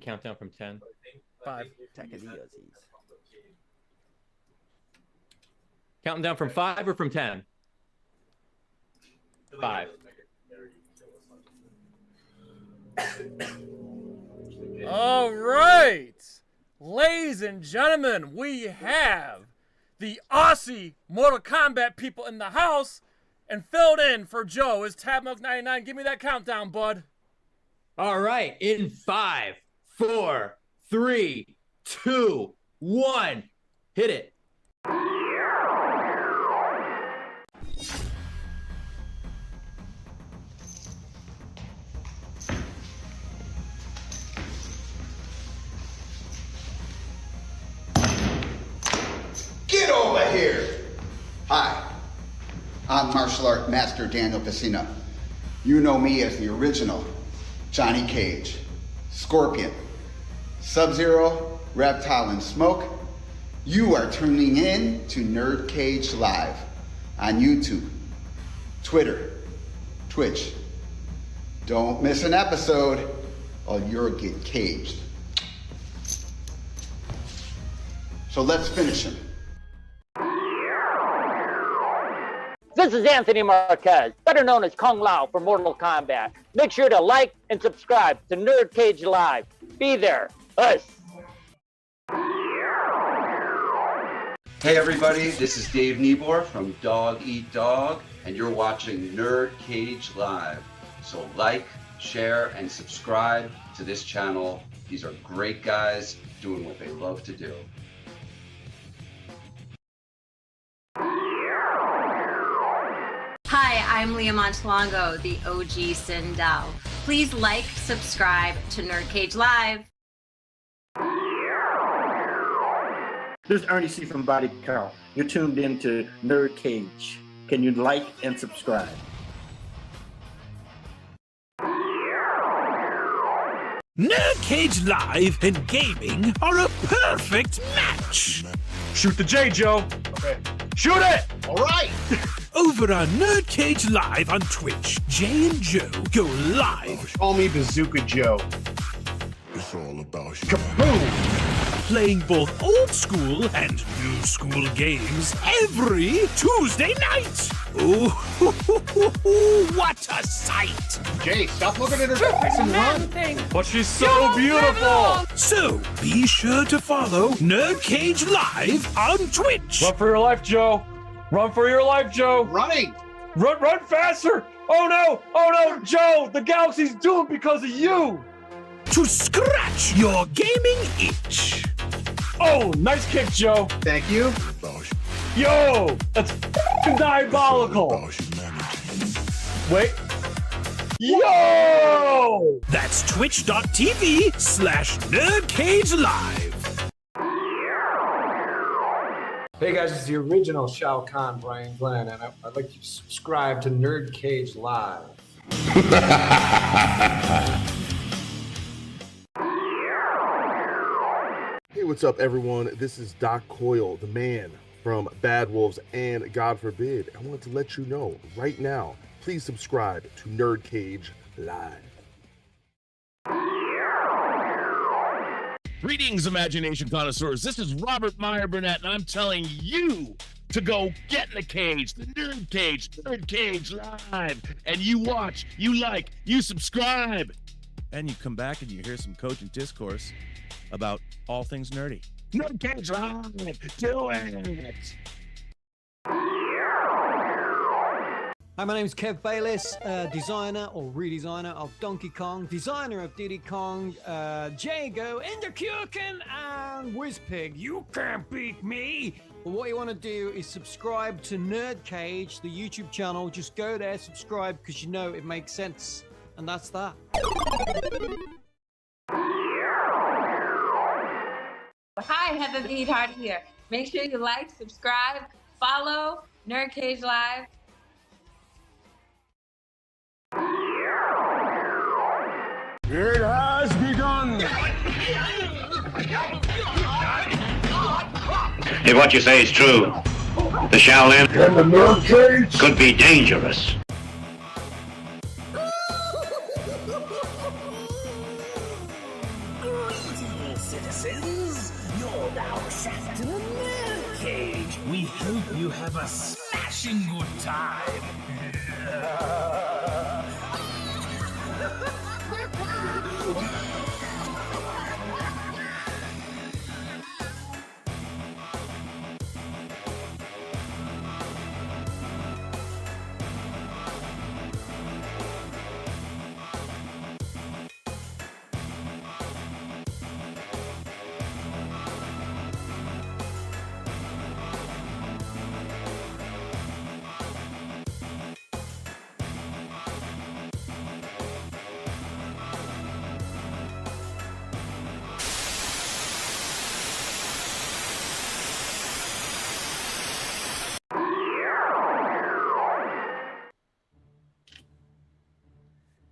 countdown from 10. 5. Attack of the Aussies. Counting down from 5 or from 10? 5. All right, ladies and gentlemen, we have the Aussie Mortal Kombat people in the house, and filled in for Joe is TabMilk99. Give me that countdown, bud. All right, in 5, 4, 3, 2, 1, hit it. Get over here! Hi, I'm martial art master Daniel Vecina. You know me as the original Johnny Cage, Scorpion, Sub-Zero, Reptile, and Smoke. You are tuning in to NerdCage Live on YouTube, Twitter, Twitch. Don't miss an episode or you'll get caged. So let's finish him. This is Anthony Marquez, better known as Kung Lao for Mortal Kombat. Make sure to like and subscribe to NerdCage Live. Be there. Us. Hey everybody, this is Dave Niebuhr from Dog Eat Dog, and you're watching NerdCage Live. So like, share, and subscribe to this channel. These are great guys doing what they love to do. Hi, I'm Leah Montalongo, the OG Sindel. Please like, subscribe to NerdCage Live. This is Ernie C. from Body Count. You're tuned into NerdCage. Can you like and subscribe? NerdCage Live and gaming are a perfect match. Shoot the J, Joe. Okay. Shoot it! All right! Over on NerdCage Live on Twitch, Jay and Joe go live. Call me Bazooka Joe. It's all about you. Kaboom! Playing both old school and new school games every Tuesday night. Ooh, what a sight! Jay, stop looking at her face and run. But she's so beautiful. So be sure to follow NerdCage Live on Twitch. Run for your life, Joe. Run for your life, Joe. Running. Run faster. Oh no, Joe. The galaxy's doomed because of you. To scratch your gaming itch. Oh, nice kick, Joe. Thank you. Yo, that's diabolical. Wait. Yo! That's twitch.tv/NerdCage Live. Hey guys, it's the original Shao Kahn, Brian Glenn, and I'd like you to subscribe to NerdCage Live. Hey, what's up, everyone? This is Doc Coyle, the man from Bad Wolves and God Forbid. I wanted to let you know right now, please subscribe to NerdCage Live. Greetings, imagination connoisseurs. This is Robert Meyer Burnett, and I'm telling you to go get in the cage, the NerdCage Live, and you watch, you like, you subscribe. And you come back and you hear some cogent discourse about all things nerdy. NerdCage Live, do it. Hi, my name is Kev Bayliss, designer or redesigner of Donkey Kong, designer of Diddy Kong, Jago, Enderkurken, and Whizpig. You can't beat me! But what you want to do is subscribe to NerdCage, the YouTube channel. Just go there, subscribe, because you know it makes sense. And that's that. Hi, Heather the Eatheart here. Make sure you like, subscribe, follow NerdCage Live. It has begun. If what you say is true, the Shaolin And the NerdCage could be dangerous. citizens. You're now trapped in a nerd cage. We hope you have a smashing good time.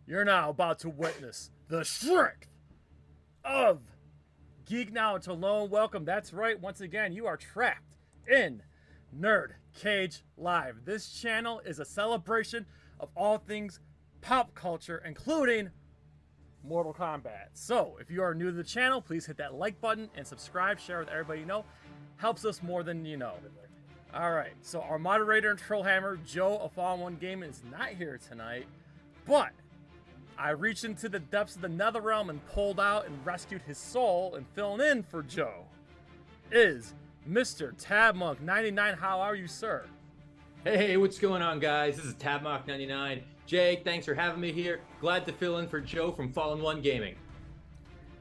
You're now about to witness the strength of Geek Now to Lone Welcome. That's right, once again, you are trapped in Nerd Cage Live. This channel is a celebration of all things pop culture, including Mortal Kombat. So, if you are new to the channel, please hit that like button and subscribe, share with everybody you know. Helps us more than you know. Alright, so our moderator and trollhammer, Joe of FallenOne Gaming, is not here tonight, but I reached into the depths of the Netherrealm and pulled out and rescued his soul, and filling in for Joe is Mr. TabMonk99. How are you, sir? Hey, what's going on, guys? This is TabMonk99. Jake, thanks for having me here. Glad to fill in for Joe from FallenOne Gaming.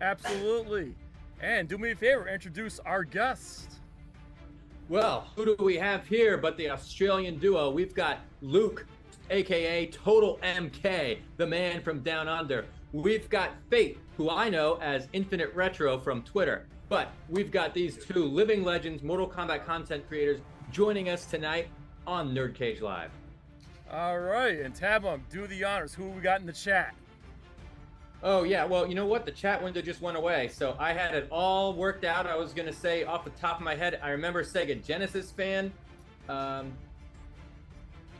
Absolutely. And do me a favor, introduce our guest. Well, who do we have here but the Australian duo? We've got Luke, aka TotalMK, the man from down under. We've got F.A.T.E, who I know as Infinite Retro from Twitter. But we've got these two living legends, Mortal Kombat content creators, joining us tonight on NerdCage Live. All right, and TabMonk, do the honors. Who we got in the chat? Oh, yeah, well, you know what? The chat window just went away, so I had it all worked out. I was going to say off the top of my head, I remember Sega Genesis fan.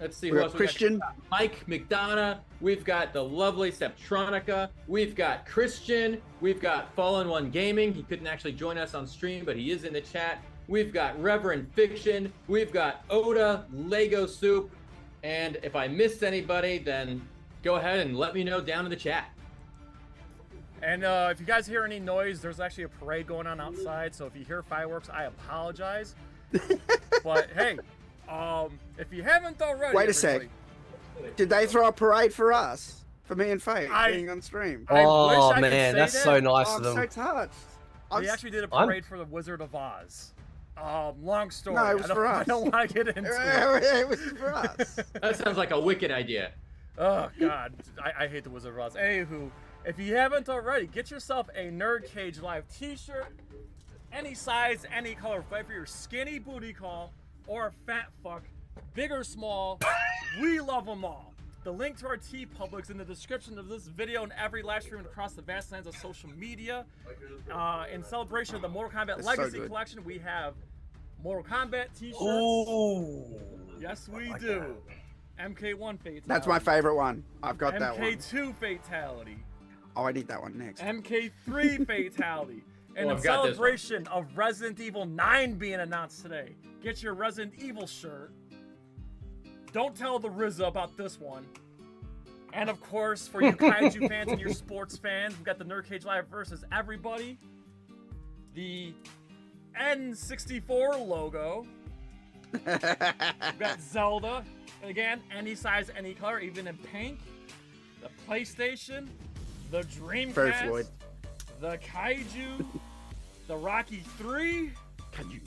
Let's see who else. Christian. We got Mike McDonough. We've got the lovely Septronica. We've got Christian. We've got FallenOne Gaming. He couldn't actually join us on stream, but he is in the chat. We've got Reverend Fiction. We've got Oda, Lego Soup. And if I missed anybody, then go ahead and let me know down in the chat. And if you guys hear any noise, there's actually a parade going on outside. So if you hear fireworks, I apologize. But hey, if you haven't already, wait a sec. Did they throw a parade for us? For me and Faye being on stream? Oh man, that's so nice of them. I'm so touched. They actually did a parade for the Wizard of Oz. Long story. No, it was for us. I don't want to get into it. It was for us. That sounds like a wicked idea. Oh God, I hate the Wizard of Oz. Anywho, if you haven't already, get yourself a NerdCage Live t-shirt. Any size, any color. Fight for your skinny booty call or a fat fuck. Big or small, we love them all. The link to our TeePublic's in the description of this video and every live stream across the vast lands of social media. In celebration of the Mortal Kombat Legacy Collection, we have Mortal Kombat t-shirts. Ooh. Yes, we do. MK1 Fatality. That's my favorite one. I've got that one. MK2 Fatality. Oh, I need that one next. MK3 Fatality. And in celebration of Resident Evil 9 being announced today, get your Resident Evil shirt. Don't tell the RZA about this one. And of course, for you kaiju fans and your sports fans, we've got the NerdCage Live versus everybody. The N64 logo. We've got Zelda. And again, any size, any color, even in pink. The PlayStation. The Dreamcast. The Kaiju. The Rocky 3. Kaiju.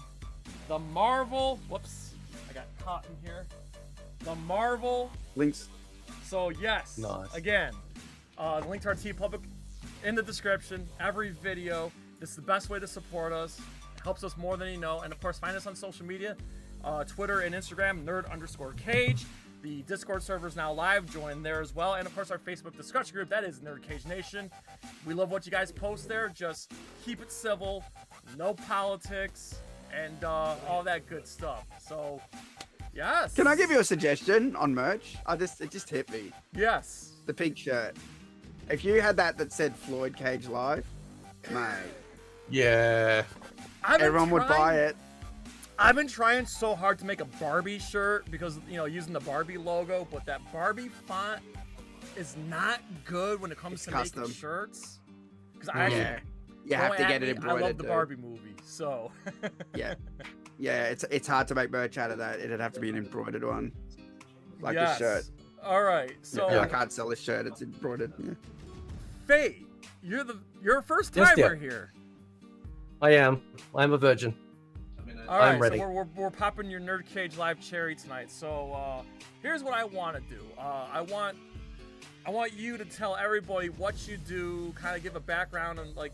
The Marvel. Whoops. I got caught in here. The Marvel links. So yes, nice. Again, the link to our TeePublic in the description. Every video. This is the best way to support us. It helps us more than you know. And of course, find us on social media, Twitter and Instagram, nerd_cage. The Discord server is now live. Join there as well. And of course, our Facebook discussion group, that is NerdCage Nation. We love what you guys post there. Just keep it civil, no politics, and all that good stuff. So. Yes. Can I give you a suggestion on merch? It just hit me. Yes. The pink shirt. If you had that said Floyd Cage Live, mate, Yeah. Everyone would buy it. I've been trying so hard to make a Barbie shirt because, you know, using the Barbie logo, but that Barbie font is not good when it comes to custom. making shirts. Because I actually, you have to get it embroidered. I love the dude. Barbie movie, so. yeah, it's hard to make merch out of that. It'd have to be an embroidered one, like Yes. this shirt. All right, so I can't sell this shirt. It's embroidered. Yeah. F.A.T.E, you're a first Yes, timer dear. here. I am. I'm a virgin. All right, I'm ready. so we're popping your NerdCage live cherry tonight. So here's what I want to do. I want you to tell everybody what you do, kind of give a background on like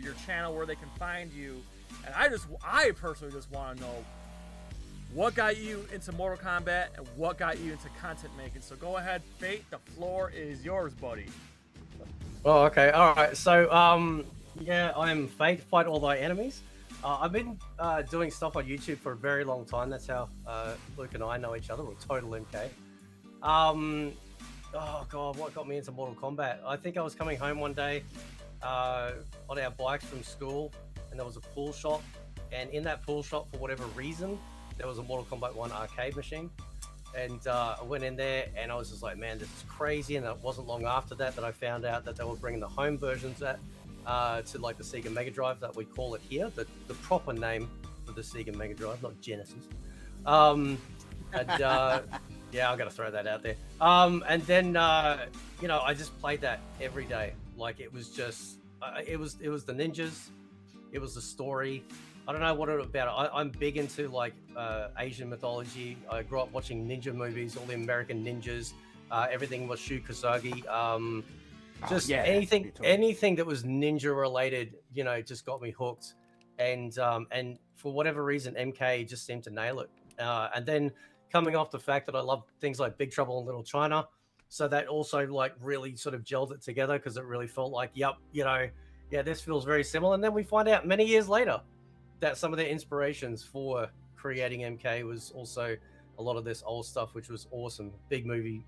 your channel, where they can find you, and I personally just want to know what got you into Mortal Kombat and what got you into content making. So go ahead, F.A.T.E, the floor is yours, buddy. Oh, okay. All right. So, yeah, I'm F.A.T.E, fight all thy enemies. I've been doing stuff on YouTube for a very long time. That's how Luke and I know each other. We're TotalMK. Oh God, what got me into Mortal Kombat? I think I was coming home one day on our bikes from school, and there was a pool shop. And in that pool shop, for whatever reason, there was a Mortal Kombat 1 arcade machine. And I went in there, and I was just like, man, this is crazy. And it wasn't long after that I found out that they were bringing the home versions to like the Sega Mega Drive that we call it here, the proper name for the Sega Mega Drive, not Genesis. Yeah, I gotta throw that out there. And then you know, I just played that every day. Like it was just, it was the ninjas, it was the story. I don't know what it about. I'm big into like Asian mythology. I grew up watching ninja movies, all the American ninjas. Everything was Shu Kazagi. Just anything that was ninja related, you know, just got me hooked. And for whatever reason, MK just seemed to nail it. And then coming off the fact that I love things like Big Trouble in Little China, so that also like really sort of gelled it together, because it really felt like, yep, you know, yeah, this feels very similar. And then we find out many years later that some of the inspirations for creating MK was also a lot of this old stuff, which was awesome. Big movie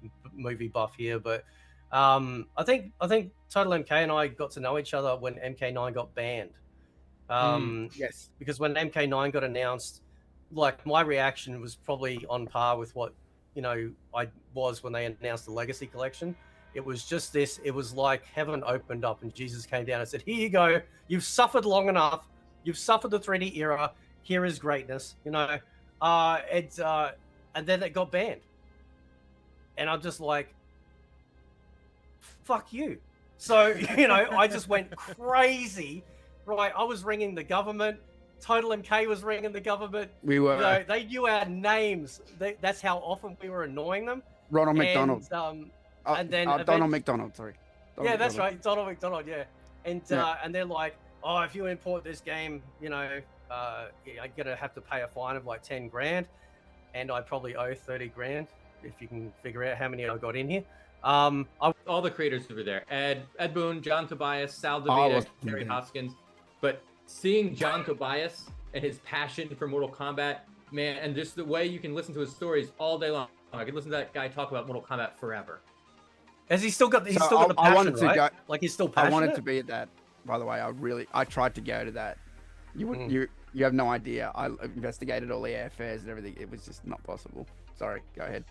buff here, but I think TotalMK and I got to know each other when MK9 got banned. Yes, because when MK9 got announced, like my reaction was probably on par with what, you know, I was when they announced the Legacy Collection. It was just this. It was like heaven opened up and Jesus came down and said, "Here you go. You've suffered long enough. You've suffered the 3D era. Here is greatness." You know, and then it got banned, and I'm just like, "Fuck you." So you know, I just went crazy. Right, I was ringing the government. TotalMK was ringing the government. We were. You know, they knew our names. That's how often we were annoying them. Ronald McDonald. And then Donald McDonald. Sorry. Yeah, that's right, Donald McDonald. Yeah, and they're like, "Oh, if you import this game, you know, you're gonna have to pay a fine of like 10 grand," and I probably owe 30 grand if you can figure out how many I got in here. All the creators over there: Ed Boon, John Tobias, Sal DeVita, Terry Hoskins. But seeing John Tobias and his passion for Mortal Kombat, man, and just the way you can listen to his stories all day long. I could listen to that guy talk about Mortal Kombat forever. Has he still got? He's still got the passion, right? Like he's still passionate. I wanted to be at that. By the way, I tried to go to that. You have no idea. I investigated all the airfares and everything. It was just not possible. Sorry. Go ahead.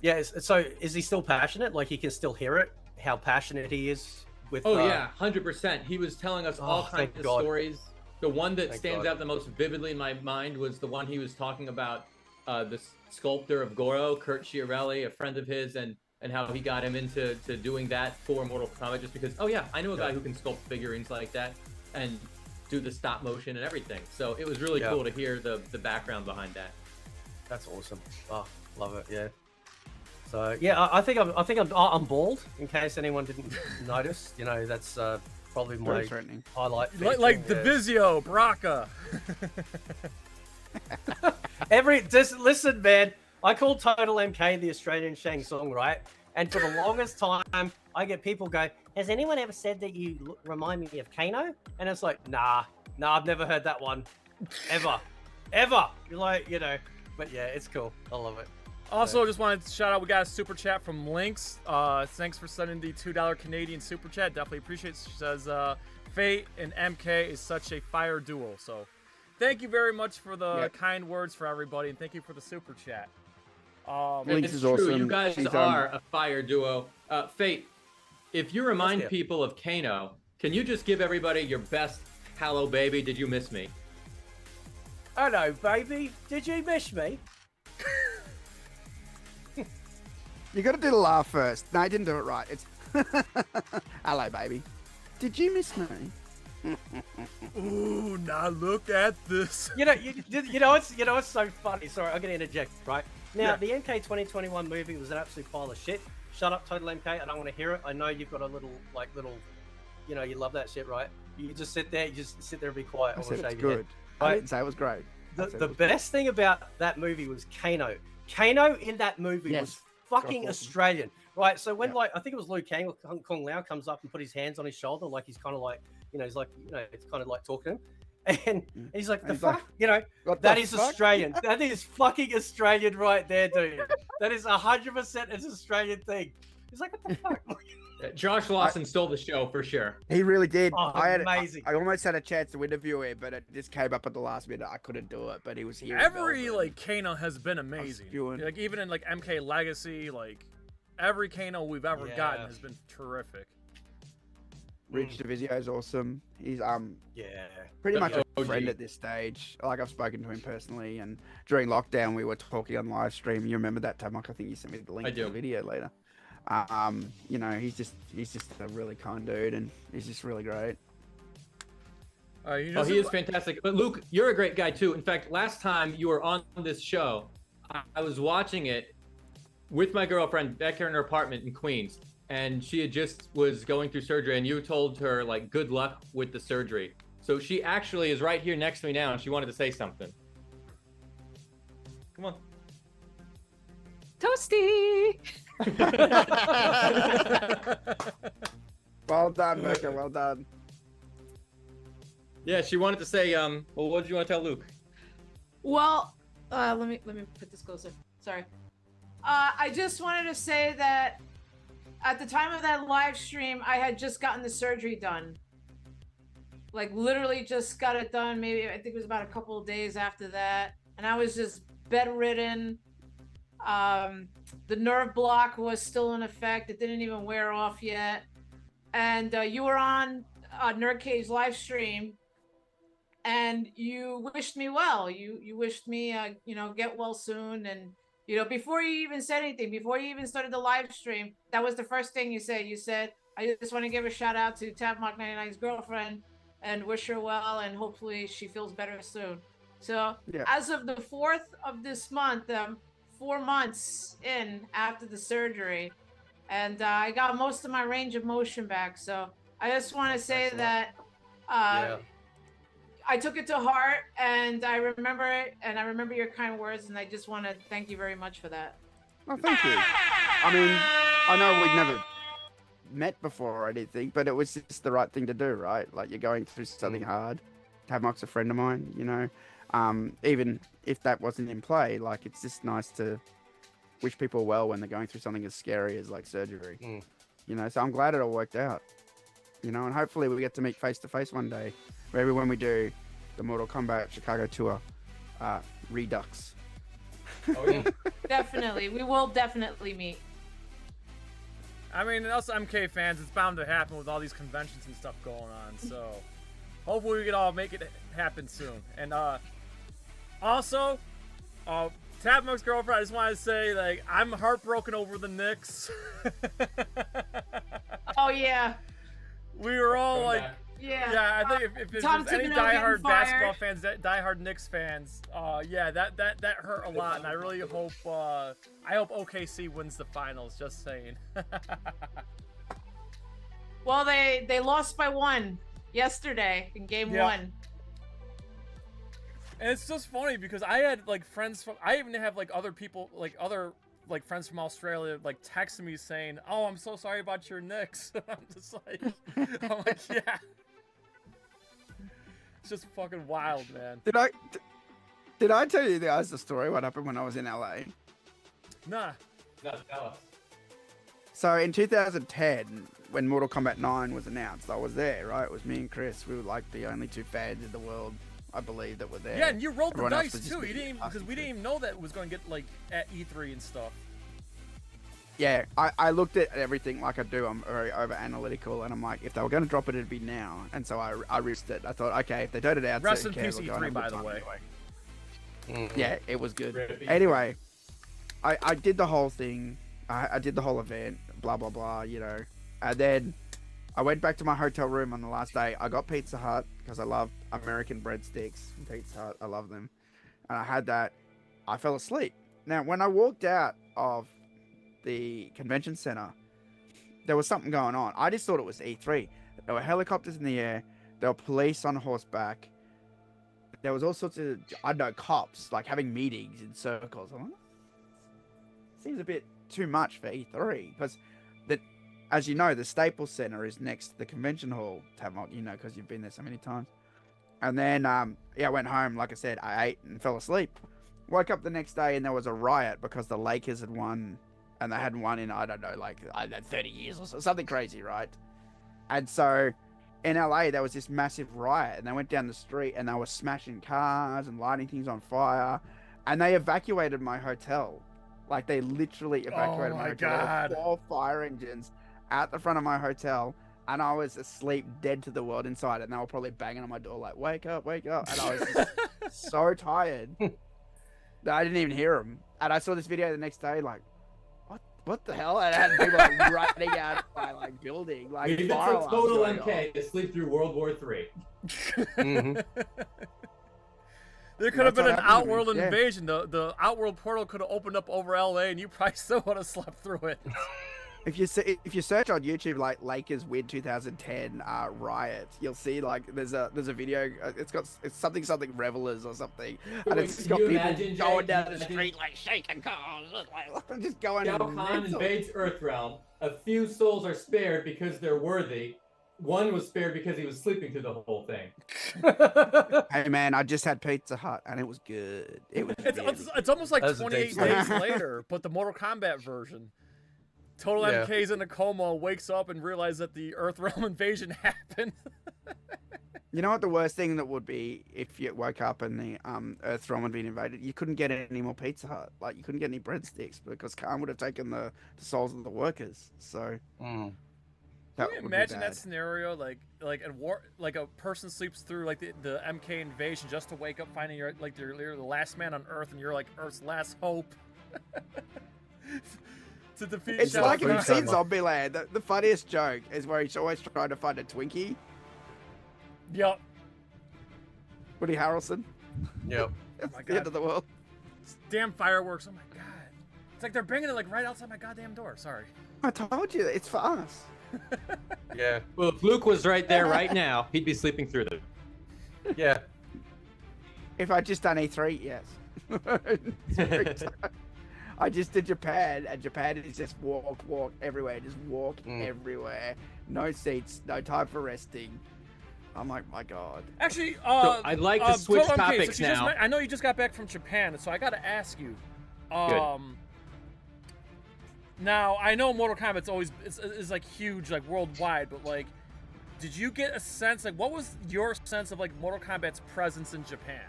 Yeah. So is he still passionate? Like he can still hear it? How passionate he is with? Oh yeah, 100%. He was telling us all kinds of stories. The one that stands out the most vividly in my mind was the one he was talking about. The sculptor of Goro, Kurt Chiarelli, a friend of his, and how he got him into doing that for Mortal Kombat, just because, oh yeah, I know a guy who can sculpt figurines like that and do the stop motion and everything. So it was really cool to hear the background behind that. That's awesome. Oh, love it. Yeah. So yeah, I think I'm bald. In case anyone didn't notice, you know, that's probably my highlight. Like the Vizio, Braca. Just listen, man. I call TotalMK the Australian Shang Tsung, right? And for the longest time, I get people go, "Has anyone ever said that you remind me of Kano?" And it's like, nah, I've never heard that one, ever. You're like, you know, but yeah, it's cool. I love it. Also, just wanted to shout out, we got a super chat from Lynx. Thanks for sending the $2 Canadian super chat. Definitely appreciate it. She says, F.A.T.E and MK is such a fire duo. So thank you very much for the kind words for everybody, and thank you for the super chat. It's true. You guys are a fire duo. F.A.T.E, if you remind people of Kano, can you just give everybody your best "Hello, baby, did you miss me"? Hello, baby. Did you miss me? You got to do the laugh first. No, I didn't do it right. It's hello, baby. Did you miss me? Ooh, now look at this. You know what's so funny. Sorry, I'm gonna interject. Right now, the MK 2021 movie was an absolute pile of shit. Shut up, TotalMK. I don't want to hear it. I know you've got a little, you know, you love that shit, right? You just sit there, and be quiet. I I said shave it's your good. head. I didn't say it was great. The best thing about that movie was Kano. Kano in that movie was fucking Australian, right? So when I think it was Liu Kang or Kung Lao comes up and put his hands on his shoulder, like he's kind of like, he's like, it's kind of like talking to him, and he's like, the fuck, that is Australian. That is fucking Australian right there, dude. That is 100% an Australian thing. He's like, what the fuck? Josh Lawson stole the show for sure. He really did. Oh, amazing. I almost had a chance to interview him, but it just came up at the last minute. I couldn't do it, but he was here. Every Kano has been amazing. Like even in like MK Legacy, like every Kano we've ever gotten has been terrific. Rich Divisio is awesome. He's yeah, pretty much a friend at this stage. Like I've spoken to him personally, and during lockdown we were talking on live stream. You remember that time? Like I think you sent me the link to the video later. He's just a really kind dude, and he's just really great. He is fantastic. But Luke, you're a great guy too. In fact, last time you were on this show, I was watching it with my girlfriend back here in her apartment in Queens, and she was going through surgery, and you told her like good luck with the surgery. So she actually is right here next to me now, and she wanted to say something. Come on. Toasty. Well done, Becca. Well done. Yeah, she wanted to say, well, what did you want to tell Luke? Well, let me put this closer. Sorry. I just wanted to say that at the time of that live stream, I had just gotten the surgery done. Like literally just got it done. Maybe I think it was about a couple of days after that, and I was just bedridden. The nerve block was still in effect. It didn't even wear off yet. And you were on NerdCage live stream, and you wished me well. You wished me, get well soon. And before you even said anything, before you even started the live stream, that was the first thing you said. You said, "I just want to give a shout out to TotalMK 99's girlfriend and wish her well, and hopefully she feels better soon." So as of the 4th of this month, 4 months in after the surgery, and I got most of my range of motion back. So I just want to say that I took it to heart, and I remember it, and I remember your kind words, and I just want to thank you very much for that. Well, thank you. I mean, I know we'd never met before or anything, but it was just the right thing to do, right? Like, you're going through something hard. Tavmok's a friend of mine, even if that wasn't in play, like, it's just nice to wish people well when they're going through something as scary as like surgery. So I'm glad it all worked out, and hopefully we get to meet face to face one day, maybe when we do the Mortal Kombat Chicago tour redux. Definitely, we will definitely meet. I mean, and us MK fans, it's bound to happen with all these conventions and stuff going on. So hopefully we can all make it happen soon. And also, Tavmok's girlfriend, I just want to say, like, I'm heartbroken over the Knicks. Oh yeah. We were all like, yeah. I think if there's any diehard basketball fans, diehard Knicks fans, that hurt a lot, and I really hope I hope OKC wins the finals. Just saying. Well, they lost by 1 yesterday in game 1. And it's just funny because I had like friends from, I even have like other people, like other like friends from Australia, like texting me saying, "Oh, I'm so sorry about your Knicks." I'm just like, yeah. It's just fucking wild, man. Did I tell you guys the story? What happened when I was in LA? Nah. No, tell us. So in 2010, when Mortal Kombat 9 was announced, I was there, right? It was me and Chris. We were like the only 2 fans in the world, I believe, that were there. Yeah, and you rolled Everyone the else dice was just too. You didn't because we didn't even know that it was going to get like at E3 and stuff. Yeah, I looked at everything like I do. I'm very over analytical, and I'm like, if they were going to drop it, it'd be now. And so I risked it. I thought, okay, if they don't announce Rest it, in who cares? peace, We'll go and E3, have a by the good way. time anyway. Yeah, it was good. Rip Anyway, I did the whole thing. I did the whole event, blah, blah, blah, you know. And then I went back to my hotel room on the last day. I got Pizza Hut because I love American breadsticks from Pizza Hut. I love them. And I had that. I fell asleep. Now, when I walked out of the convention center, there was something going on. I just thought it was E3. There were helicopters in the air. There were police on horseback. There was all sorts of, I don't know, cops, like having meetings in circles. I'm like, seems a bit too much for E3 because, as you know, the Staples Center is next to the convention hall, Tamok, you know, because you've been there so many times. And then, yeah, I went home, like I said, I ate and fell asleep. Woke up the next day and there was a riot because the Lakers had won, and they hadn't won in, I don't know, like 30 years or so, something crazy, right? And so in LA, there was this massive riot, and they went down the street and they were smashing cars and lighting things on fire, and they evacuated my hotel. Like, they literally evacuated my hotel. God. There were 4 fire engines at the front of my hotel, and I was asleep, dead to the world inside, and they were probably banging on my door like, wake up, wake up. And I was just so tired that I didn't even hear them. And I saw this video the next day, like, what the hell? And I had people like running out of my like building, like Maybe fire it's a alarms total going MK off. to sleep through World War III. There could have been an That's what happened to me, outworld yeah. invasion. The outworld portal could have opened up over LA, and you probably still would have slept through it. If you search on YouTube like Lakers win 2010 riot, you'll see like there's a video. It's something revelers or something, and Wait, it's just can got you people imagine, Jay? going down Can the you street like shaking cars, like just going. Shao Kahn mental. invades Earthrealm. A few souls are spared because they're worthy. One was spared because he was sleeping through the whole thing. Hey man, I just had Pizza Hut and it was good. It was. It's almost like That was a 28 date days later, but the Mortal Kombat version. Total Yeah. MK's in a coma, wakes up and realizes that the Earthrealm invasion happened. You know what the worst thing that would be if you woke up and the Earthrealm had been invaded? You couldn't get any more Pizza Hut. Like you couldn't get any breadsticks because Khan would have taken the souls of the workers. So. Can That you would be imagine that bad. scenario, like at war, like a person sleeps through like the MK invasion just to wake up finding you're the last man on Earth and you're like Earth's last hope to defeat. It's Shao like if Kahn. you've seen Zombieland, the funniest joke is where he's always trying to find a Twinkie. Yep. Woody Harrelson. Yep. It's my the end God. of the world. Damn fireworks! Oh my god! It's like they're bringing it like right outside my goddamn door. Sorry. I told you, it's for us. Yeah. Well, if Luke was right there right now, he'd be sleeping through them. Yeah. If I'd just done E3, yes. It's very tough. I just did Japan, and Japan is just walk everywhere, just walk everywhere. No seats, no time for resting. I'm like, my God. Actually, I'd like to switch Total MK, topics you just now. I know you just got back from Japan, so I got to ask you. Now I know Mortal Kombat's always is like huge, like worldwide, but like, did you get a sense, like, what was your sense of like Mortal Kombat's presence in Japan?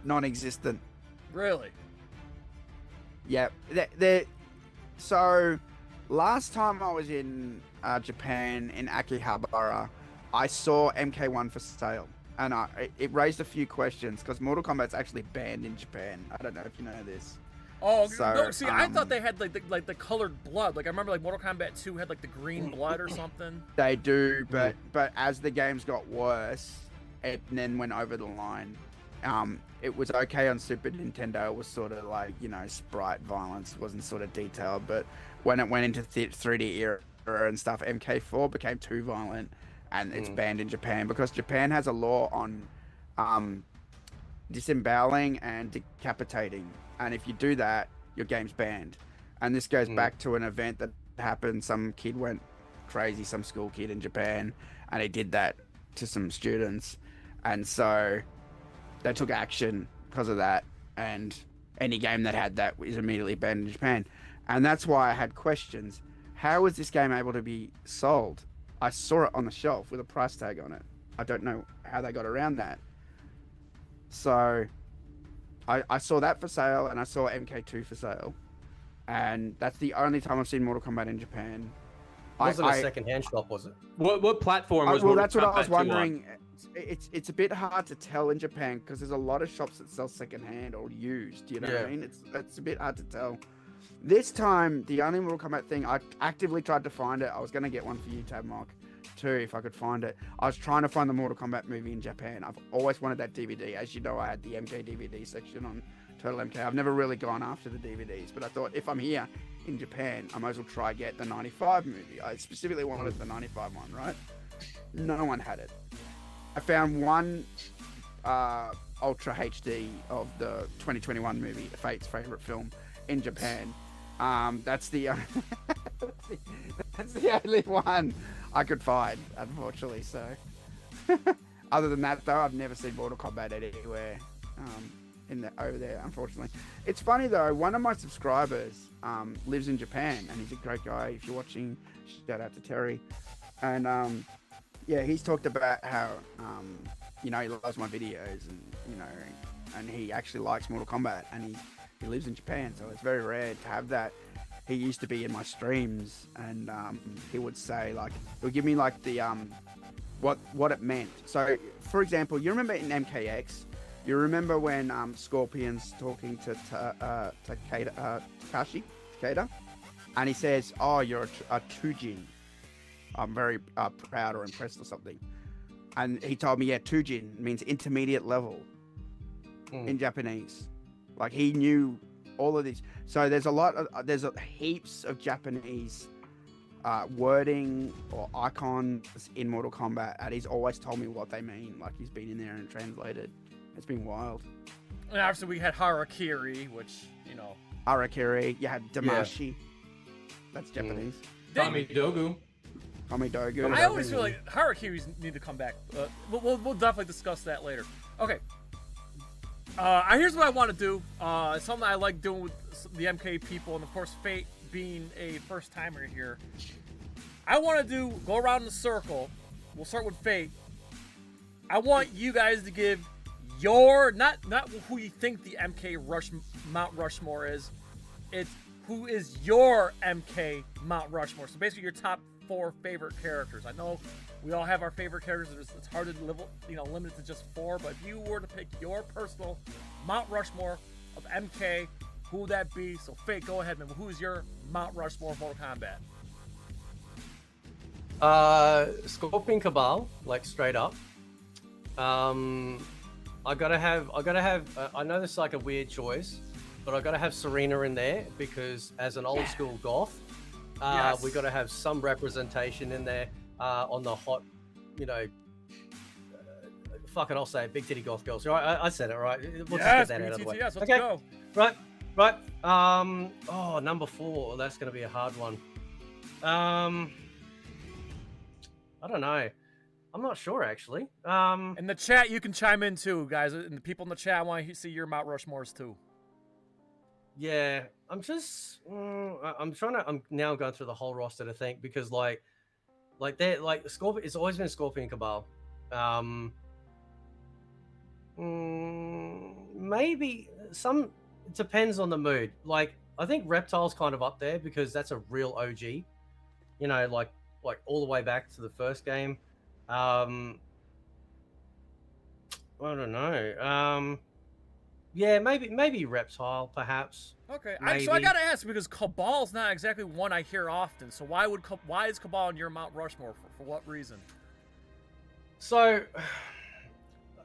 Non-existent. Really? Yep. So, last time I was in Japan, in Akihabara, I saw MK1 for sale. And it raised a few questions, because Mortal Kombat's actually banned in Japan. I don't know if you know this. Oh, So, no, see, I thought they had like the colored blood. Like I remember like Mortal Kombat 2 had like the green blood or something. They do, but as the games got worse, it then went over the line. It was okay on Super Nintendo. It was sort of like, you know, sprite violence, wasn't sort of detailed. But when it went into 3D era and stuff, MK4 became too violent, and it's banned in Japan because Japan has a law on disemboweling and decapitating. And if you do that, your game's banned. And this goes back to an event that happened. Some kid went crazy, some school kid in Japan, and he did that to some students. And so they took action because of that. And any game that had that is immediately banned in Japan. And that's why I had questions. how is this game able to be sold? I saw it on the shelf with a price tag on it. I don't know how they got around that. So I saw that for sale, and I saw MK2 for sale. And that's the only time I've seen Mortal Kombat in Japan. It wasn't a second-hand shop, was it? What platform was well, Mortal that's what I was Kombat 2 on? wondering. It's a bit hard to tell in Japan because there's a lot of shops that sell secondhand or used. You know what I mean? It's a bit hard to tell. This time, the only Mortal Kombat thing, I actively tried to find it. I was going to get one for you, Tabmark, too, if I could find it. I was trying to find the Mortal Kombat movie in Japan. I've always wanted that DVD. As you know, I had the MK DVD section on TotalMK. I've never really gone after the DVDs, but I thought if I'm here in Japan, I might as well try get the 95 movie. I specifically wanted the 95 one, right? No one had it. I found one Ultra HD of the 2021 movie, F.A.T.'s favorite film, in Japan. That's the only one I could find, unfortunately. So, other than that, though, I've never seen Mortal Kombat anywhere over there, unfortunately. It's funny though. One of my subscribers lives in Japan, and he's a great guy. If you're watching, shout out to Terry. And yeah, he's talked about how he loves my videos, and and he actually likes Mortal Kombat, and he lives in Japan, so it's very rare to have that. He used to be in my streams, and he would say, like, he would give me like the what it meant. So, for example, you remember in MKX, you remember when Scorpion's talking to Takeda, and he says, "Oh, you're a Tujin. I'm very proud or impressed," or something. And he told me, yeah, Tujin means intermediate level in Japanese. Like, he knew all of these. So there's heaps of Japanese wording or icons in Mortal Kombat, and he's always told me what they mean. Like, he's been in there and translated. It's been wild. And obviously we had Harakiri, which, Harakiri. You had Damashi. Yeah. That's Japanese. Tommy Dogu. I always feel like Harakiris need to come back. We'll definitely discuss that later. Okay. Here's what I want to do. Something I like doing with the MK people, and of course F.A.T.E being a first timer here. I want to go around in the circle. We'll start with F.A.T.E. I want you guys to give your not who you think the MK Mount Rushmore is. It's who is your MK Mount Rushmore. So basically your top 4 favorite characters. I know we all have our favorite characters. It's hard to limit it to just 4, but if you were to pick your personal Mount Rushmore of MK, who would that be? So F.A.T.E, go ahead, man. Who's your Mount Rushmore of Mortal Kombat? Scorpion Cabal, like straight up. I gotta have. I know this is like a weird choice, but I gotta have Serena in there because as an old school goth, Yes. we gotta have some representation in there on the hot, fucking I'll say it, big titty goth girls. Right, I said it right. We'll just get that out of the way. Let's Okay. go. Right. Number 4. That's gonna be a hard one. I don't know. I'm not sure actually. In the chat, you can chime in too, guys. And the people in the chat, I want to see your Mount Rushmores too. Yeah, I'm just. I'm now going through the whole roster to think because Scorpion. It's always been Scorpion Cabal. Maybe some. It depends on the mood. Like, I think Reptile's kind of up there because that's a real OG. Like all the way back to the first game. I don't know. Yeah, maybe Reptile, perhaps. Okay, Maybe. so I gotta ask because Cabal's not exactly one I hear often. So why is Cabal in your Mount Rushmore? For what reason? So,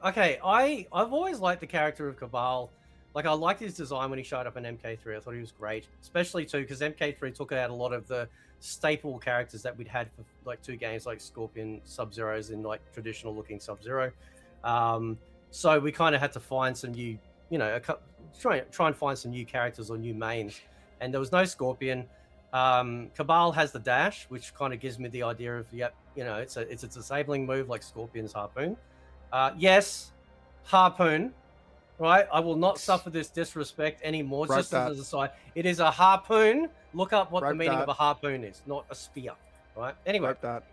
okay, I've always liked the character of Cabal. Like, I liked his design when he showed up in MK3. I thought he was great, especially too because MK3 took out a lot of the staple characters that we'd had for like 2 games, like Scorpion, Sub-Zero's in like traditional looking Sub-Zero. So we kind of had to find some new, try and find some new characters or new mains, and there was no Scorpion. Cabal has the dash, which kind of gives me the idea of it's a disabling move like Scorpion's Harpoon. Yes, Harpoon. right? I will not suffer this disrespect anymore. Right, just Dad. as a side, it is a harpoon. Look up what the Right, meaning Dad. of a harpoon is, not a spear, right? Anyway, Right,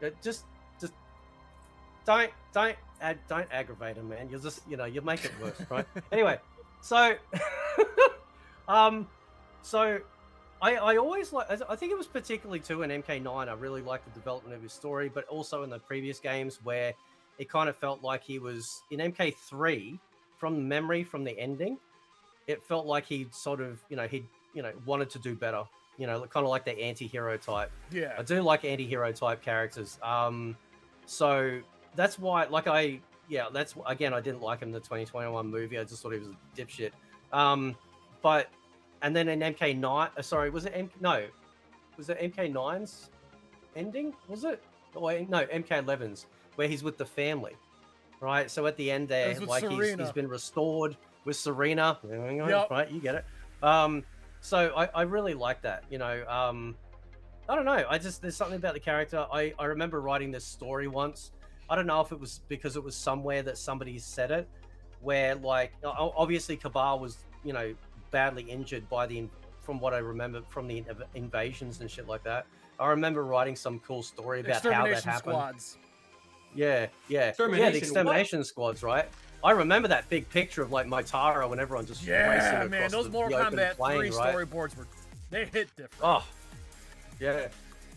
Dad. just don't aggravate him, man. You'll just, you make it worse, right? Anyway, so so I always I think it was particularly too in MK9. I really liked the development of his story, but also in the previous games where it kind of felt like he was in MK3 from memory from the ending. It felt like he'd sort of, he wanted to do better. Kind of like the anti-hero type. Yeah. I do like anti-hero type characters. So that's why, that's again, I didn't like him in the 2021 movie. I just thought he was a dipshit. And then in MK9, sorry, was it MK9's ending? Was it? Oh, no, MK11's, where he's with the family, right? So at the end there, like he's been restored with Serena. Yep. Right, you get it. So I really like that. I don't know. There's something about the character. I remember writing this story once. I don't know if it was because it was somewhere that somebody said it, where like obviously Cabal was badly injured from what I remember from the invasions and shit like that. I remember writing some cool story about how that happened. Squads. Yeah, the extermination squads, right? I remember that big picture of like Mytaro and everyone just racing across man, those the Mortal open Kombat plain, 3 right? storyboards they hit different. Oh, yeah.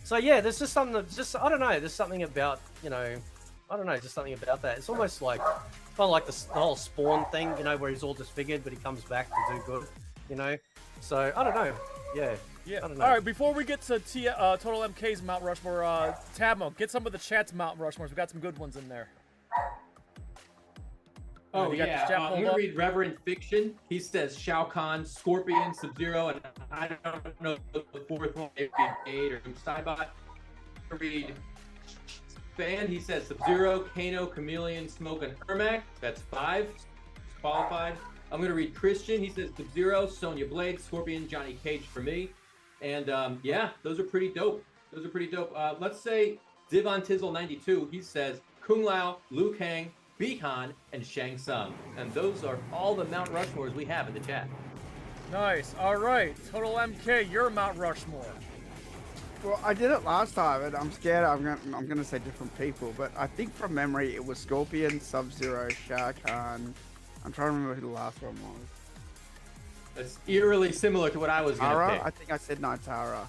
So yeah, there's just something I don't know. There's something about just something about that. It's almost like kind of like the whole Spawn thing, where he's all disfigured but he comes back to do good, So I don't know. Yeah. Yeah. I don't know. All right. Before we get to Total MK's Mount Rushmore, Tabmo, get some of the chat's Mount Rushmores. We got some good ones in there. Oh, You got the yeah. chat I'm pulled going to up? read Reverend Fiction. He says Shao Kahn, Scorpion, Sub-Zero, and I don't know the fourth one, maybe 8 or Cybot. Read Fan. He says Sub-Zero, Kano, Chameleon, Smoke, and Ermac. That's 5. Qualified. I'm going to read Christian. He says Sub-Zero, Sonya Blade, Scorpion, Johnny Cage for me. And yeah, those are pretty dope. Let's say Divon Tizzle 92. He says Kung Lao, Liu Kang, Bihan, and Shang Tsung. And those are all the Mount Rushmores we have in the chat. Nice. All right. Total MK, you're Mount Rushmore. Well, I did it last time, and I'm scared I'm gonna say different people, but I think from memory it was Scorpion, Sub-Zero, Shao Kahn. I'm trying to remember who the last one was. That's eerily similar to what I was going to pick. I think I said Nitara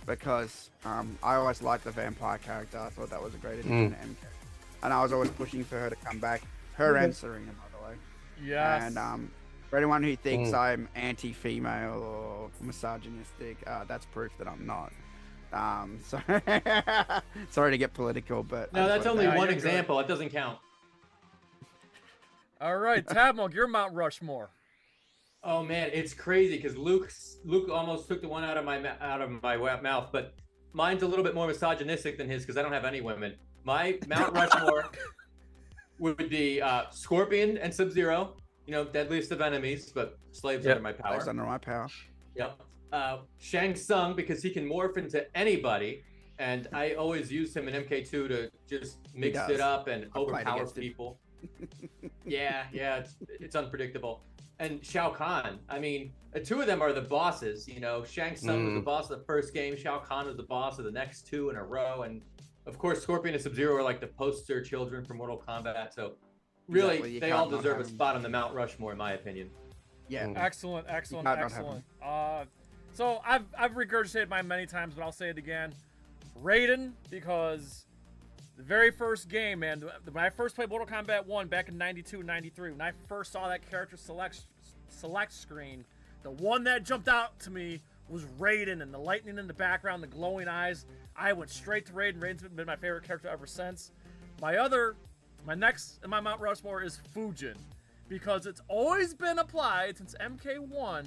because I always liked the vampire character. I thought that was a great addition to MK. And I was always pushing for her to come back. Her and Serena, by the way. Yes. And for anyone who thinks I'm anti-female or misogynistic, that's proof that I'm not. Sorry to get political, but... No, that's only one example. It doesn't count. All right, Tabmo, you're Mount Rushmore. Oh man, it's crazy because Luke almost took the one out of my mouth, but mine's a little bit more misogynistic than his because I don't have any women. My Mount Rushmore would be Scorpion and Sub-Zero, deadliest of enemies, but slaves under my power. Slaves under my power. Yep. Shang Tsung because he can morph into anybody, and I always use him in MK2 to just mix it up and overpower people. yeah, it's unpredictable. And Shao Kahn, I mean, the two of them are the bosses. Shang Tsung was the boss of the first game. Shao Kahn was the boss of the next 2 in a row. And of course, Scorpion and Sub-Zero are like the poster children for Mortal Kombat. So really, Exactly. they all deserve a spot on the Mount Rushmore, in my opinion. Yeah. Excellent. So I've regurgitated mine many times, but I'll say it again. Raiden, because the very first game, man, when I first played Mortal Kombat 1 back in 92, 93, when I first saw that character select screen, the one that jumped out to me was Raiden, and the lightning in the background, the glowing eyes. I went straight to Raiden. Raiden's been my favorite character ever since. My next in my Mount Rushmore is Fujin, because it's always been applied since MK1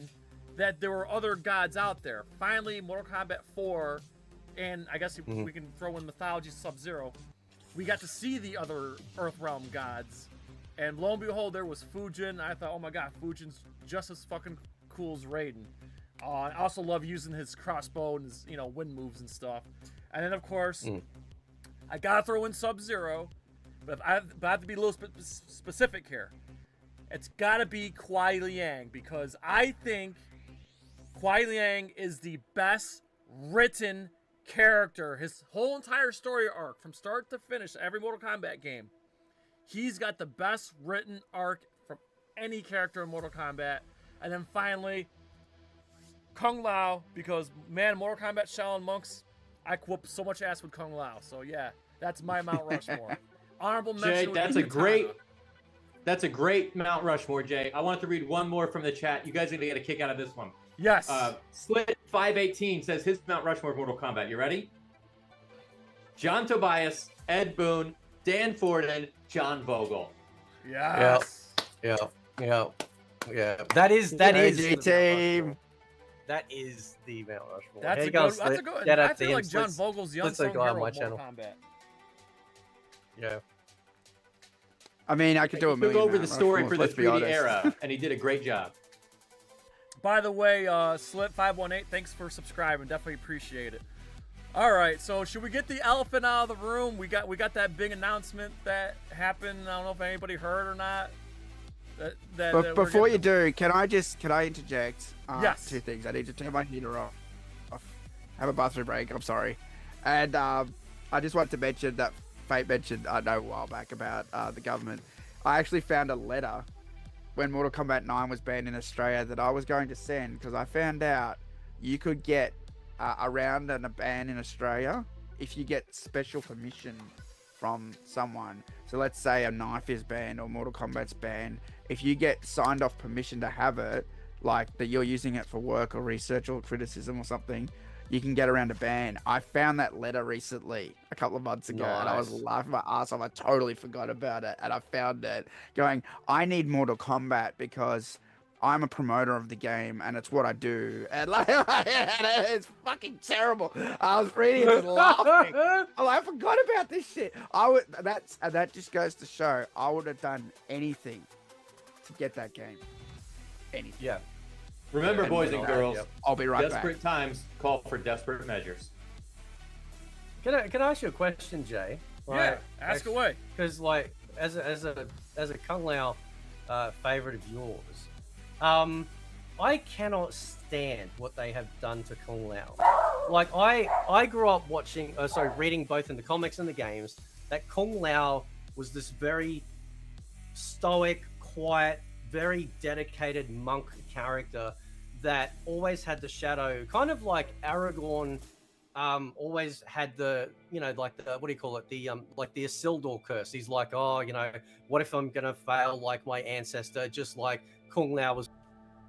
that there were other gods out there. Finally, Mortal Kombat 4, and I guess we can throw in Mythology Sub-Zero, we got to see the other Earthrealm gods. And lo and behold, there was Fujin. I thought, oh my god, Fujin's just as fucking cool as Raiden. I also love using his crossbow and his, wind moves and stuff. And then, of course, I gotta throw in Sub-Zero, but I have to be a little specific here. it's got to be Kuai Liang, because I think Kuai Liang is the best written character. His whole entire story arc, from start to finish, every Mortal Kombat game, he's got the best written arc from any character in Mortal Kombat. And then finally, Kung Lao, because, man, Mortal Kombat Shaolin Monks, I whoop so much ass with Kung Lao. So, yeah, that's my Mount Rushmore. Honorable mention. Jay, that's a great Mount Rushmore, Jay. I want to read one more from the chat. You guys are going to get a kick out of this one. Yes. Slit518 says his Mount Rushmore of Mortal Kombat. You ready? John Tobias, Ed Boon, Dan Forden, John Vogel. Yes. Yeah. That is team. That is the Mount Rushmore. That's Hey, a guys, good. That's a good. shout out I to feel him. like John Vogel's the unsung go on hero my of Mortal channel. Kombat. Yeah. I mean, I could do a He took million over the Mount story Rushmores, for the let's be 3D honest. era, and he did a great job. By the way, Slit518, thanks for subscribing. Definitely appreciate it. All right, so should we get the elephant out of the room? We got that big announcement that happened. I don't know if anybody heard or not. But before you do, can I interject? Yes. Two things. I need to turn my heater off. Have a bathroom break. I'm sorry. And I just wanted to mention that Fate mentioned, I know, a while back about the government. I actually found a letter when Mortal Kombat 9 was banned in Australia that I was going to send, because I found out you could get around a ban in Australia if you get special permission from someone. So let's say a knife is banned or Mortal Kombat's banned. If you get signed off permission to have it, like that you're using it for work or research or criticism or something, you can get around a ban. I found that letter recently, a couple of months ago, and I was laughing my ass off. I totally forgot about it, and I found it going, I need Mortal Kombat because I'm a promoter of the game, and it's what I do. And like, it's fucking terrible. I was reading it and laughing. I forgot about this shit. That just goes to show I would have done anything to get that game. Anything. Yeah. Remember, boys and girls, I'll be right back. Desperate times call for desperate measures. Can I ask you a question, Jay? Yeah, ask away. Because like as a Kung Lao favorite of yours, I cannot stand what they have done to Kung Lao. Like I grew up reading both in the comics and the games that Kung Lao was this very stoic, quiet, very dedicated monk character that always had the shadow, kind of like Aragorn always had the, like the, what do you call it? The like the Isildur curse. He's like, oh, what if I'm gonna fail like my ancestor, just like Kung Lao was.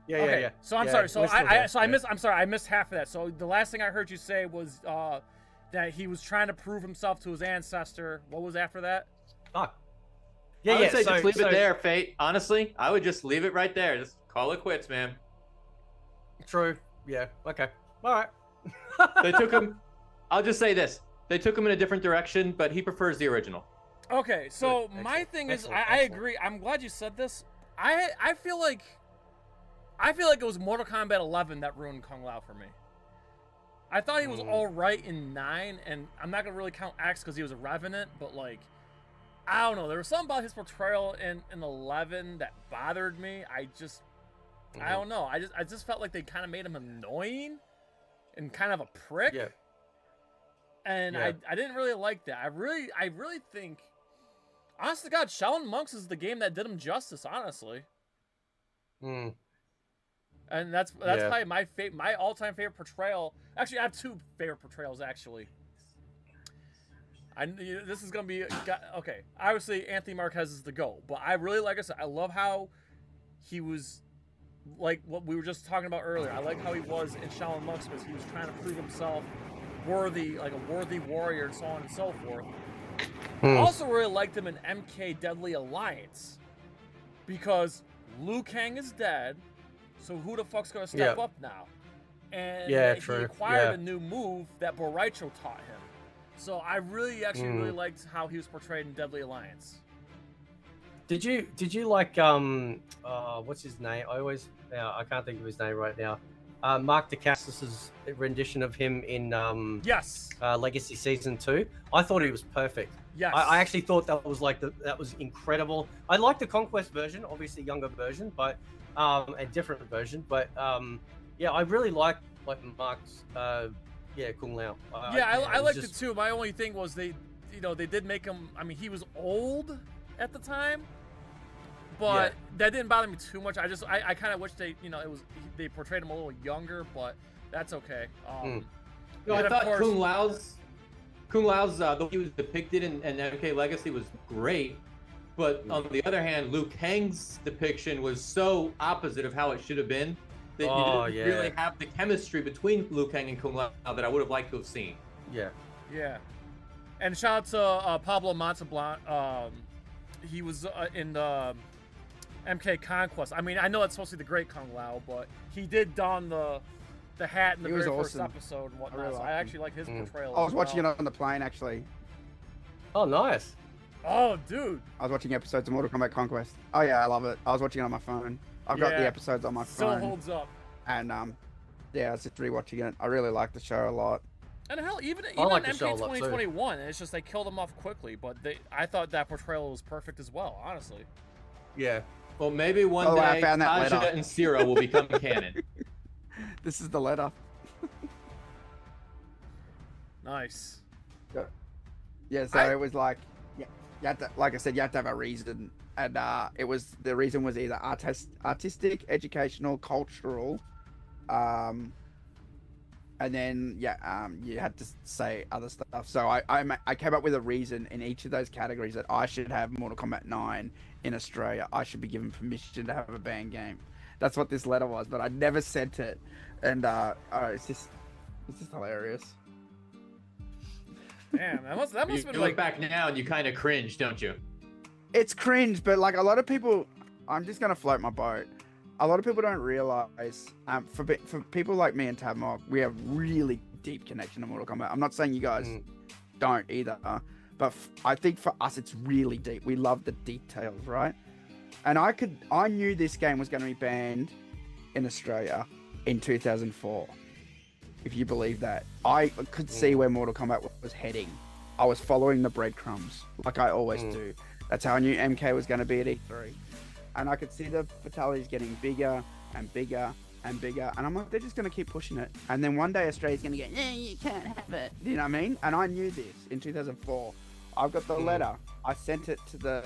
Yeah. So I'm sorry. So I missed half of that. So the last thing I heard you say was that he was trying to prove himself to his ancestor. What was after that? I would say just leave it there, Fate. Honestly, I would just leave it right there. Just call it quits, man. True. Yeah. Okay. All right. They took him. I'll just say this: they took him in a different direction, but he prefers the original. Okay, so my thing is, I agree. I'm glad you said this. I feel like it was Mortal Kombat 11 that ruined Kung Lao for me. I thought he was all right in 9, and I'm not gonna really count X because he was a Revenant, but like, I don't know. There was something about his portrayal in 11 that bothered me. I don't know. I just felt like they kind of made him annoying and kind of a prick. Yeah. And I didn't really like that. I really think, honest to God, Shaolin Monks is the game that did him justice, honestly. And that's probably my all-time favorite portrayal. Actually, I have two favorite portrayals, actually. This is gonna be okay. Obviously, Anthony Marquez is the GOAT, but I really, like I said, I love how he was, like what we were just talking about earlier. I like how he was in Shaolin Monks because he was trying to prove himself worthy, like a worthy warrior, and so on and so forth. I also really liked him in MK Deadly Alliance because Liu Kang is dead, so who the fuck's gonna step up now? And he acquired a new move that Boraicho taught him. So I really liked how he was portrayed in Deadly Alliance. Did you like what's his name? I can't think of his name right now. Mark Dacascos' rendition of him in yes, Legacy Season 2. I thought he was perfect. Yes. I actually thought that was that was incredible. I like the Conquest version, obviously younger version, but a different version. But yeah, I really like Mark's Kung Lao. I liked it too. My only thing was they did make him. I mean, he was old at the time, but that didn't bother me too much. I kind of wish they portrayed him a little younger, but that's okay. I thought Kung Lao's the way he was depicted in MK Legacy was great, but on the other hand, Liu Kang's depiction was so opposite of how it should have been that you didn't really have the chemistry between Liu Kang and Kung Lao that I would have liked to have seen. Yeah. Yeah. And shout out to Pablo Montalban. He was in the MK Conquest. I mean, I know it's supposed to be the Great Kung Lao, but he did don the hat in the very first episode and whatnot. I actually like his portrayal. I was watching it on the plane, actually. Oh, nice. Oh, dude. I was watching episodes of Mortal Kombat Conquest. Oh, yeah, I love it. I was watching it on my phone. I've got the episodes on my phone. Still holds up. And, yeah, I was just rewatching it. I really like the show a lot. And hell, even like in the show a MK lot, too. 2021, it's just they killed him off quickly, but I thought that portrayal was perfect as well, honestly. Yeah. Well, maybe one day I found that Aja letter. and Zero will become canon. This is the letter. Nice. Yeah, so it was like, you had to, like I said, you have to have a reason, and the reason was either artistic, educational, cultural, and then you had to say other stuff. So I came up with a reason in each of those categories that I should have Mortal Kombat 9 in Australia. I should be given permission to have a banned game. That's what this letter was, but I never sent it, and it's just hilarious. Damn, that must have been you look back now and you kind of cringe, don't you? It's cringe, but like a lot of people, I'm just gonna float my boat. A lot of people don't realize, for people like me and Tabmock, we have really deep connection to Mortal Kombat. I'm not saying you guys don't either, but I think for us it's really deep. We love the details, right? And I knew this game was going to be banned in Australia in 2004. If you believe that, I could see where Mortal Kombat was heading. I was following the breadcrumbs like I always do. That's how I knew MK was going to be at E3. And I could see the fatalities getting bigger and bigger and bigger. And I'm like, they're just going to keep pushing it. And then one day Australia's going to go, yeah, you can't have it. You know what I mean? And I knew this in 2004. I've got the letter. I sent it to the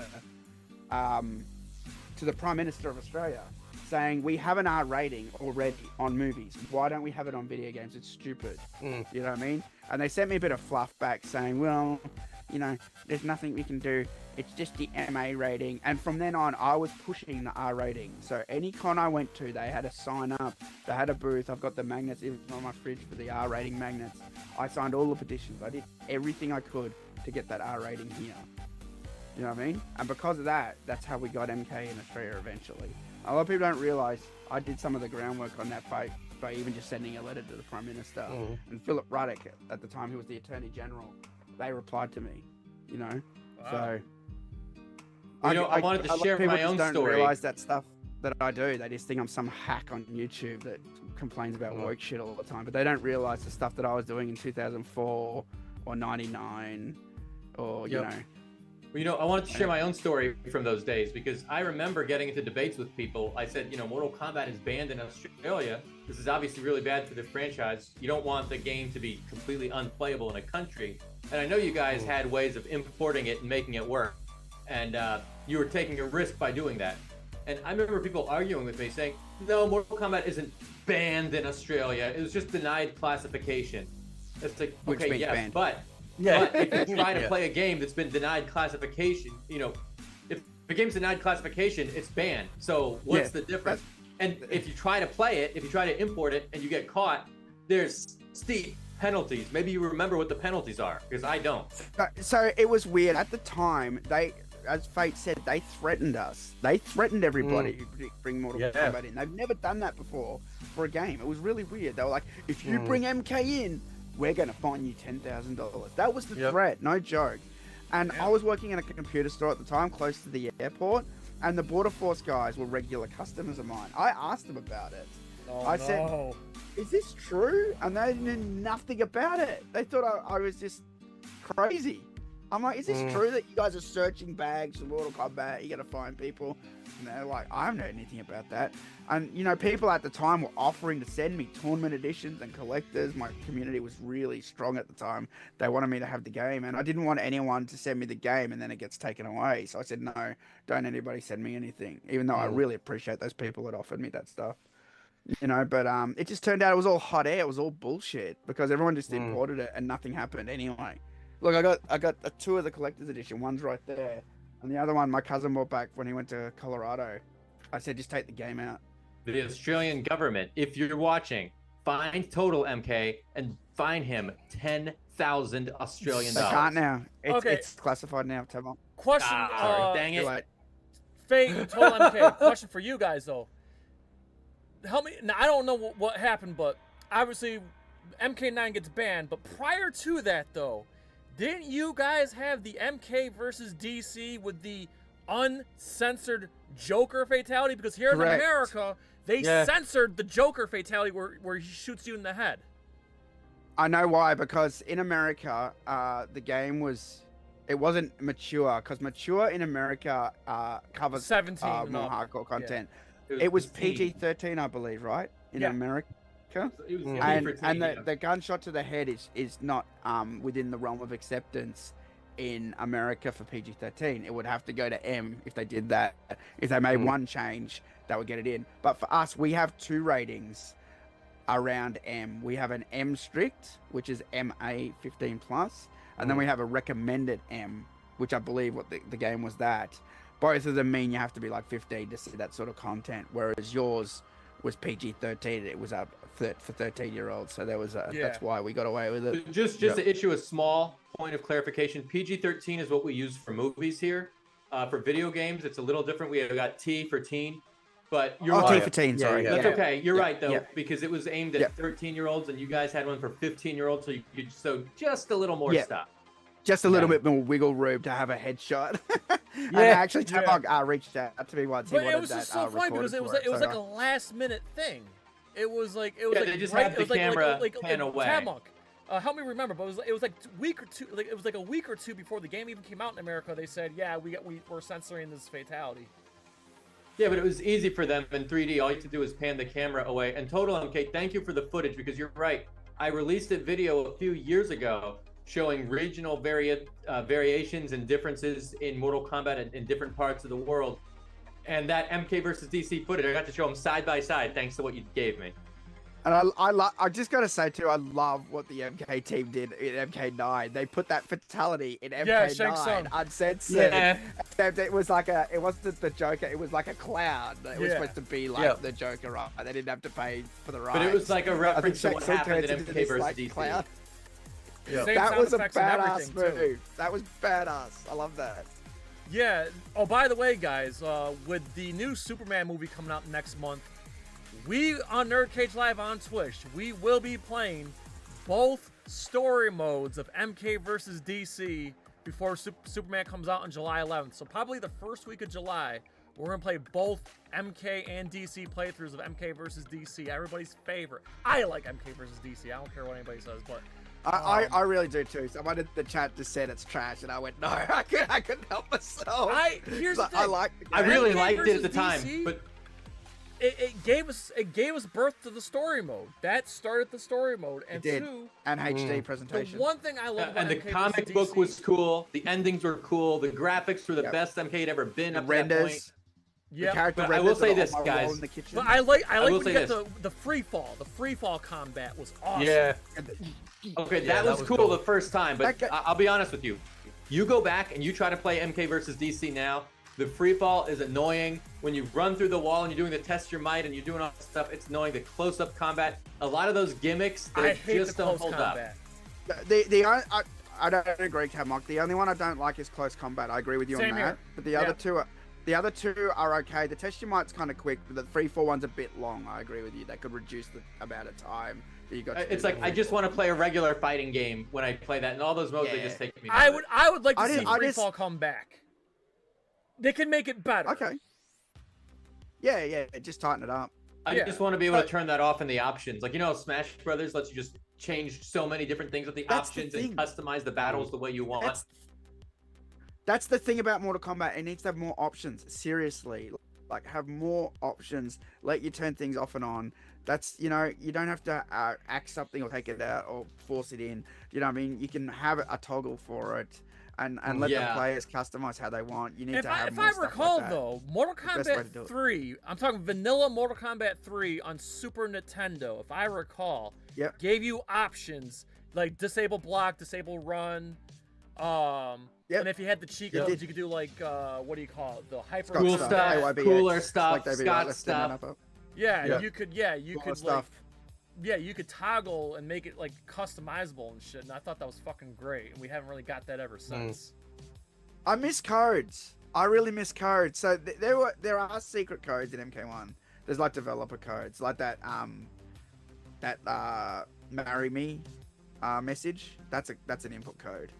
Prime Minister of Australia saying, we have an R rating already on movies. Why don't we have it on video games? It's stupid. You know what I mean? And they sent me a bit of fluff back saying, well, you know, there's nothing we can do. It's just the MA rating. And from then on, I was pushing the R rating. So any con I went to, they had a sign up. They had a booth. I've got the magnets even on my fridge for the R rating magnets. I signed all the petitions. I did everything I could to get that R rating here. You know what I mean? And because of that, that's how we got MK in Australia eventually. A lot of people don't realise I did some of the groundwork on that by even just sending a letter to the Prime Minister. And Philip Ruddock, at the time, who was the Attorney General, they replied to me, you know? Wow. So... I wanted to share my own don't story. Realize that stuff that I do. They just think I'm some hack on YouTube that complains about woke shit all the time. But they don't realize the stuff that I was doing in 2004 or 99 or, you know... Well, you know, I wanted to share my own story from those days because I remember getting into debates with people. I said, you know, Mortal Kombat is banned in Australia. This is obviously really bad for the franchise. You don't want the game to be completely unplayable in a country. And I know you guys had ways of importing it and making it work. And you were taking a risk by doing that. And I remember people arguing with me saying, no, Mortal Kombat isn't banned in Australia. It was just denied classification. It's like, okay, yes, but if you try to play a game that's been denied classification, you know, if the game's denied classification, it's banned. So what's the difference? And if you try to play it, if you try to import it and you get caught, there's steep penalties. Maybe you remember what the penalties are, because I don't. So it was weird. At the time, as F.A.T.E said, they threatened us. They threatened everybody who bring Mortal Kombat in. They've never done that before for a game. It was really weird. They were like, if you bring MK in, we're going to fine you $10,000. That was the threat, no joke. And I was working in a computer store at the time, close to the airport, and the Border Force guys were regular customers of mine. I asked them about it, Oh, I said, is this true? And they knew nothing about it. They thought I was just crazy. I'm like, is this true that you guys are searching bags for Mortal Kombat? You got to find people. And they're like, I haven't heard anything about that. And, you know, people at the time were offering to send me tournament editions and collectors. My community was really strong at the time. They wanted me to have the game. And I didn't want anyone to send me the game and then it gets taken away. So I said, no, don't anybody send me anything. Even though I really appreciate those people that offered me that stuff. You know, but it just turned out it was all hot air. It was all bullshit because everyone just imported it and nothing happened anyway. Look, I got a 2 of the collector's edition. One's right there, and the other one my cousin bought back when he went to Colorado. I said, just take the game out. The Australian government, if you're watching, find TotalMK and fine him 10,000 Australian dollars. They can't now. It's classified now. Tell Question. dang it. F.A.T.E, TotalMK. Question for you guys though. Help me. Now I don't know what happened, but obviously MK9 gets banned. But prior to that though, didn't you guys have the MK versus DC with the uncensored Joker fatality? Because here in America, they censored the Joker fatality where he shoots you in the head. I know why, because in America, the game wasn't mature, because mature in America covers 17 more hardcore content. Yeah. It was PG-13, I believe, right? In America. And the gunshot to the head is not within the realm of acceptance in America for PG-13. It would have to go to M if they did that. If they made one change, that would get it in. But for us, we have 2 ratings around M. We have an M strict, which is MA 15+, and then we have a recommended M, which I believe what the game was that. Both of them mean you have to be like 15 to see that sort of content, whereas yours was PG-13. It was up for 13-year-olds, so there was that's why we got away with it. Just to issue a small point of clarification, PG-13 is what we use for movies here. For video games, it's a little different. We have got T for teen, but you're right. T for teen, sorry. That's okay. You're right though, because it was aimed at 13-year-olds, and you guys had one for 15-year-olds, so you could just a little more stuff. Just a little bit more wiggle room to have a headshot. And actually, Tamok reached out to me once. But it was just so funny because it was like a last minute thing. It was like they just had the camera pan away. Tamok, help me remember, but it was like a week or two before the game even came out in America. They said, we're censoring this fatality. Yeah, but it was easy for them in 3D. All you have to do is pan the camera away. And TotalMK, thank you for the footage, because you're right. I released a video a few years ago showing regional variations and differences in Mortal Kombat in different parts of the world. And that MK versus DC footage, I got to show them side by side thanks to what you gave me. And I just got to say too, I love what the MK team did in MK9. They put that fatality in MK9 uncensored. Except it wasn't the Joker, it was like a clown. It was supposed to be like the Joker, right? They didn't have to pay for the rights. But it was like a reference to what happened in MK versus DC. Clown. That was a badass move. That was badass. I love that. Yeah. Oh, by the way, guys, with the new Superman movie coming out next month, we on NerdCage Live on Twitch, we will be playing both story modes of MK versus DC before Superman comes out on July 11th. So probably the first week of July, we're gonna play both MK and DC playthroughs of MK versus DC. Everybody's favorite. I like MK versus DC. I don't care what anybody says, but. I really do too. Someone in the chat just said it's trash, and I went, no, I couldn't help myself. Here's the thing. I really liked it at the time, DC, but it gave us birth to the story mode. That started the story mode, and it did. And HD presentation. The one thing I love about and the MK comic book was cool. The endings were cool. The graphics were the best MK had ever been up to that point. Yeah, but I will say this, guys. But I like when you get the free fall. The free fall combat was awesome. Yeah. Okay, that was cool the first time, but I'll be honest with you. You go back and you try to play MK versus DC now, the free fall is annoying. When you run through the wall and you're doing the test your might and you're doing all that stuff, it's annoying. The close-up combat, a lot of those gimmicks, they just don't hold combat. up. I don't agree, Camlock. The only one I don't like is close combat. I agree with you on that. But the other two are okay. The test your might's kind of quick, but the 3-4 one's a bit long. I agree with you. That could reduce the amount of time that you got. It's like I just want to play a regular fighting game when I play that, and all those modes they just take me. I would like to see free fall come back. They can make it better. Okay. Yeah, just tighten it up. I just want to be able to turn that off in the options. Like, Smash Brothers lets you just change so many different things with the options and customize the battles the way you want. That's the thing about Mortal Kombat. It needs to have more options. Seriously, like have more options. Let you turn things off and on. That's you don't have to act something or take it out or force it in. You know what I mean? You can have a toggle for it. And let the players customize how they want. You need to have more If I stuff recall, like that. though, Mortal Kombat 3, I'm talking vanilla Mortal Kombat 3 on Super Nintendo, if I recall, gave you options like disable block, disable run, and if you had the cheat codes, you could do like, what do you call it? The hyper cool stuff, cooler stuff, Scott stuff. Yeah, you could you could toggle and make it like customizable and shit, and I thought that was fucking great, and we haven't really got that ever since. I miss codes. I really miss codes. So there are secret codes in MK1. There's like developer codes, like that marry me message. That's an input code.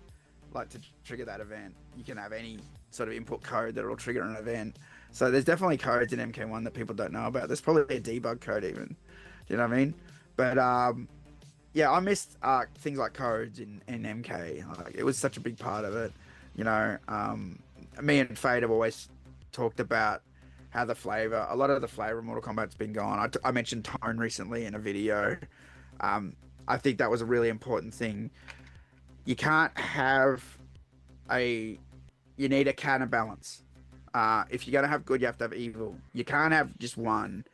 Like to trigger that event, you can have any sort of input code that will trigger an event. So there's definitely codes in MK1 that people don't know about. There's probably a debug code even. Do you know what I mean? But I missed things like codes in MK. Like, it was such a big part of it. Me and F.A.T.E have always talked about how a lot of the flavor of Mortal Kombat's been gone. I mentioned tone recently in a video. I think that was a really important thing. You can't have you need a counterbalance. If you're going to have good, you have to have evil. You can't have just one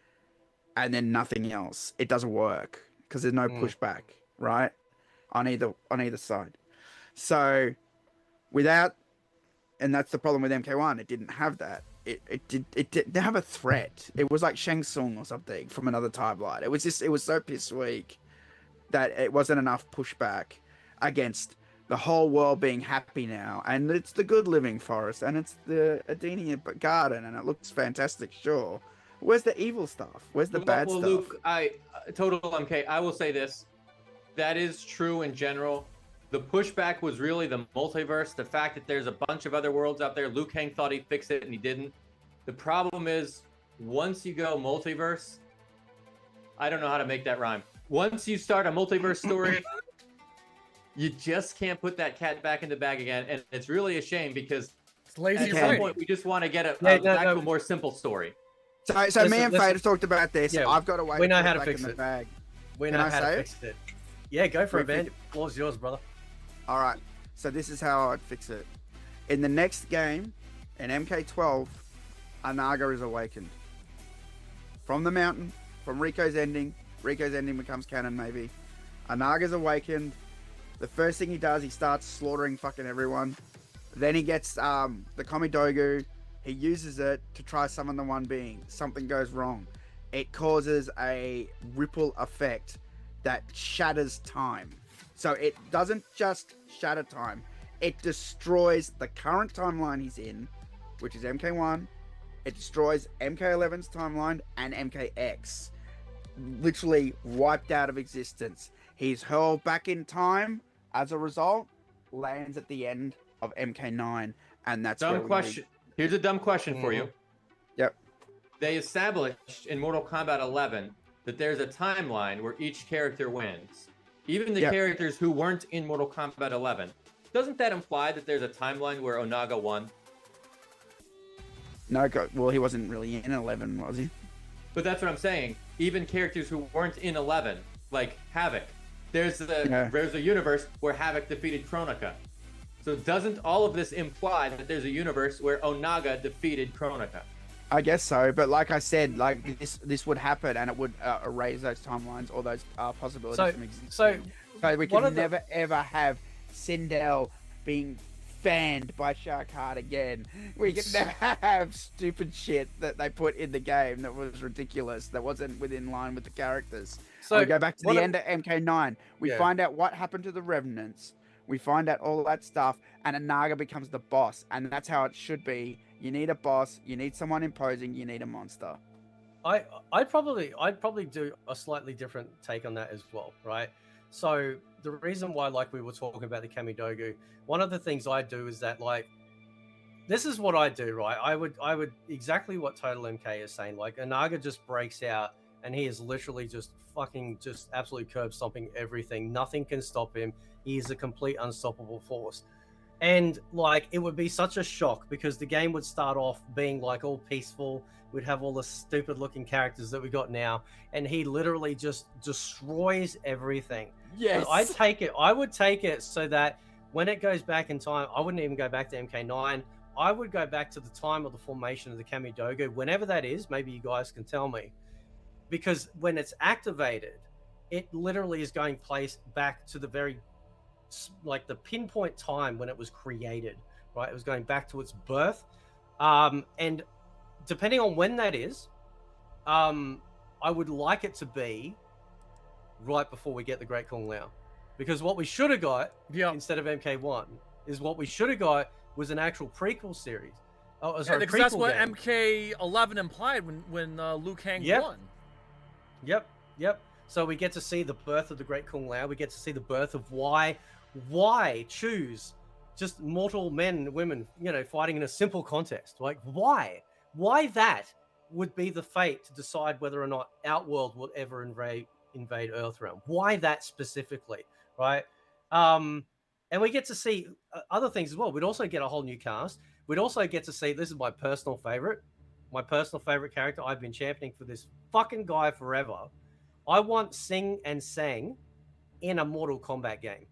and then nothing else. It doesn't work because there's no pushback, right? On either side. So and that's the problem with MK1. It didn't have that. It didn't have a threat. It was like Shang Tsung or something from another timeline. It was so piss weak that it wasn't enough pushback against the whole world being happy now, and it's the good living forest, and it's the Edenia garden, and it looks fantastic. Sure, where's the evil stuff? Where's the bad stuff? Luke, TotalMK, I will say this: that is true in general. The pushback was really the multiverse. The fact that there's a bunch of other worlds out there. Liu Kang thought he'd fix it, and he didn't. The problem is, once you go multiverse, I don't know how to make that rhyme. Once you start a multiverse story. You just can't put that cat back in the bag again, and it's really a shame because it's lazy. At some point, we just want to get back to a more simple story. So me and F.A.T.E have talked about this. Yeah, I've got a way. We know how to back fix in the it. bag. We know how to fix it. Yeah, go for it, man. Floor's yours, brother. All right. So this is how I'd fix it. In the next game, in MK12, Anaga is awakened from the mountain, from Rico's ending. Rico's ending becomes canon, maybe. Anaga's awakened. The first thing he does, he starts slaughtering fucking everyone. Then he gets the Kamidogu. He uses it to try summon the One Being. Something goes wrong. It causes a ripple effect that shatters time. So it doesn't just shatter time. It destroys the current timeline he's in, which is MK1. It destroys MK11's timeline and MKX. Literally wiped out of existence. He's hurled back in time. As a result, lands at the end of MK9, and that's dumb question. Here's a dumb question for you. Yep. They established in Mortal Kombat 11 that there's a timeline where each character wins, even the characters who weren't in Mortal Kombat 11. Doesn't that imply that there's a timeline where Onaga won? No, well, he wasn't really in 11, was he? But that's what I'm saying. Even characters who weren't in 11, like Havoc. There's a universe where Havoc defeated Kronika. So doesn't all of this imply that there's a universe where Onaga defeated Kronika? I guess so, but like I said, like this would happen, and it would erase those timelines or those possibilities from existing. So we can never ever have Sindel being fanned by Sharkheart again. We can never have stupid shit that they put in the game that was ridiculous, that wasn't within line with the characters. So we go back to the end of MK9. We find out what happened to the Revenants. We find out all that stuff, and Anaga becomes the boss, and that's how it should be. You need a boss. You need someone imposing. You need a monster. I'd probably do a slightly different take on that as well, right? So the reason why, like we were talking about the Kamidogu, one of the things I do is that, like, this is what I do, right? I would exactly what TotalMK is saying. Like, Anaga just breaks out and he is literally just fucking just absolutely curb stomping everything. Nothing can stop him. He is a complete unstoppable force. And like, it would be such a shock because the game would start off being like all peaceful. We'd have all the stupid looking characters that we got now, and he literally just destroys everything. Yes. But I would take it so that when it goes back in time, I wouldn't even go back to MK9. I would go back to the time of the formation of the Kamidogo, whenever that is. Maybe you guys can tell me. Because when it's activated, it literally is going place back to the very, like the pinpoint time when it was created, right? It was going back to its birth. And depending on when that is, I would like it to be right before we get the Great Kung Lao. Because what we should have got, instead of MK1, is what we should have got was an actual prequel series. Oh, sorry, because that's prequel what game. MK11 implied when Liu Kang won. Yep. So we get to see the birth of the Great Kung Lao. We get to see the birth of why choose just mortal men and women, you know, fighting in a simple contest. Like, why that would be the fate to decide whether or not Outworld will ever invade Earthrealm. Why that specifically, right? And we get to see other things as well. We'd also get a whole new cast. We'd also get to see, this is my personal favorite character. I've been championing for this fucking guy forever. I want Sing and Sang in a Mortal Kombat game,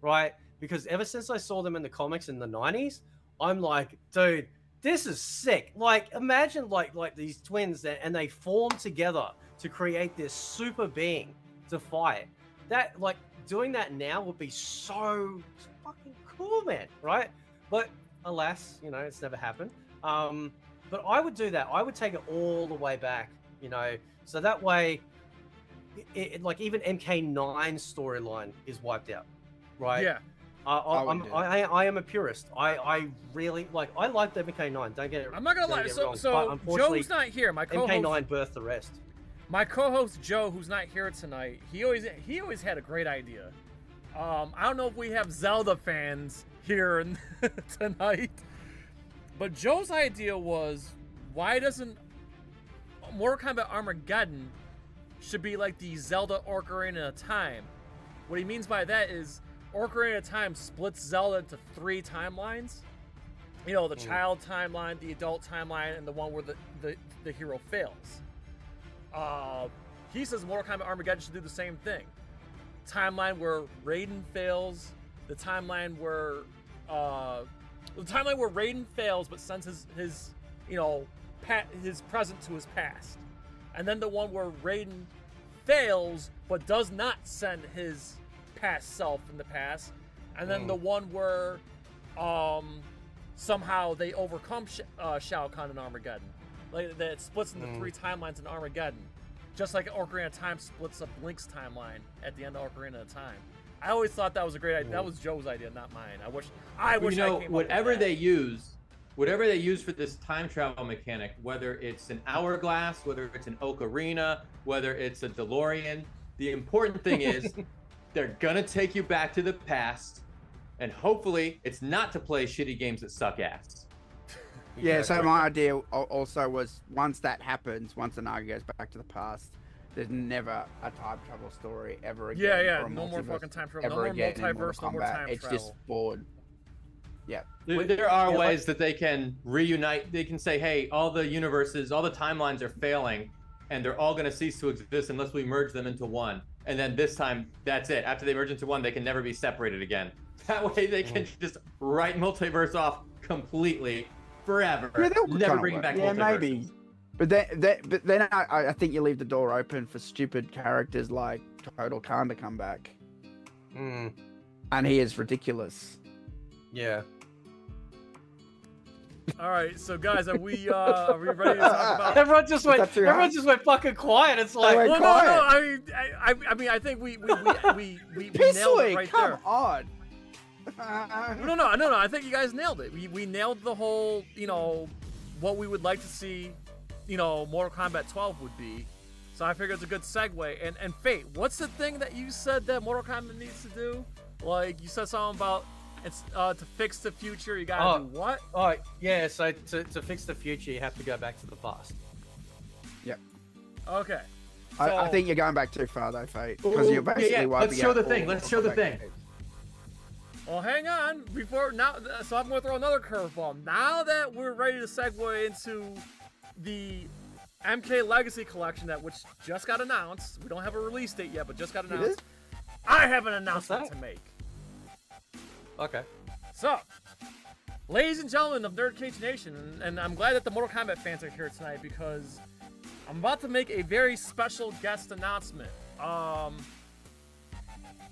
right? Because ever since I saw them in the comics in the 90s, I'm like, dude, this is sick. Like, imagine like these twins and they form together to create this super being to fight. That, like, doing that now would be so fucking cool, man, right? But alas, you know, it's never happened. But I would do that. I would take it all the way back, you know, so that way, like even MK9 storyline is wiped out, right? Yeah. I am a purist. I really like. I liked MK9. Don't get it. I'm not gonna lie. So Joe's not here. My co-host MK9 birthed the rest. My co-host Joe, who's not here tonight, he always had a great idea. I don't know if we have Zelda fans here tonight, but Joe's idea was, why doesn't Mortal Kombat Armageddon should be like the Zelda Ocarina of Time? What he means by that is Ocarina of Time splits Zelda into 3 timelines. You know, the child timeline, the adult timeline, and the one where the hero fails. He says Mortal Kombat Armageddon should do the same thing. Timeline where Raiden fails, the timeline where Raiden fails but sends his his present to his past, and then the one where Raiden fails but does not send his past self in the past, and then the one where somehow they overcome Shao Kahn in Armageddon. Like that, it splits into 3 timelines in Armageddon, just like Ocarina of Time splits up Link's timeline at the end of Ocarina of Time. I always thought that was a great idea. That was Joe's idea, not mine. I wish I came up with whatever that. they use for this time travel mechanic, whether it's an hourglass, whether it's an ocarina, whether it's a DeLorean, the important thing is they're gonna take you back to the past, and hopefully it's not to play shitty games that suck ass. Yeah, so my idea also was, once that happens, once the Naga goes back to the past, there's never a time travel story ever again. Yeah, no more fucking time travel. No more multiverse, no more time travel. It's just bored. Yeah. There are ways that they can reunite. They can say, hey, all the universes, all the timelines are failing, and they're all going to cease to exist unless we merge them into one. And then this time, that's it. After they merge into one, they can never be separated again. That way they can just write multiverse off completely forever. Yeah, never bring back multiverse. Yeah, maybe. But then I think you leave the door open for stupid characters like Total Khan to come back. And he is ridiculous. Yeah. All right, so guys, are we ready to talk about? Everyone just went fucking quiet. It's like, well, no. I mean, I think we nailed it right there. Come on. No. I think you guys nailed it. We nailed the whole, what we would like to see, Mortal Kombat 12 would be. So I figured it's a good segue. And F.A.T.E, what's the thing that you said that Mortal Kombat needs to do? Like, you said something about it's to fix the future, you gotta do what? Oh, yeah, so to fix the future, you have to go back to the past. Yep. Okay. I think you're going back too far though, Fate, because you're basically wiping Let's show out the thing. all Let's show the thing. games. Well, hang on. Before now, so I'm going to throw another curveball. Now that we're ready to segue into the MK Legacy Collection, which just got announced. We don't have a release date yet, but just got announced. I have an announcement to make. Okay. So, ladies and gentlemen of NerdCage Nation, and I'm glad that the Mortal Kombat fans are here tonight because I'm about to make a very special guest announcement.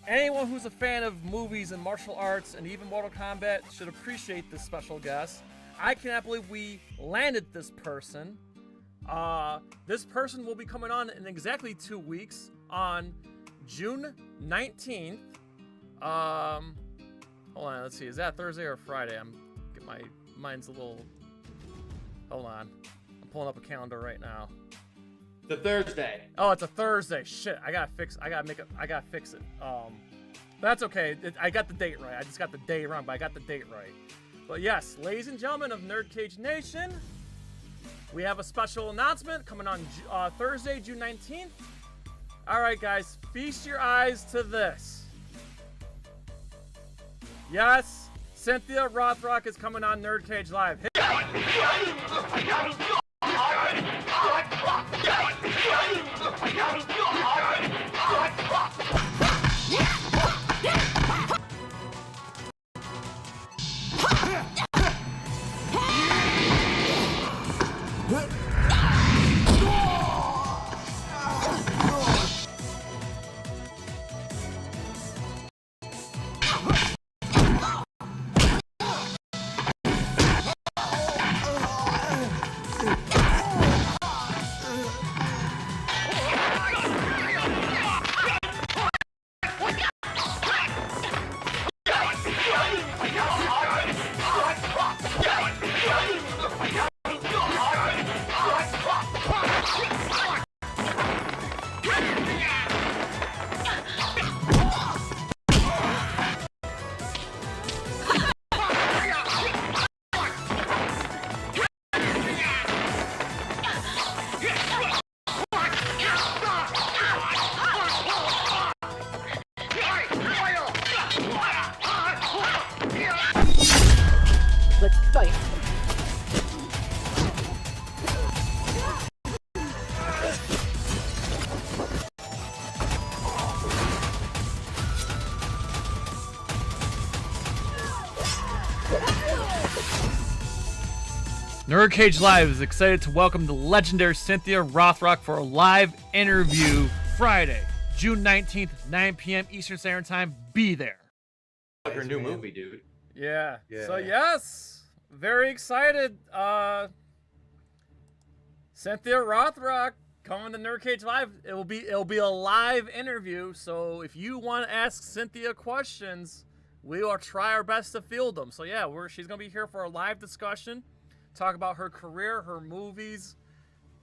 Anyone who's a fan of movies and martial arts and even Mortal Kombat should appreciate this special guest. I cannot believe we landed this person. This person will be coming on in exactly 2 weeks on June 19th. Hold on, let's see. Is that Thursday or Friday? My mind's a little. Hold on. I'm pulling up a calendar right now. The Thursday. Oh, it's a Thursday. Shit, I gotta fix it. That's okay. I got the date right. I just got the day wrong, but I got the date right. But yes, ladies and gentlemen of NerdCage Nation, we have a special announcement coming on Thursday, June 19th. All right, guys, feast your eyes to this. Yes, Cynthia Rothrock is coming on NerdCage Live. Let's fight. NerdCage Live is excited to welcome the legendary Cynthia Rothrock for a live interview Friday, June 19th, 9 p.m. Eastern Standard Time. Be there. Her new movie, dude. Yeah. Yeah. So yes, very excited. Cynthia Rothrock coming to NerdCage Live. It'll be a live interview. So if you want to ask Cynthia questions, we will try our best to field them. So yeah, she's gonna be here for a live discussion, talk about her career, her movies.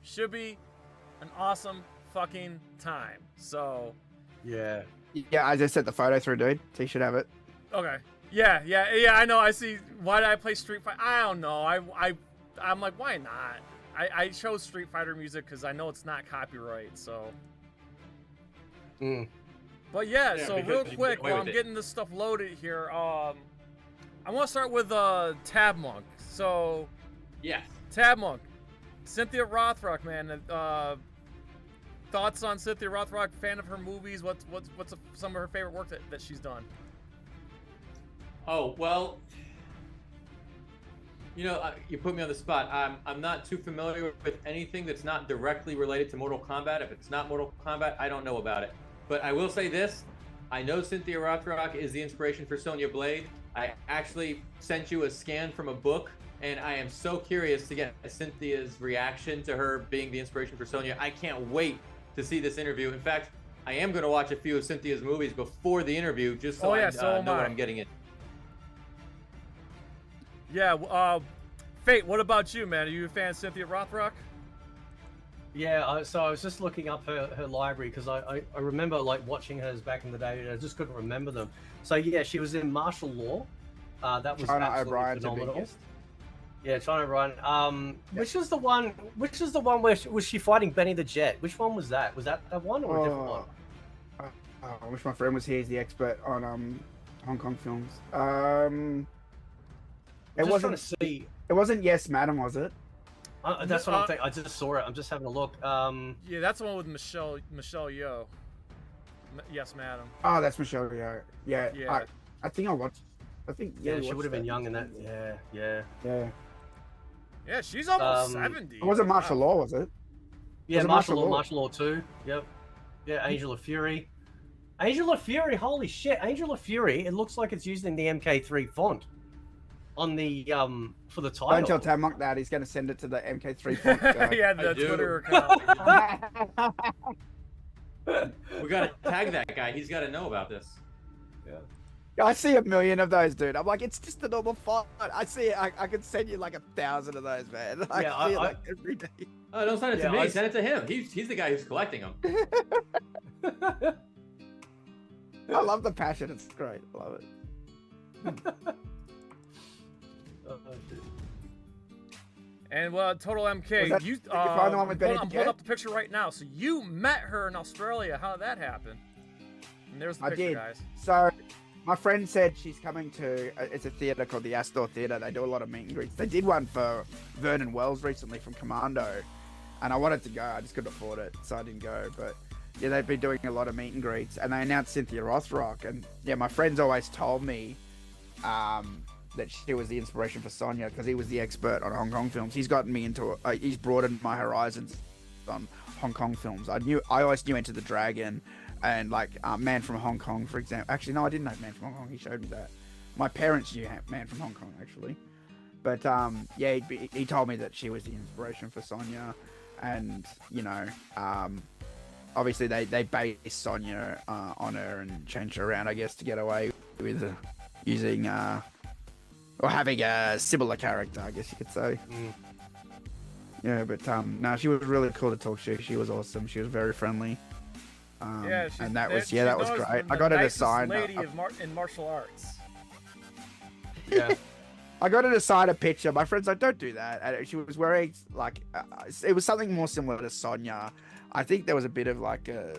Should be an awesome fucking time. So Yeah, as I said, the photo through, dude. So you should have it. okay. Yeah, I know. I see. Why did I play Street Fighter? I don't know. I'm like, why not? I chose Street Fighter music because I know it's not copyright. So. But yeah, so real quick, while I'm getting this stuff loaded here, I want to start with Tab Monk. So. Yes. Tab Monk, Cynthia Rothrock, man. Thoughts on Cynthia Rothrock? Fan of her movies? What's some of her favorite work that she's done? Oh, well, you know, you put me on the spot. I'm not too familiar with anything that's not directly related to Mortal Kombat. If it's not Mortal Kombat, I don't know about it. But I will say this. I know Cynthia Rothrock is the inspiration for Sonya Blade. I actually sent you a scan from a book, and I am so curious to get Cynthia's reaction to her being the inspiration for Sonya. I can't wait to see this interview. In fact, I am going to watch a few of Cynthia's movies before the interview just so I know what I'm getting in. Yeah, F.A.T E, what about you, man? Are you a fan of Cynthia Rothrock? Yeah, so I was just looking up her library because I remember like watching hers back in the day and I just couldn't remember them. So yeah, she was in Martial Law. That was Conan absolutely O'Brien's the phenomenal. biggest. Yeah, trying to run. Which was the one? Which was the one where was she fighting Benny the Jet? Which one was that? Was that one or a different one? I wish my friend was here. He's the expert on Hong Kong films. It Just wasn't. trying to see. It wasn't Yes, Madam, was it? That's what I'm thinking. I just saw it. I'm just having a look. Yeah, that's the one with Michelle Yeoh. Yes, madam. Oh, that's Michelle Yeoh. Yeah. Yeah. I think I watched. I think Yeah, we she watched would have been that. young in that. Yeah. Yeah, she's almost 70. It wasn't Martial Law, was it? Yeah, Was it Martial Law 2. Yep. Yeah, Angel of Fury. Angel of Fury, holy shit. Angel of Fury, it looks like it's using the MK3 font on the for the title. Don't tell Tam Monk that. He's going to send it to the MK3 font guy. Yeah, the Twitter account. We gotta tag that guy. He's gotta know about this. I see a million of those, dude. I'm like, it's just a normal font. I see it. I could send you like 1,000 of those, man. I see it like every day. Oh, don't send it to me. Send it to him. He's the guy who's collecting them. I love the passion. It's great. I love it. And TotalMK, you find the one with Benny I'm the pulling Jet? up the picture right now. So you met her in Australia. How did that happen? And there's the I picture, did. guys. So, my friend said she's coming to. It's a theater called the Astor Theater. They do a lot of meet and greets. They did one for Vernon Wells recently from Commando, and I wanted to go. I just couldn't afford it, so I didn't go. But yeah, they've been doing a lot of meet and greets, and they announced Cynthia Rothrock. And yeah, my friends always told me that she was the inspiration for Sonya because he was the expert on Hong Kong films. He's gotten me into. He's broadened my horizons on Hong Kong films. I always knew Enter the Dragon. And like Man from Hong Kong, for example. Actually, no, I didn't know Man from Hong Kong. He showed me that. My parents knew Man from Hong Kong, actually. But yeah, he told me that she was the inspiration for Sonya. And, you know, obviously they based Sonya on her and changed her around, I guess, to get away with using or having a similar character, I guess you could say. Yeah, but no, she was really cool to talk to. She was awesome. She was very friendly. Yeah, and that was she that was knows great. the I got her to nicest sign. lady in martial arts. Yeah. I got her to sign a picture. My friend's like, "Don't do that." And she was wearing like it was something more similar to Sonya. I think there was a bit of like a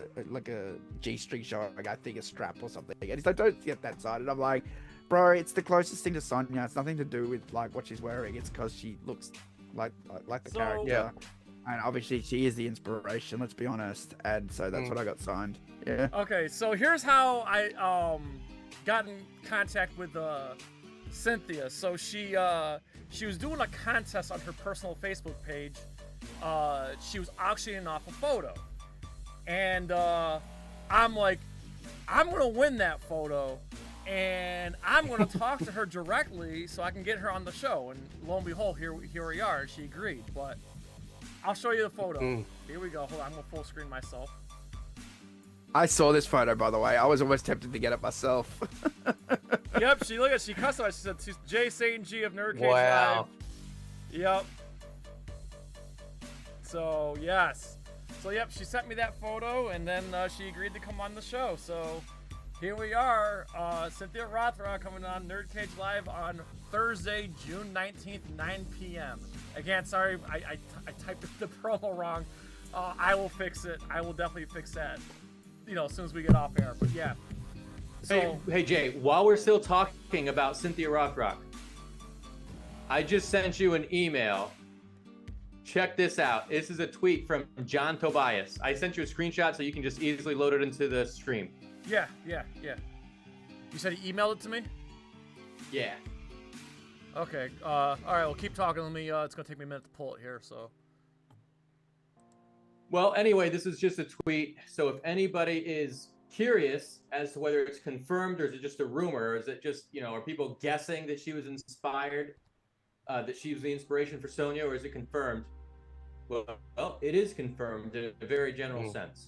G-string showing, like I think a strap or something. And he's like, "Don't get that signed." And I'm like, "Bro, it's the closest thing to Sonya. It's nothing to do with like what she's wearing. It's because she looks like the character." Yeah. And obviously she is the inspiration, let's be honest. And so that's what I got signed. Yeah. Okay, so here's how I got in contact with Cynthia. So she was doing a contest on her personal Facebook page. She was auctioning off a photo. And I'm like, I'm gonna win that photo and I'm gonna talk to her directly so I can get her on the show. And lo and behold, here we are. She agreed, but I'll show you the photo. Here we go. Hold on, I'm gonna full screen myself. I saw this photo, by the way. I was almost tempted to get it myself. Yep, she customized. She said she's Jay Satan G of NerdCage Wow. Live. Yep. So yes. So yep, she sent me that photo, and then she agreed to come on the show. So here we are, Cynthia Rothrock coming on NerdCage Live on Thursday, June 19th, 9 p.m. Again, sorry, I typed the promo wrong. I will fix it. I will definitely fix that, as soon as we get off air. But yeah. So, hey Jay, while we're still talking about Cynthia Rothrock, I just sent you an email. Check this out. This is a tweet from John Tobias. I sent you a screenshot so you can just easily load it into the stream. Yeah. You said he emailed it to me? Yeah. Okay. All right. Well, keep talking. Let me. It's gonna take me a minute to pull it here. So. Well, anyway, this is just a tweet. So if anybody is curious as to whether it's confirmed or is it just a rumor, or is it just are people guessing that she was inspired, that she was the inspiration for Sonya, or is it confirmed? Well, it is confirmed in a very general sense.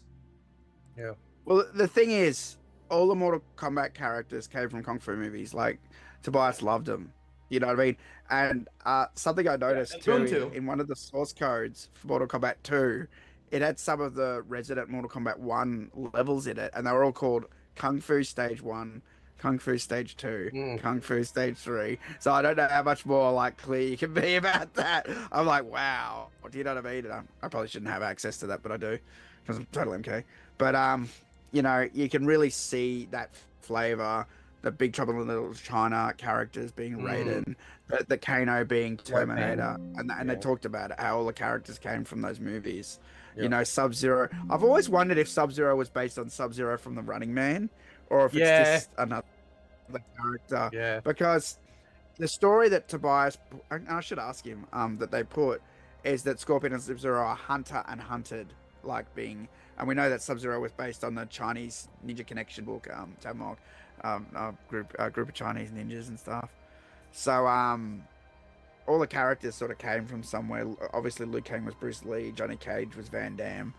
Yeah. Well, the thing is, all the Mortal Kombat characters came from Kung Fu movies. Like, Tobias loved them. You know what I mean? And something I noticed too, in one of the source codes for Mortal Kombat 2, it had some of the Resident Mortal Kombat 1 levels in it, and they were all called Kung Fu Stage 1, Kung Fu Stage 2, Kung Fu Stage 3. So I don't know how much more like clear you can be about that. I'm like, wow. Do you know what I mean? And I probably shouldn't have access to that, but I do because I'm TotalMK. But you know, you can really see that flavor. The Big Trouble in Little China characters being Raiden, the Kano being Terminator, and they talked about it, how all the characters came from those movies. You know, Sub-Zero. I've always wondered if Sub-Zero was based on Sub-Zero from the Running Man, or if it's just another character. Yeah. Because the story that Tobias, I should ask him, that they put, is that Scorpion and Sub-Zero are hunter and hunted, like being, and we know that Sub-Zero was based on the Chinese Ninja Connection book, TotalMK, group of Chinese ninjas and stuff. So all the characters sort of came from somewhere. Obviously, Liu Kang was Bruce Lee, Johnny Cage was Van Damme,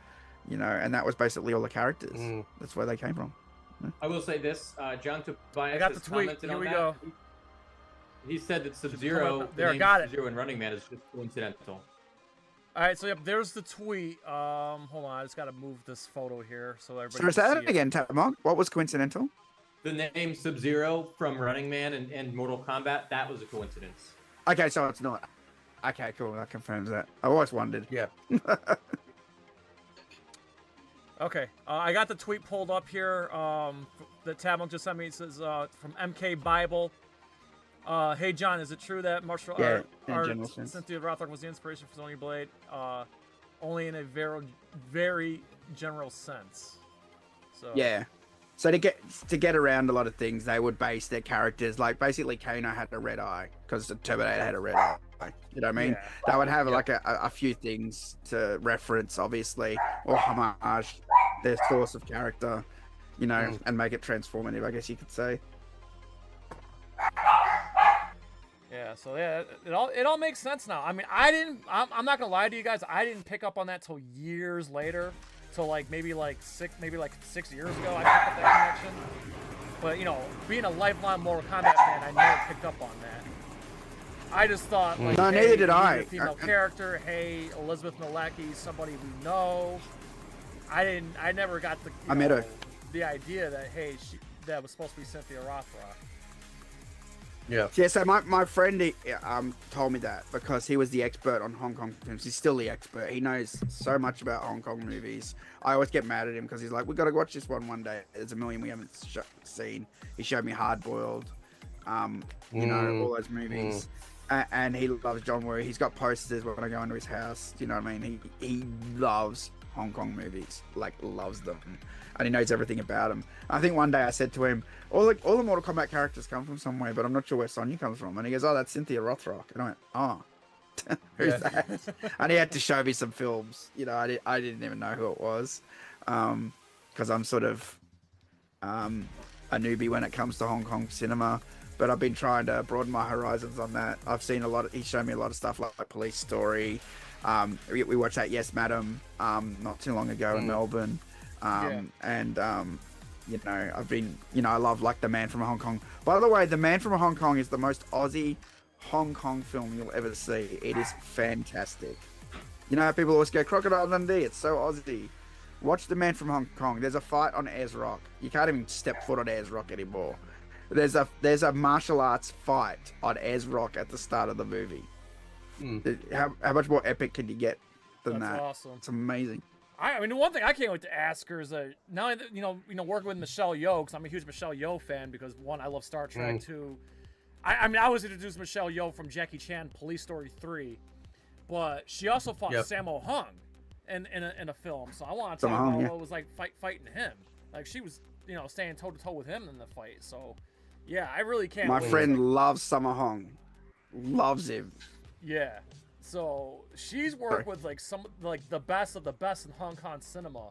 you know, and that was basically all the characters. That's where they came from. I will say this, John Tobias I got the tweet. Here we go. He said that Sub-Zero, there, got it. Sub-Zero and Running Man is just coincidental. All right, so yep, there's the tweet. Hold on, I just got to move this photo here so everybody So say can that see it. again, TotalMK. What was coincidental? The name Sub-Zero from Running Man and Mortal Kombat, that was a coincidence. Okay, so it's not. Okay, cool. That confirms that. I always wondered. Yeah. Okay, I got the tweet pulled up here. That TotalMK just sent me. It says from MK Bible. Hey John, is it true that martial art Cynthia Rothrock was the inspiration for Sonya Blade? Only in a very general sense. So yeah. So to get around a lot of things, they would base their characters, like basically Kano had a red eye because the Terminator had a red eye. You know what I mean? Yeah. They would have like a few things to reference, obviously, or homage their source of character, you know, and make it transformative, I guess you could say. Yeah, so yeah, it all makes sense now. I mean, I'm not gonna lie to you guys, I didn't pick up on that till years later. So maybe 6 years ago I picked up that connection. But you know, being a lifelong Mortal Kombat fan, I never picked up on that. I just thought like, No, hey, neither did we need I. a female character. Hey, Elizabeth Malecki, somebody we know. I never got the I met her. the idea that hey, that was supposed to be Cynthia Rothrock. Yeah. So my friend told me that because he was the expert on Hong Kong films. He's still the expert. He knows so much about Hong Kong movies. I always get mad at him because he's like, "We got to watch this one day. There's a million we haven't seen." He showed me Hard Boiled, you know, all those movies. And he loves John Woo. He's got posters when I go into his house. Do you know what I mean? He loves Hong Kong movies, like loves them, and he knows everything about them. I think one day I said to him, all the Mortal Kombat characters come from somewhere, but I'm not sure where Sonya comes from. And he goes, "Oh, that's Cynthia Rothrock." And I went, "Oh, who's that?" And he had to show me some films. You know, I didn't even know who it was, because I'm sort of a newbie when it comes to Hong Kong cinema. But I've been trying to broaden my horizons on that. I've seen he showed me a lot of stuff like Police Story. We watched that Yes Madam not too long ago in Melbourne. And you know, I've been, you know, I love like The Man from Hong Kong. By the way, The Man from Hong Kong is the most Aussie Hong Kong film you'll ever see. It is fantastic. You know how people always go Crocodile Dundee, it's so Aussie. Watch The Man from Hong Kong. There's a fight on Ayers Rock. You can't even step foot on Ayers Rock anymore. There's a martial arts fight on Ayers Rock at the start of the movie. How much more epic can you get than That's that? awesome. It's amazing. I mean, the one thing I can't wait to ask her is now that you know, working with Michelle Yeoh, because I'm a huge Michelle Yeoh fan. Because one, I love Star Trek. Two, I mean, I was introduced to Michelle Yeoh from Jackie Chan Police Story 3, but she also fought Sammo Hung in a film. So I want to talk about what it was like fighting him. Like she was, you know, staying toe to toe with him in the fight. So yeah, I really can't. My wait. friend loves Sammo Hung, loves him. Yeah. So she's worked with like the best of the best in Hong Kong cinema,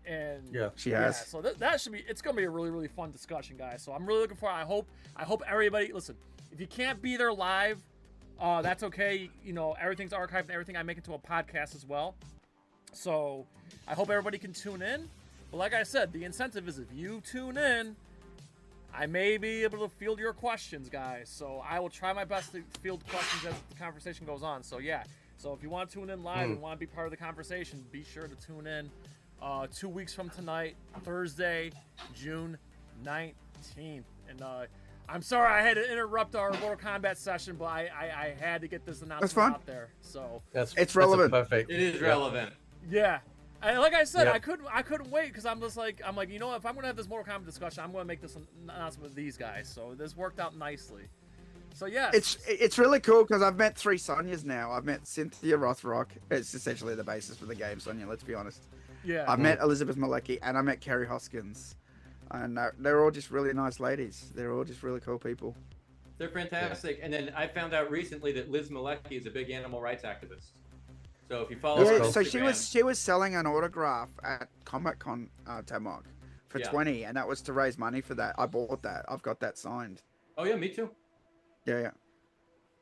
and she has. So that should be. It's gonna be a really fun discussion, guys. So I'm really looking for. I hope everybody listen. If you can't be there live, that's okay. You know, everything's archived and everything. I make it to a podcast as well. So I hope everybody can tune in. But like I said, the incentive is if you tune in, I may be able to field your questions, guys. So I will try my best to field questions as the conversation goes on. So yeah. So if you want to tune in live and want to be part of the conversation, be sure to tune in 2 weeks from tonight, Thursday, June 19th. And I'm sorry I had to interrupt our Mortal Kombat session, but I had to get this announcement fine. out there. So it's relevant. Perfect. It is relevant. Yeah. Like I said, Yep. I couldn't wait because I'm like, you know what, if I'm gonna have this Mortal Kombat discussion, I'm gonna make this announcement with these guys. So this worked out nicely. So yeah, it's really cool because I've met 3 Sonyas now. I've met Cynthia Rothrock. It's essentially the basis for the game, Sonya. Let's be honest. Yeah. I've met Elizabeth Malecki and I met Kerry Hoskins, and they're all just really nice ladies. They're all just really cool people. They're fantastic. And then I found out recently that Liz Malecki is a big animal rights activist. So if you follow her on so Instagram, she was selling an autograph at Combat Con Tamok for Yeah. 20, and that was to raise money for that. I bought that. I've got that signed. oh yeah, me too. Yeah.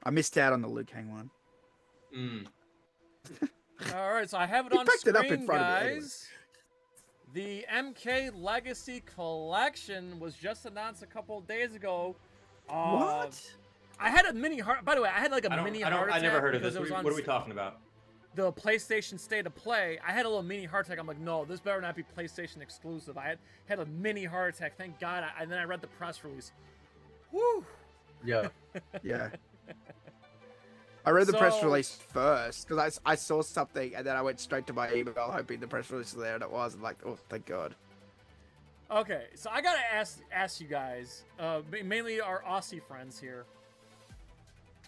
I missed out on the Liu Kang one. All right, so I have it He on picked it screen, up in front of me anyway. guys. The MK Legacy Collection was just announced a couple of days ago. What? I had a mini heart. By the way, I had like a mini heart I never attack heard of because this. it was on What are we talking about? the PlayStation State of Play. I had a little mini heart attack. I'm like, no, this better not be PlayStation exclusive. I had a mini heart attack. Thank God. And then I read the press release. Woo. Yeah. Yeah. I read the press So- release first because I saw something and then I went straight to my email hoping the press release was there, and it was. I'm like, oh, thank God. Okay, so I gotta ask you guys, mainly our Aussie friends here.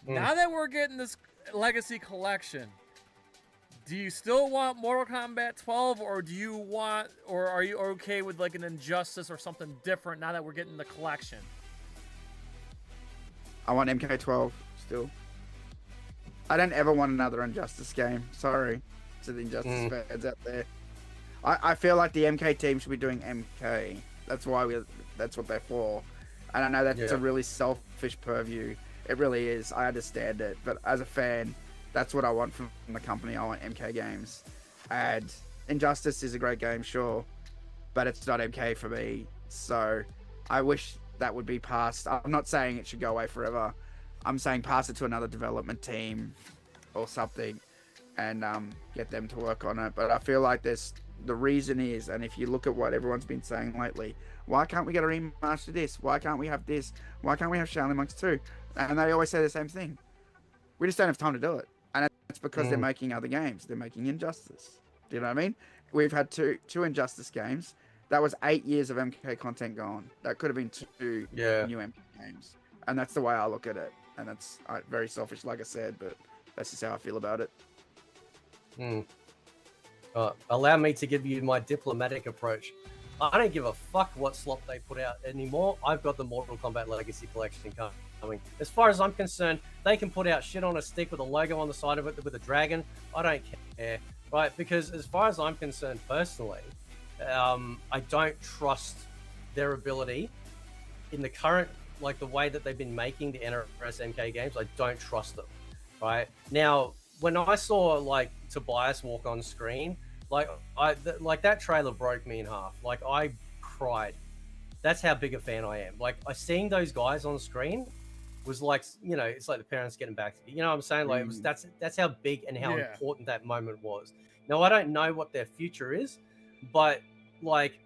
Now that we're getting this Legacy Collection, do you still want Mortal Kombat 12, or are you okay with like an Injustice or something different now that we're getting the collection? I want MK12 still. I don't ever want another Injustice game. Sorry to the Injustice fans out there. I feel like the MK team should be doing MK. That's what they're for. And I know that's a really selfish purview. It really is. I understand it. But as a fan, that's what I want from the company. I want MK games. And Injustice is a great game, sure. But it's not MK for me. So I wish that would be passed. I'm not saying it should go away forever. I'm saying pass it to another development team or something and get them to work on it. But I feel like the reason is, and if you look at what everyone's been saying lately, why can't we get a remaster of this? Why can't we have this? Why can't we have Shaolin Monks 2? And they always say the same thing. We just don't have time to do it. And it's because they're making other games. They're making Injustice. Do you know what I mean? We've had two Injustice games. That was 8 years of MK content gone. That could have been 2 new MK games. And that's the way I look at it. And that's very selfish, like I said, but that's just how I feel about it. Allow me to give you my diplomatic approach. I don't give a fuck what slop they put out anymore. I've got the Mortal Kombat Legacy Collection coming. As far as I'm concerned, they can put out shit on a stick with a logo on the side of it with a dragon. I don't care, right? Because as far as I'm concerned personally, I don't trust their ability in the current, like the way that they've been making the NRS-MK games. I don't trust them, right? Now, when I saw like Tobias walk on screen, like that trailer broke me in half. Like I cried. That's how big a fan I am. Like seeing those guys on screen was like, you know, it's like the parents getting back to you. You know what I'm saying? Like it was, that's how big and how important that moment was. Now I don't know what their future is, but like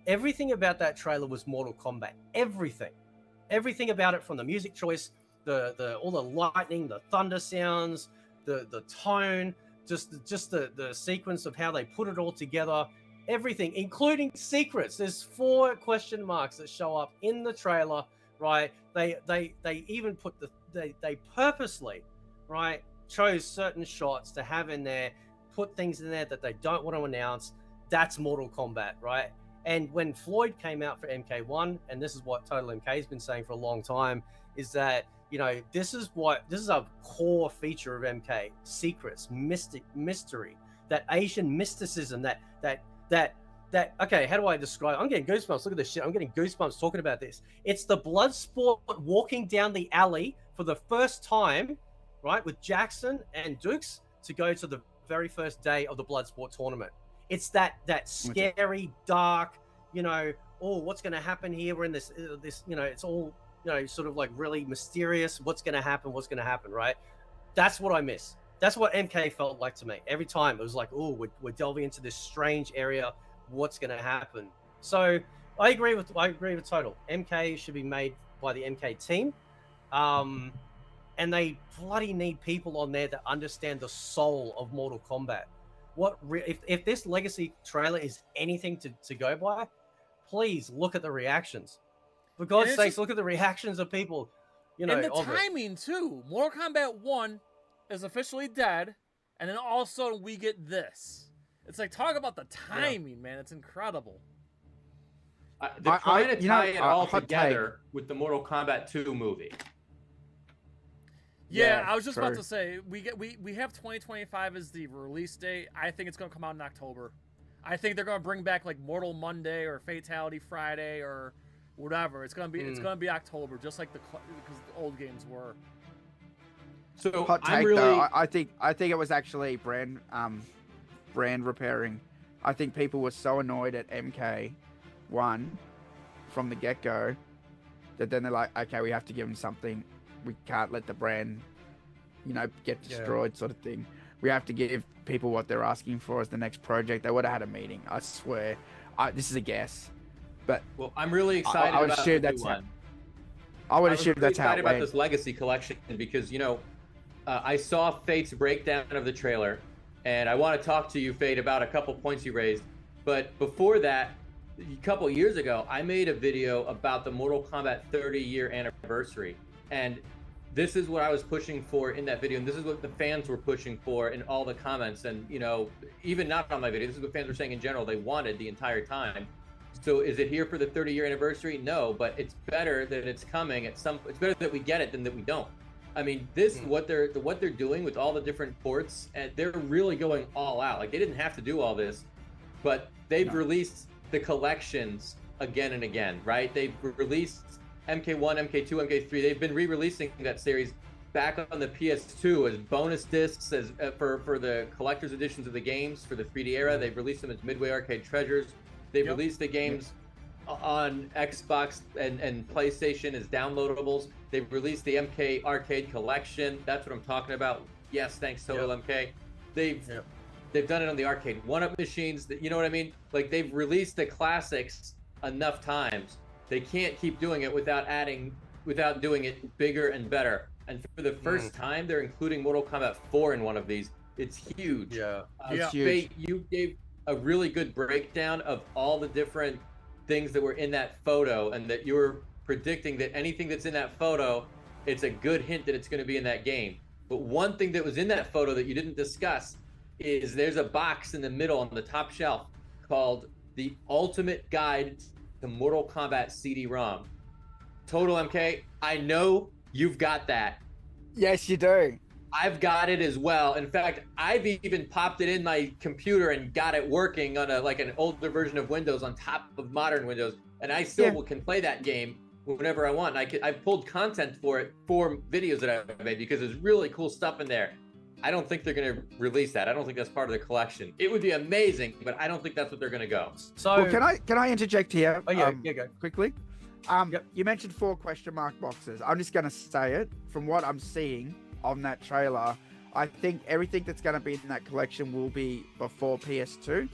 everything about that trailer was Mortal Kombat. Everything about it, from the music choice, the all the lightning, the thunder sounds, the tone, just the sequence of how they put it all together, everything, including secrets. There's 4 question marks that show up in the trailer, right? They even put they purposely, right, chose certain shots to have in there, put things in there that they don't want to announce. That's Mortal Kombat, right? And when Floyd came out for MK1, and this is what TotalMK has been saying for a long time, is that, you know, this is a core feature of MK: secrets, mystery, that Asian mysticism, that okay, how do I describe it? I'm getting goosebumps. Look at this shit. I'm getting goosebumps talking about this. It's the Bloodsport walking down the alley for the first time, right, with Jackson and Dukes to go to the very first day of the Bloodsport tournament. It's that scary, dark, you know, oh, what's going to happen here? We're in this, you know, it's all, you know, sort of like really mysterious. What's going to happen, right? That's what I miss. That's what MK felt like to me. Every time it was like, oh, we're delving into this strange area. What's going to happen? So I agree with Total. MK should be made by the MK team, and they bloody need people on there that understand the soul of Mortal Kombat. If this Legacy trailer is anything to go by, please look at the reactions. For God's sakes, look at the reactions of people. You know, and the timing too. Mortal Kombat 1 is officially dead, and then all of a sudden we get this. It's like, talk about the timing, man. It's incredible. They're trying to tie it all together with the Mortal Kombat 2 movie. Yeah, I was just about to say, we have 2025 as the release date. I think it's going to come out in October. I think they're going to bring back like Mortal Monday or Fatality Friday or whatever. It's going to be October, just like because the old games were. So hot take though, I think it was actually brand repairing. I think people were so annoyed at MK1 from the get-go that then they're like, okay, we have to give them something. We can't let the brand, get destroyed, sort of thing. We have to give people what they're asking for as the next project. They would have had a meeting, I swear. This is a guess, but I'm really excited. I would about assume the that's new one. I would assume that's how it excited about went. this Legacy Collection because I saw Fate's breakdown of the trailer, and I want to talk to you, Fate, about a couple points you raised. But before that, a couple years ago, I made a video about the Mortal Kombat 30-year anniversary. And this is what I was pushing for in that video. And this is what the fans were pushing for in all the comments. And, even not on my video, this is what fans were saying in general they wanted the entire time. So is it here for the 30-year anniversary? No, but it's better that it's coming it's better that we get it than that we don't. I mean, what they're doing with all the different ports, and they're really going all out. Like, they didn't have to do all this, but they've released the collections again and again, right? They've released MK1, MK2, MK3. They've been re-releasing that series back on the PS2 as bonus discs, as for the collector's editions of the games for the 3D era. They've released them as Midway Arcade Treasures. They've released the games on Xbox and PlayStation as downloadables. They've released the MK Arcade Collection. That's what I'm talking about. Yes, thanks TotalMK. They've done it on the arcade one-up machines. You know what I mean? Like, they've released the classics enough times. They can't keep doing it without doing it bigger and better. And for the first time, they're including Mortal Kombat 4 in one of these. It's huge. It's huge. Fate, you gave a really good breakdown of all the different things that were in that photo, and that you were predicting that anything that's in that photo, it's a good hint that it's going to be in that game. But one thing that was in that photo that you didn't discuss is there's a box in the middle on the top shelf called The Ultimate Guide to Mortal Kombat CD-ROM. TotalMK, I know you've got that. Yes, you do. I've got it as well. In fact, I've even popped it in my computer and got it working on an older version of Windows on top of modern Windows, and I still can play that game whenever I want. I've pulled content for it for videos that I've made because there's really cool stuff in there. I don't think they're going to release that. I don't think that's part of the collection. It would be amazing, but I don't think that's what they're going to go. So can I interject here? Oh yeah, go quickly. You mentioned 4 question mark boxes. I'm just going to say it. From what I'm seeing on that trailer, I think everything that's going to be in that collection will be before PS2.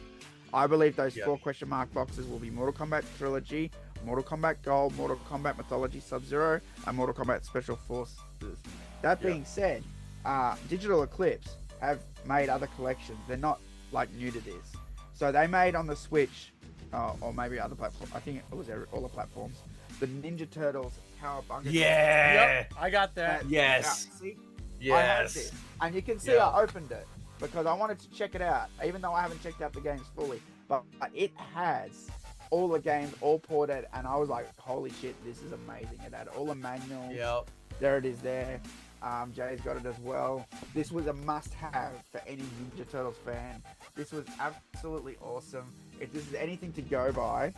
I believe those 4 question mark boxes will be Mortal Kombat Trilogy, Mortal Kombat Gold, Mortal Kombat Mythology Sub-Zero, and Mortal Kombat Special Forces. That being said, Digital Eclipse have made other collections. They're not new to this. So they made on the Switch, or maybe other platforms. I think it was all the platforms. The Ninja Turtles Cowabunga. I got that. Yes. See? Yes. I have this. And you can see I opened it because I wanted to check it out, even though I haven't checked out the games fully. But it has all the games all ported, and I was like, holy shit, this is amazing. It had all the manuals. There it is there. Jay's got it as well. This was a must-have for any Ninja Turtles fan. This was absolutely awesome. If this is anything to go by,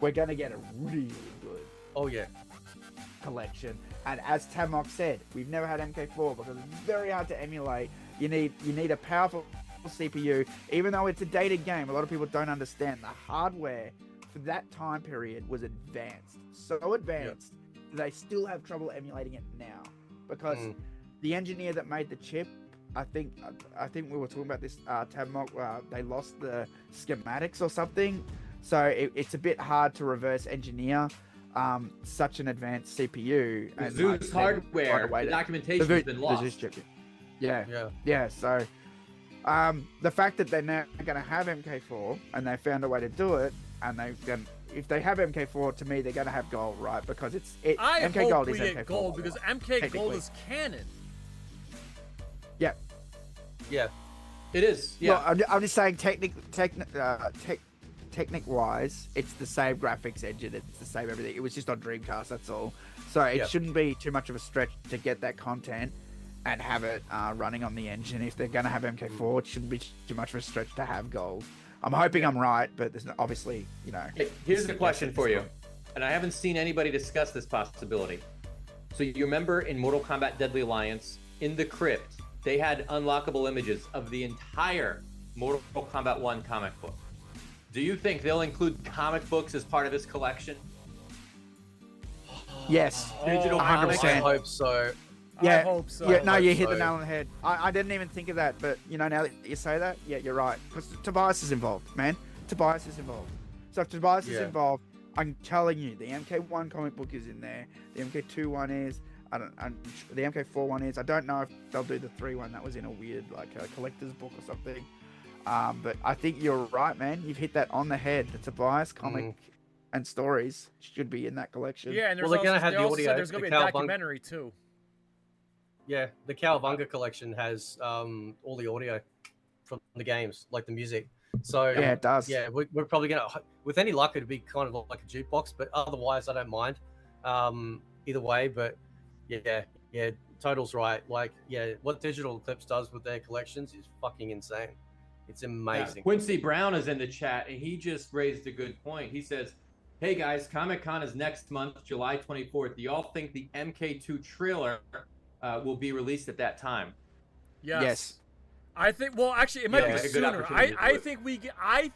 we're going to get a really good collection. And as Tamok said, we've never had MK4 because it's very hard to emulate. You need a powerful CPU. Even though it's a dated game, a lot of people don't understand the hardware for that time period was advanced. So advanced, they still have trouble emulating it now. Because the engineer that made the chip, I think we were talking about this, Tamok, they lost the schematics or something. So it's a bit hard to reverse engineer such an advanced CPU. The And Zeus hardware, the documentation has been lost. Zeus chip. Yeah. So the fact that they're now going to have MK4 and they found a way to do it, and if they have MK4, to me they're going to have gold, right? Because I MK hope gold we is get MK4 gold because MK gold is canon. Yeah. Yeah. It is. Yeah. Well, I'm just saying, technic-wise, it's the same graphics engine. It's the same everything. It was just on Dreamcast. That's all. So it shouldn't be too much of a stretch to get that content and have it running on the engine. If they're going to have MK4, it shouldn't be too much of a stretch to have gold. I'm hoping I'm right, but there's obviously, Hey, here's the question for you, and I haven't seen anybody discuss this possibility. So you remember in Mortal Kombat Deadly Alliance, in the crypt, they had unlockable images of the entire Mortal Kombat 1 comic book. Do you think they'll include comic books as part of this collection? Yes. Digital comics? 100%. I hope so. Yeah, I hope so. Yeah, no, I you hope hit the so. nail on the head. I didn't even think of that, but now that you say that, yeah, you're right. Because Tobias is involved, man. Tobias is involved. So if Tobias is involved, I'm telling you, the MK1 comic book is in there. The MK2 one is. The MK4 one is. I don't know if they'll do the 3 one. That was in a weird, like a collector's book or something. But I think you're right, man. You've hit that on the head. The Tobias comic and stories should be in that collection. Yeah, and there's Well, they're also, gonna have they the also audio, said there's going to the be a Cowabunga- documentary too. Yeah, the Cowabunga collection has all the audio from the games, like the music. So Yeah, it does. Yeah, we're probably gonna, with any luck, it'd be kind of like a jukebox, but otherwise, I don't mind either way. But yeah, Total's right. Like, yeah, what Digital Eclipse does with their collections is fucking insane. It's amazing. Quincy Brown is in the chat, and he just raised a good point. He says, "Hey guys, Comic-Con is next month, July 24th. Do y'all think the MK2 trailer will be released at that time?" Yes. I think. Well, actually, it might be like a good sooner. opportunity to do I it.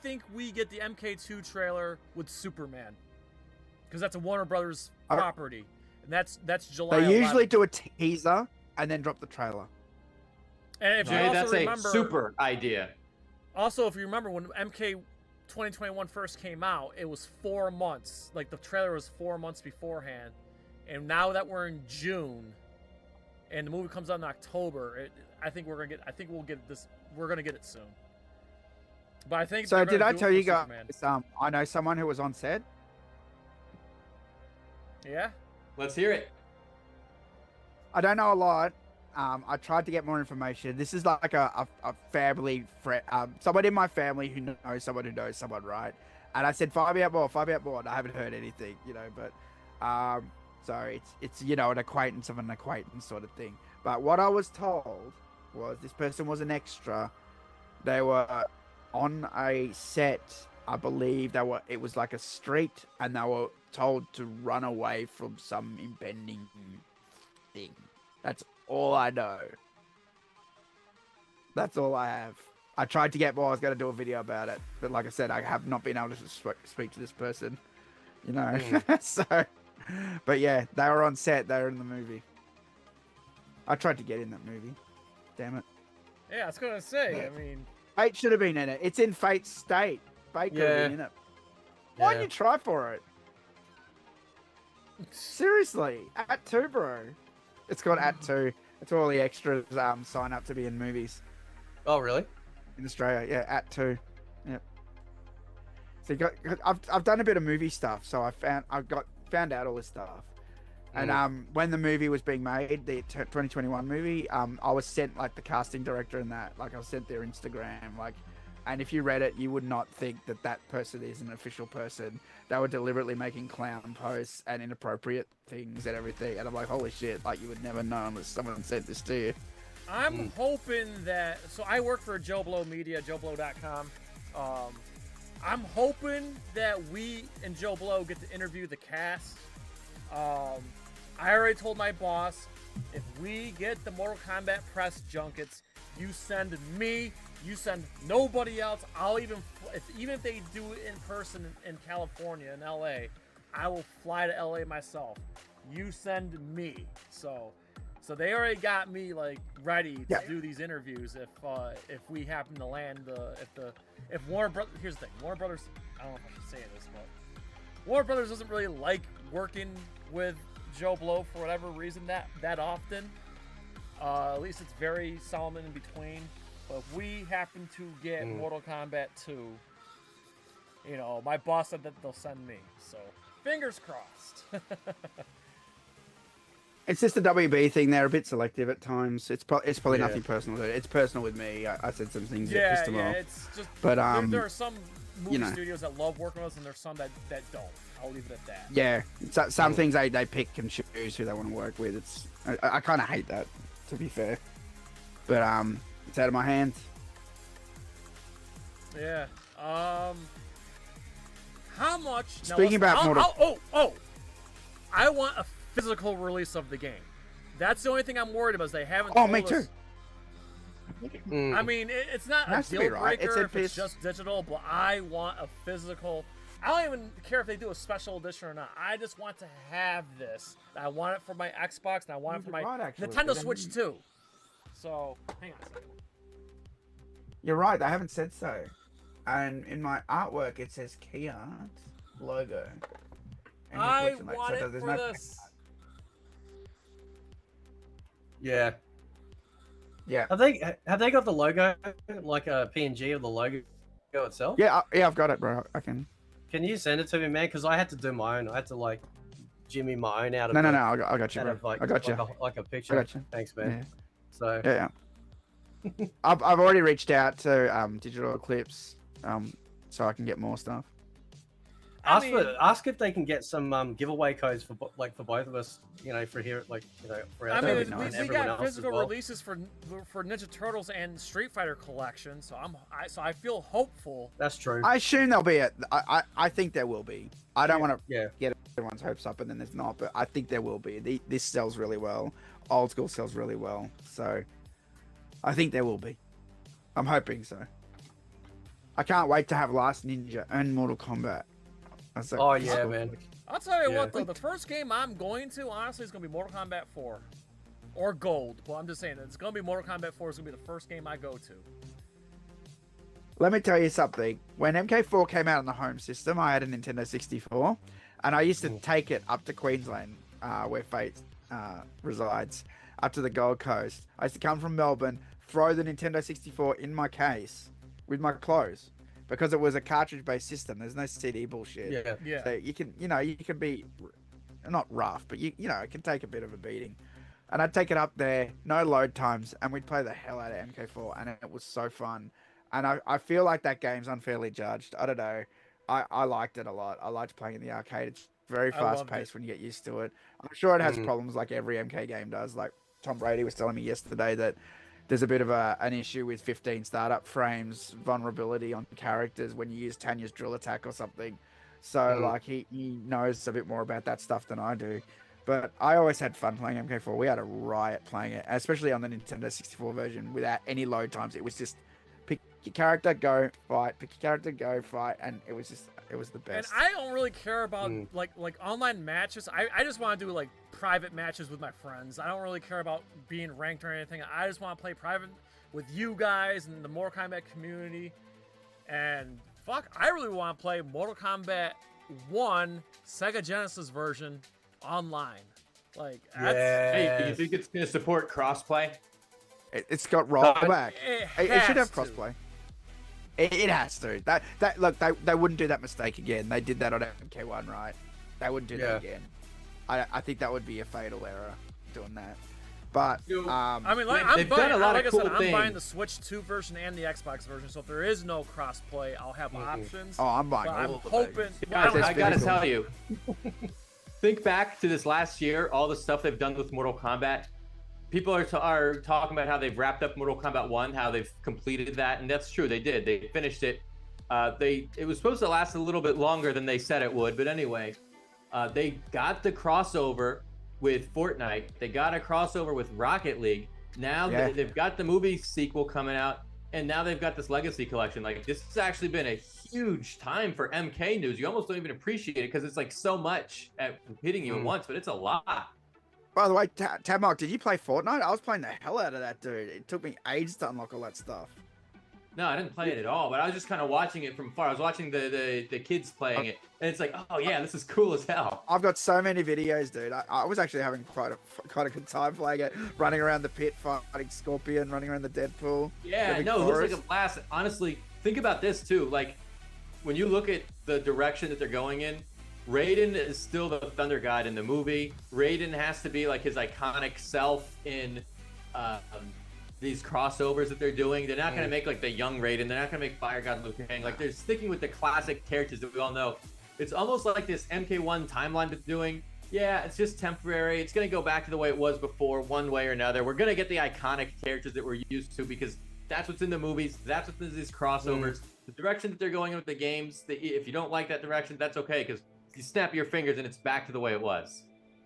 think we get the MK2 trailer with Superman, because that's a Warner Brothers property, and that's July. They usually 11th. do a teaser and then drop the trailer. And if Jay, you also that's remember, a super idea. Also, if you remember when MK 2021 first came out, it was 4 months. Like the trailer was 4 months beforehand, and now that we're in June, and the movie comes out in October, I think we'll get this. We're gonna get it soon. But I think. So they're did gonna I do it tell for you guys? Superman. I know someone who was on set. Yeah. Let's hear it. I don't know a lot. I tried to get more information. This is like a family friend, someone in my family who knows someone who knows someone, right? And I said, find me out more. And I haven't heard anything, but so it's an acquaintance of an acquaintance sort of thing. But what I was told was this person was an extra. They were on a set. I believe it was like a street, and they were told to run away from some impending thing. That's all I know. That's all I have. I tried to get more. I was going to do a video about it, but like I said, I have not been able to speak to this person. So, but yeah, they were on set. They were in the movie. I tried to get in that movie. Damn it. Yeah, I was gonna say. I mean, F.A.T.E should have been in it. It's in F.A.T.E state. F.A.T.E could have been in it. Why didn't you try for it? Seriously, @2, bro. It's called @2. It's where all the extras sign up to be in movies. Oh, really? In Australia, yeah, @2. Yep. So I've done a bit of movie stuff, so I found out all this stuff. And when the movie was being made, the 2021 movie, I was sent like the casting director and that, like I was sent their Instagram, like, and if you read it, you would not think that person is an official person. They were deliberately making clown posts and inappropriate things and everything, and I'm like, holy shit, like you would never know unless someone sent this to you. I'm hoping that. So I work for Joe Blow Media, JoeBlow.com. I'm hoping that we and Joe Blow get to interview the cast. I already told my boss, if we get the Mortal Kombat press junkets, you send me, you send nobody else. I'll even if they do it in person in California, in LA, I will fly to LA myself. You send me. So So they already got me like ready to do these interviews if we happen to land if Warner Brothers. Here's the thing, Warner Brothers. I don't know if I should say this, but Warner Brothers doesn't really like working with Joe Blow for whatever reason that often. At least it's very solemn in between. But if we happen to get Mortal Kombat 2, you know, my boss said that they'll send me. So fingers crossed. It's just a WB thing. They're a bit selective at times. It's probably nothing personal. It's personal with me. I said some things that pissed them off. It's just. But there are some movie studios that love working with us, and there's some that don't. I'll leave it at that. Yeah, some things they pick and choose who they want to work with. It's I kind of hate that, to be fair. But it's out of my hands. Yeah. How much? Speaking about Mortal. I want a physical release of the game. That's the only thing I'm worried about. Is they haven't. Oh, me too. I mean, it's not a deal right. breaker if it's just digital, but I want a physical. I don't even care if they do a special edition or not. I just want to have this. I want it for my Xbox, and I want it for my Nintendo Switch too. So, hang on a second. You're right. They haven't said so. And in my artwork, it says Key Art logo. And I want it for this. Yeah. Yeah. Have they got the logo, like a PNG of the logo itself? Yeah, I've got it, bro. I can. Can you send it to me, man? Because I had to do my own. I had to like jimmy my own out of. No, I got you, bro. Like, I got you. Like a picture. I got you. Thanks, man. Yeah. So. Yeah. I've already reached out to Digital Eclipse, so I can get more stuff. Ask if they can get some giveaway codes for both of us, you know, for here, like, you know, for I mean, nice. we got physical releases for Ninja Turtles and Street Fighter Collection, so I feel hopeful. That's true. I assume there'll be I think there will be. I don't want to get everyone's hopes up and then there's not, but I think there will be. This sells really well. Old School sells really well, so I think there will be. I'm hoping so. I can't wait to have Last Ninja and Mortal Kombat. Oh yeah, man. I'll tell you what though, the first game I'm going to honestly is gonna be Mortal Kombat 4 or Gold. Well, I'm just saying it's gonna be Mortal Kombat 4 is gonna be the first game I go to. Let me tell you something. When MK4 came out on the home system, I had a Nintendo 64, and I used to take it up to Queensland, where F.A.T.E. Resides, up to the Gold Coast. I used to come from Melbourne, throw the Nintendo 64 in my case with my clothes. Because it was a cartridge-based system, there's no CD bullshit. Yeah. So you can be not rough, but you know, it can take a bit of a beating. And I'd take it up there, no load times, and we'd play the hell out of MK4, and it was so fun. And I feel like that game's unfairly judged. I don't know. I liked it a lot. I liked playing in the arcade. It's very fast-paced when you get used to it. I'm sure it has problems like every MK game does. Like Tom Brady was telling me yesterday that there's a bit of an issue with 15 startup frames, vulnerability on characters when you use Tanya's drill attack or something. So like he knows a bit more about that stuff than I do. But I always had fun playing MK4. We had a riot playing it, especially on the Nintendo 64 version without any load times. It was just pick your character, go fight, pick your character, go fight, and it was the best. And I don't really care about like online matches. I just want to do like private matches with my friends. I don't really care about being ranked or anything. I just want to play private with you guys and the Mortal Kombat community. And fuck, I really want to play Mortal Kombat 1 Sega Genesis version online. Like, hey, do you think it's gonna support crossplay? It's got rollback. It should have to. crossplay. It has to. Look, they wouldn't do that mistake again. They did that on MK1, right? They wouldn't do that again. I think that would be a fatal error doing that. But I mean, like, I'm buying the Switch 2 version and the Xbox version. So if there is no crossplay, I'll have options. Oh, I'm buying. I'm hoping. Guys, I gotta tell you. Think back to this last year, all the stuff they've done with Mortal Kombat. People are talking about how they've wrapped up Mortal Kombat 1, how they've completed that, and that's true. They did. They finished it. It was supposed to last a little bit longer than they said it would, but anyway, they got the crossover with Fortnite. They got a crossover with Rocket League. Now they've got the movie sequel coming out, and now they've got this Legacy Collection. Like, this has actually been a huge time for MK news. You almost don't even appreciate it because it's like so much at hitting you at once, but it's a lot. By the way, Tabmark, did you play Fortnite? I was playing the hell out of that, dude. It took me ages to unlock all that stuff. No, I didn't play it at all, but I was just kind of watching it from far. I was watching the kids playing it, and it's like, oh yeah, this is cool as hell. I've got so many videos, dude. I was actually having quite a good time playing it, running around the pit, fighting Scorpion, running around the Deadpool. Yeah, no, it looks like a blast. Honestly, think about this too. Like, when you look at the direction that they're going in, Raiden is still the Thunder God in the movie. Raiden has to be like his iconic self in these crossovers that they're doing. They're not going to make like the young Raiden. They're not going to make Fire God Liu Kang. Like, they're sticking with the classic characters that we all know. It's almost like this MK1 timeline that's doing. Yeah, it's just temporary. It's going to go back to the way it was before, one way or another. We're going to get the iconic characters that we're used to because that's what's in the movies. That's what's in these crossovers. The direction that they're going in with the games, if you don't like that direction, that's okay because you snap your fingers and it's back to the way it was.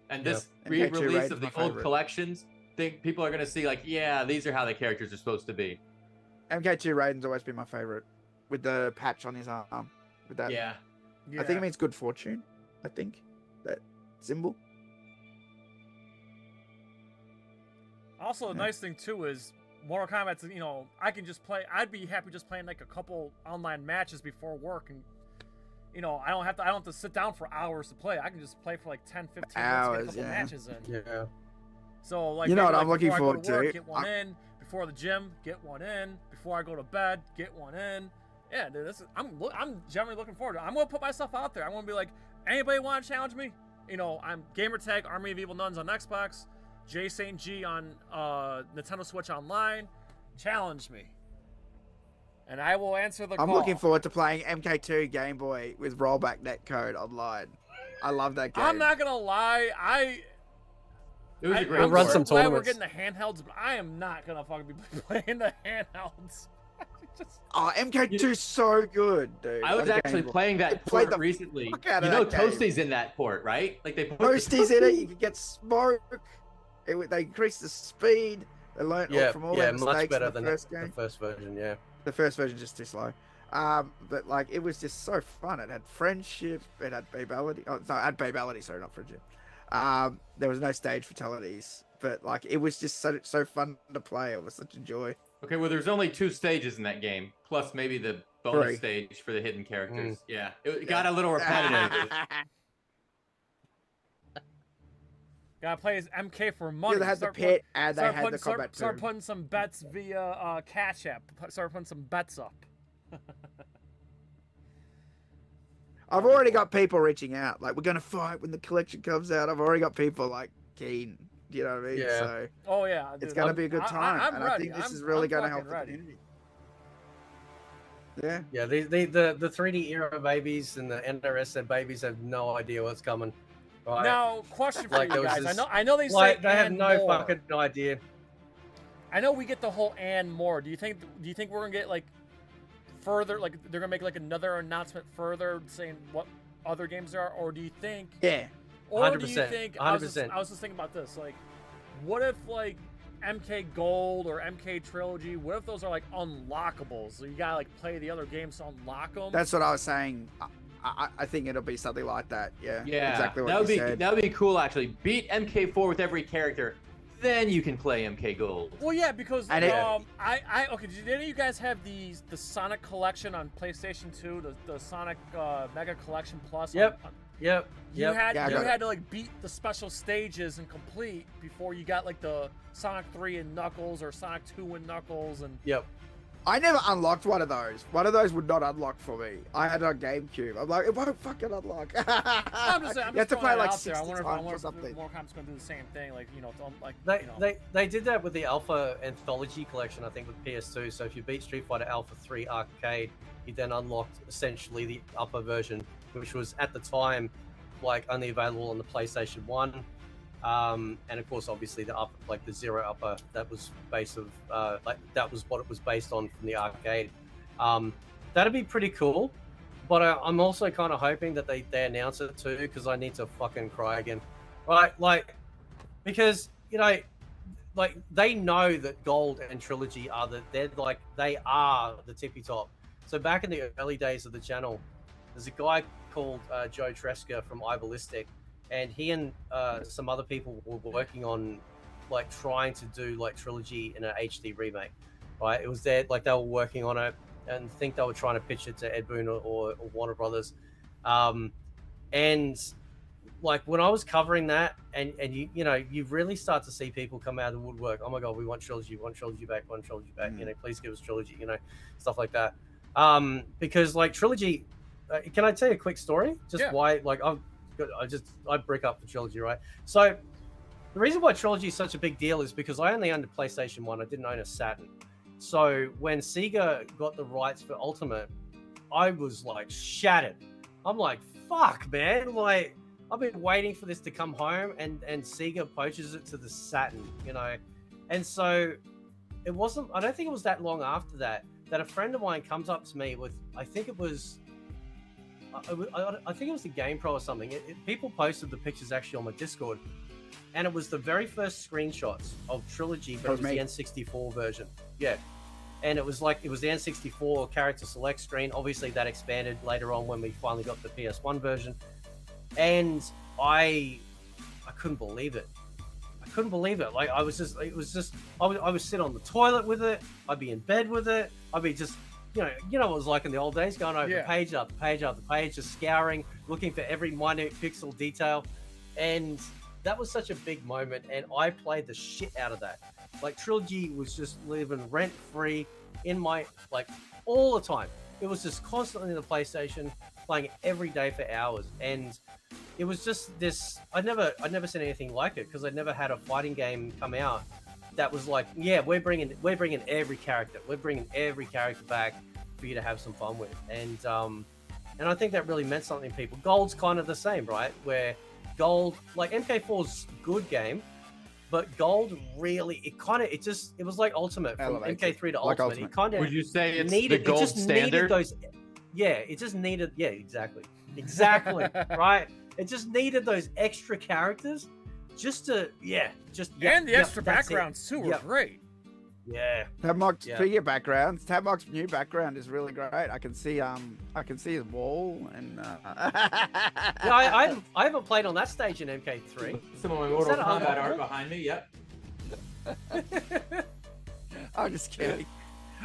And this re-release of the old collections, think people are going to see like, yeah, these are how the characters are supposed to be. MK2 Raiden's always been my favorite, with the patch on his arm. With that, yeah. I think it means good fortune. I think that symbol. Also, the nice thing too is Mortal Kombat's. You know, I can just play. I'd be happy just playing like a couple online matches before work, and you know, I don't have to sit down for hours to play. I can just play for like 10, 15 minutes, get a couple matches in. Yeah. So like, you know what like I'm looking forward to? to? Get one in before the gym. Get one in before I go to bed. Get one in. Yeah, dude, I'm generally looking forward to it. I'm gonna put myself out there. I'm gonna be like, anybody want to challenge me? You know, I'm Gamertag Army of Evil Nuns on Xbox, J St. G on Nintendo Switch Online. Challenge me, and I will answer the call. I'm looking forward to playing MK2 Game Boy with rollback netcode online. I love that game. I'm not gonna lie, It was a great. I'm run so some glad we're tournaments. getting the handhelds, but I am not gonna fucking be playing the handhelds. Oh, MK2's so good, dude. I was actually playing that played port recently. fuck out You of know, that game. Toasty's in that port, right? Like they put Toasty's in it. You can get smoke. They increase the speed. They learned from all their much mistakes better in the than first the game. first version. Yeah. The first version just too slow. But like it was just so fun. It had friendship. It had babality. Oh, no, it had babality. Sorry, not friendship. There was no stage fatalities, but like it was just so fun to play. It was such a joy. Okay, well, there's only 2 stages in that game, plus maybe the bonus stage for the hidden characters. Yeah, it got a little repetitive. Gotta play as MK for money. Yeah, they had the pit and they had the combat Start too. putting some bets via Cash App. Start putting some bets up. I've already got people reaching out. Like, we're going to fight when the collection comes out. I've already got people, like, keen. You know what I mean? Yeah. So, Oh yeah, dude, it's going to be a good time. I'm and ready. I think this is really going to help the ready. community. Yeah. Yeah, the 3D era babies and the NRS babies have no idea what's coming. Right? Now, question for Like, you there was guys. this- I know they like, say they have and no more. fucking idea. I know we get the whole and more. Do you think we're gonna get like further? Like they're gonna make like another announcement further saying what other games there are, or do you think? Yeah. Or do you 100%, think? 100%. I was just thinking about this. Like, what if like MK Gold or MK Trilogy? What if those are like unlockables? So you gotta like play the other games to unlock them. That's what I was saying. I think it'll be something like that. Yeah. Yeah, Exactly what that would you be said. that would be cool actually. Beat MK4 with every character, then you can play MK Gold. Well, yeah, because And it- okay. Did any of you guys have the Sonic Collection on PlayStation 2? The Sonic Mega Collection Plus. Yep. You Yep. had Yeah, I you got it. had to like beat the special stages and complete before you got like the Sonic 3 and Knuckles or Sonic 2 and Knuckles and. Yep. I never unlocked one of those. One of those would not unlock for me. I had it on GameCube. I'm like, it won't fucking unlock. I'm just saying, I'm You have just to play throwing it like out there. I 60 wonder if times or something. Mortal Kombat's gonna do the same thing, like like They, they did that with the Alpha Anthology Collection, I think, with PS2. So if you beat Street Fighter Alpha 3 Arcade, you then unlocked essentially the upper version, which was at the time like only available on the PlayStation 1. And of course, obviously the upper, like the Zero Upper, that was base of like that was what it was based on from the arcade. That'd be pretty cool. But I'm also kind of hoping that they announce it too, because I need to fucking cry again, right? Like, because you know, like they know that Gold and Trilogy are they are the tippy top. So back in the early days of the channel, there's a guy called Joe Tresca from iBallistic. and he and some other people were working on like trying to do like trilogy in an HD remake, right? It was there, like they were working on it, and I think they were trying to pitch it to Ed Boon or Warner Brothers, and like when I was covering that, and you know, you really start to see people come out of the woodwork. Oh my god, we want trilogy, want trilogy back, want trilogy back. You know, please give us trilogy. You know, stuff like that. Because like trilogy, can I tell you a quick story? Just why, like I break up the trilogy, right? So the reason why trilogy is such a big deal is because I only owned a PlayStation 1. I didn't own a Saturn. So when Sega got the rights for Ultimate, I was like shattered. I'm like, fuck, man. Like, I've been waiting for this to come home, and Sega poaches it to the Saturn, you know? And so it wasn't, I don't think it was that long after that a friend of mine comes up to me with, I think it was the Game Pro or something. People posted the pictures actually on my Discord, and it was the very first screenshots of Trilogy, but it was the N64 version. Yeah. And it was the N64 character select screen. Obviously, that expanded later on when we finally got the PS1 version. And I couldn't believe it. Like I would sit on the toilet with it. I'd be in bed with it. I'd be just, you know what it was like in the old days, going over page after page after page, just scouring, looking for every minute pixel detail. And that was such a big moment, and I played the shit out of that. Like, Trilogy was just living rent-free in my, like, all the time. It was just constantly in the PlayStation, playing it every day for hours. And it was just this, I'd never seen anything like it, because I'd never had a fighting game come out that was like, yeah, we're bringing every character. We're bringing every character back for you to have some fun with. And I think that really meant something to people. Gold's kind of the same, right? Where Gold, like MK4's good game, but Gold really, it was like Ultimate from MK3 to like Ultimate. It kind of, would you say it's the gold standard? Exactly, right? It just needed those extra characters, and the extra backgrounds too were great. Yeah. Tabmock's figure backgrounds. Tabmock's new background is really great. I can see his wall and. I haven't played on that stage in MK3. Some of my Mortal Kombat art behind me. Yep. I'm just kidding.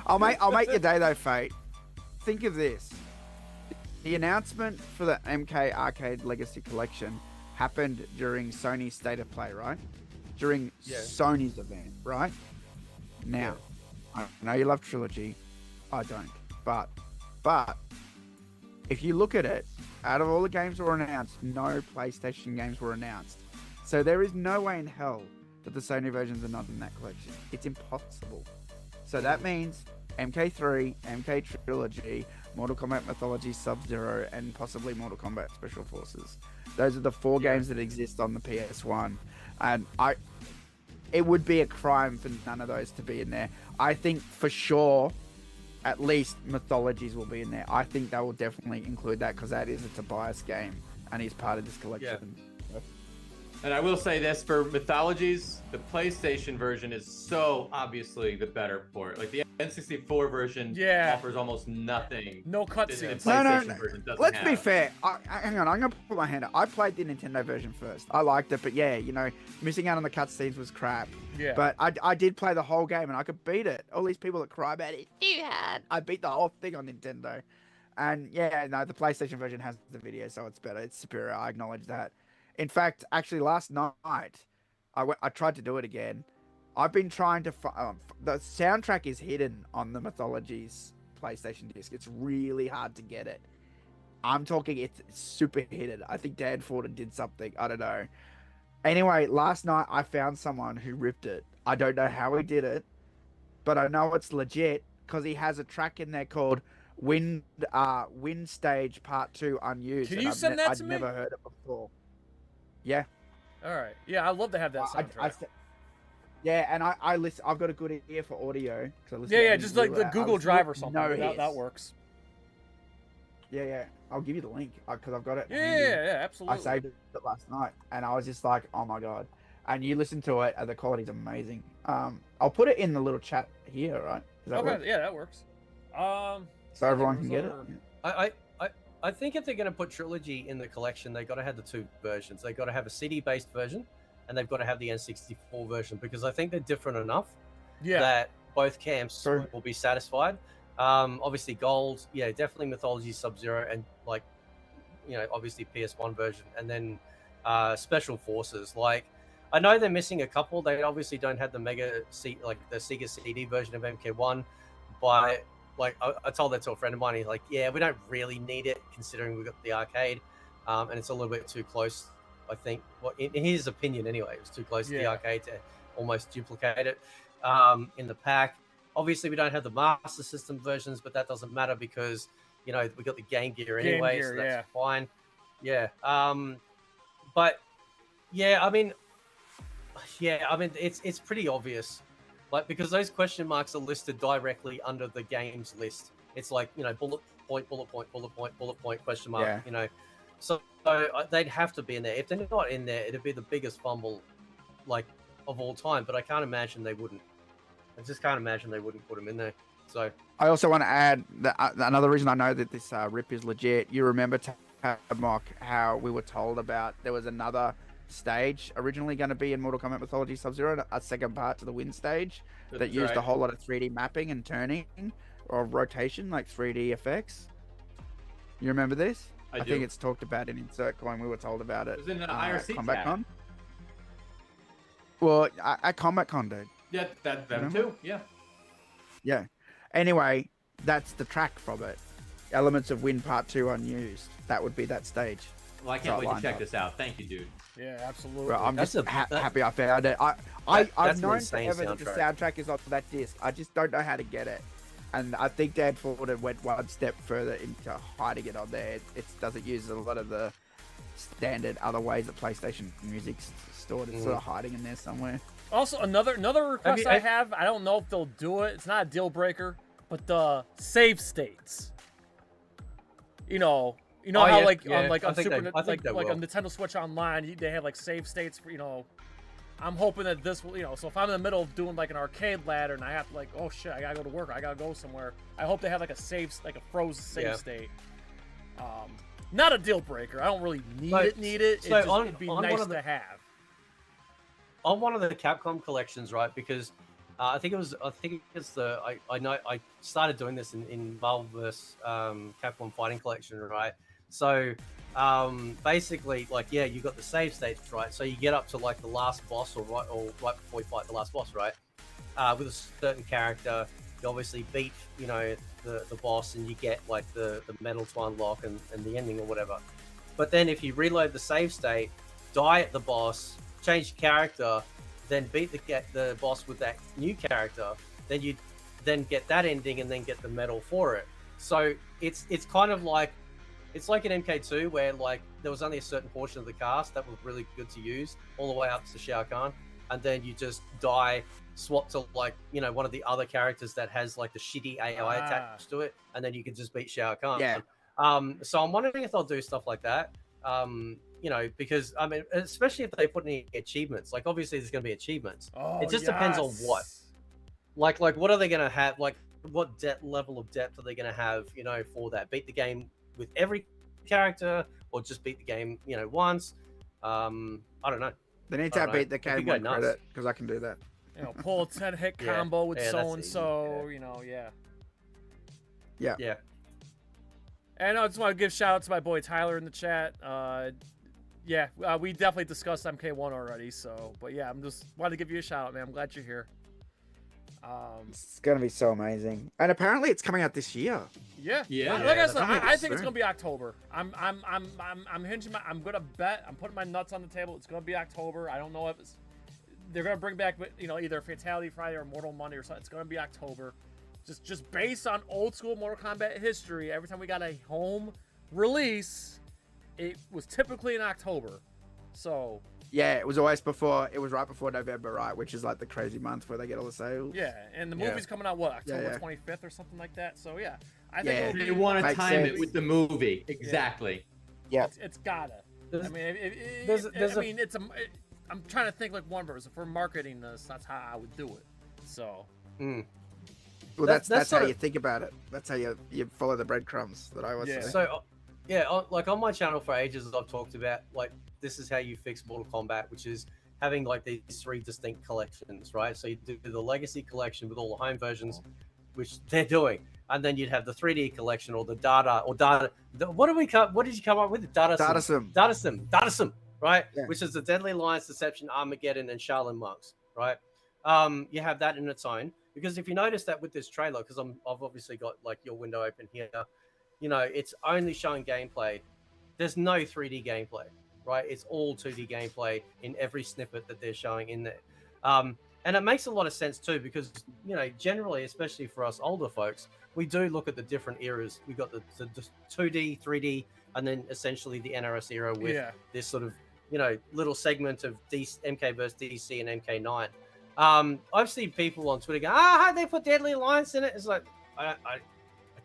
I'll make your day though, Fate. Think of this: the announcement for the MK Arcade Legacy Collection happened during Sony's State of Play, right? During Sony's event, right? Now, I know you love Trilogy. I don't. But if you look at it, out of all the games that were announced, no PlayStation games were announced. So there is no way in hell that the Sony versions are not in that collection. It's impossible. So that means MK3, MK Trilogy, Mortal Kombat Mythology, Sub-Zero, and possibly Mortal Kombat Special Forces. Those are the 4 games that exist on the PS1. And it would be a crime for none of those to be in there. I think for sure, at least Mythologies will be in there. I think they will definitely include that because that is a Tobias game and he's part of this collection. Yeah. And I will say this, for Mythologies, the PlayStation version is so obviously the better port. Like the N64 version offers almost nothing. No cutscenes. No. Let's be fair. Hang on, I'm going to put my hand up. I played the Nintendo version first. I liked it, but missing out on the cutscenes was crap. Yeah. But I did play the whole game and I could beat it. All these people that cry about it, I beat the whole thing on Nintendo. And the PlayStation version has the video, so it's better. It's superior. I acknowledge that. In fact, actually, last night, I tried to do it again. I've been trying to... the soundtrack is hidden on the Mythologies PlayStation disc. It's really hard to get it. I'm talking it's super hidden. I think Dan Ford did something. I don't know. Anyway, last night, I found someone who ripped it. I don't know how he did it, but I know it's legit because he has a track in there called Wind Stage Part 2 Unused. Can you send that to me? I'd never heard it before. Yeah. All right. Yeah, I'd love to have that soundtrack. And I listen. I've got a good ear for audio. Just like the Google Drive or something. That works. Yeah. I'll give you the link because I've got it. Yeah, absolutely. I saved it last night, and I was just like, oh my god. And you listen to it, and the quality's amazing. I'll put it in the little chat here, right? Okay. Yeah, that works. So everyone can get it. I think if they're going to put trilogy in the collection, they got to have the 2 versions. They got to have a CD-based version, and they've got to have the N64 version, because I think they're different enough that both camps will be satisfied. Obviously, Gold, yeah, definitely Mythology Sub-Zero, and like, you know, obviously PS1 version, and then Special Forces. Like, I know they're missing a couple. They obviously don't have the the Sega CD version of MK1, but like I told that to a friend of mine. He's like, yeah, we don't really need it considering we've got the arcade, and it's a little bit too close. I think, well, in his opinion anyway, it was too close to the arcade to almost duplicate it in the pack. Obviously, we don't have the Master System versions, but that doesn't matter because, you know, we got the Game Gear anyway, so that's fine. Yeah. But yeah, I mean, it's pretty obvious, like, because those question marks are listed directly under the game's list. It's like, you know, bullet point, bullet point, bullet point, bullet point, question mark. You know, so they'd have to be in there. If they're not in there, it'd be the biggest fumble, like, of all time. But I can't imagine they wouldn't. I just can't imagine they wouldn't put them in there. So I also want to add that another reason I know that this rip is legit. You remember, Mock, how we were told about there was another stage originally going to be in Mortal Kombat Mythology Sub-Zero, a second part to the win stage that used a whole lot of 3D mapping and turning or rotation, like 3D effects. You remember this? I think it's talked about in Insert Coin. We were told about it. It was in the IRC Combat Con. Well, at Combat Con, dude. Yeah, them too. Yeah. Yeah. Anyway, that's the track from it. Elements of Win Part 2 unused. That would be that stage. Well, I can't wait to check this out. Thank you, dude. Yeah, absolutely. Well, I'm just happy I found it. I've known forever that the soundtrack is on that disc. I just don't know how to get it. And I think Dan Ford went one step further into hiding it on there. It doesn't use a lot of the standard other ways that PlayStation music's stored. It's sort of hiding in there somewhere. Also, another request I have, I don't know if they'll do it. It's not a deal breaker, but the save states. You know how on Super, like on Nintendo Switch Online, they have like save states for, you know. I'm hoping that this will, you know, so if I'm in the middle of doing like an arcade ladder and I have to, like, oh shit, I gotta go to work, I gotta go somewhere. I hope they have like a frozen save state. Not a deal breaker. I don't really need it. So it'd be nice to have. On one of the Capcom collections, right? Because I think it's I started doing this in Marvel vs. Capcom Fighting Collection, right? So basically, like, yeah, you got the save states, right? So you get up to like the last boss, or right before you fight the last boss, right? With a certain character, you obviously beat, you know, the boss, and you get like the medal to unlock and the ending or whatever. But then if you reload the save state, die at the boss, change character, then beat the boss with that new character, then you get that ending and then get the medal for it. So it's kind of like, it's like an MK2 where like there was only a certain portion of the cast that was really good to use all the way up to Shao Kahn, and then you just die, swap to like, you know, one of the other characters that has like the shitty AI attached to it, and then you can just beat Shao Kahn. Yeah. So I'm wondering if they'll do stuff like that. You know, because I mean, especially if they put any achievements. Like, obviously there's going to be achievements. It just depends on what. Like what are they going to have? Like, what level of depth are they going to have? You know, for that, beat the game with every character, or just beat the game, you know, once. I don't know. They need to beat the game one credit, because I can do that. You know, pull a 10-hit combo with so and so. You know, Yeah. And I just want to give shout out to my boy Tyler in the chat. We definitely discussed MK1 already, so, but yeah, I'm just wanted to give you a shout out, man. I'm glad you're here. It's gonna be so amazing, and apparently it's coming out this year. Yeah. Like I said, I think it's gonna be October. I'm hinging. I'm gonna bet. I'm putting my nuts on the table. It's gonna be October. I don't know if they're gonna bring back, you know, either Fatality Friday or Mortal Monday or something. It's gonna be October. Just based on old school Mortal Kombat history, every time we got a home release, it was typically in October. So yeah, it was always before. It was right before November, right? Which is like the crazy month where they get all the sales. Yeah, and the movie's coming out October 25th or something like that. So yeah, I think you want to time it with the movie exactly. Yeah, it's gotta. I mean, I'm trying to think like one verse. If we're marketing this, that's how I would do it. So. Well, that's how you think about it. That's how you follow the breadcrumbs that I was saying. Yeah, like on my channel for ages, I've talked about like this is how you fix Mortal Kombat, which is having like these 3 distinct collections, right? So you do the Legacy Collection with all the home versions, which they're doing, and then you'd have the 3D collection or the data. What did you come up with? Datasim, right? Yeah. Which is the Deadly Alliance, Deception, Armageddon, and Shaolin Monks, right? You have that in its own, because if you notice that with this trailer, because I've obviously got like your window open here, you know, it's only showing gameplay. There's no 3D gameplay, right? It's all 2D gameplay in every snippet that they're showing in there. And it makes a lot of sense too, because, you know, generally, especially for us older folks, we do look at the different eras. We got the 2D, 3D, and then essentially the NRS era with this sort of, you know, little segment of MK versus DC and MK9. I've seen people on Twitter go, how'd they put Deadly Alliance in it? It's like, I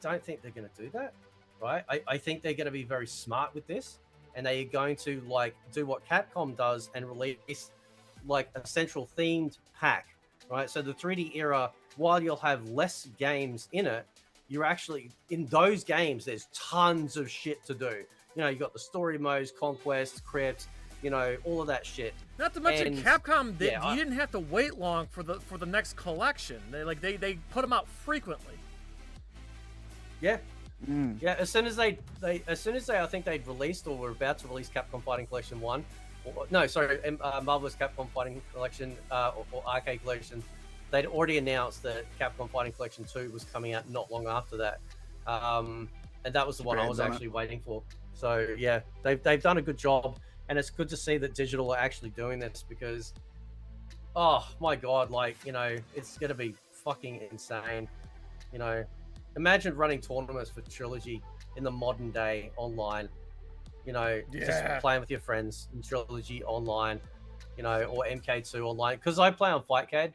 don't think they're going to do that, right? I think they're going to be very smart with this, and they are going to like do what Capcom does and release like a central themed pack, right? So the 3D era, while you'll have less games in it, you're actually in those games, there's tons of shit to do. You know, you got the story modes, conquest, crypt, you know, all of that shit. Not to mention Capcom, you didn't have to wait long for the next collection. They put them out frequently. Yeah. Yeah, as soon as they I think they'd released or were about to release Capcom Fighting Collection 1, Marvel's Capcom Fighting Collection or Arcade Collection, they'd already announced that Capcom Fighting Collection 2 was coming out not long after that. And that was the one I was actually waiting for. So yeah, they've done a good job, and it's good to see that Digital are actually doing this, because oh my god, like, you know, it's gonna be fucking insane. You know, imagine running tournaments for Trilogy in the modern day online, you know, just playing with your friends in Trilogy online, you know, or MK2 online. Because I play on FightCade,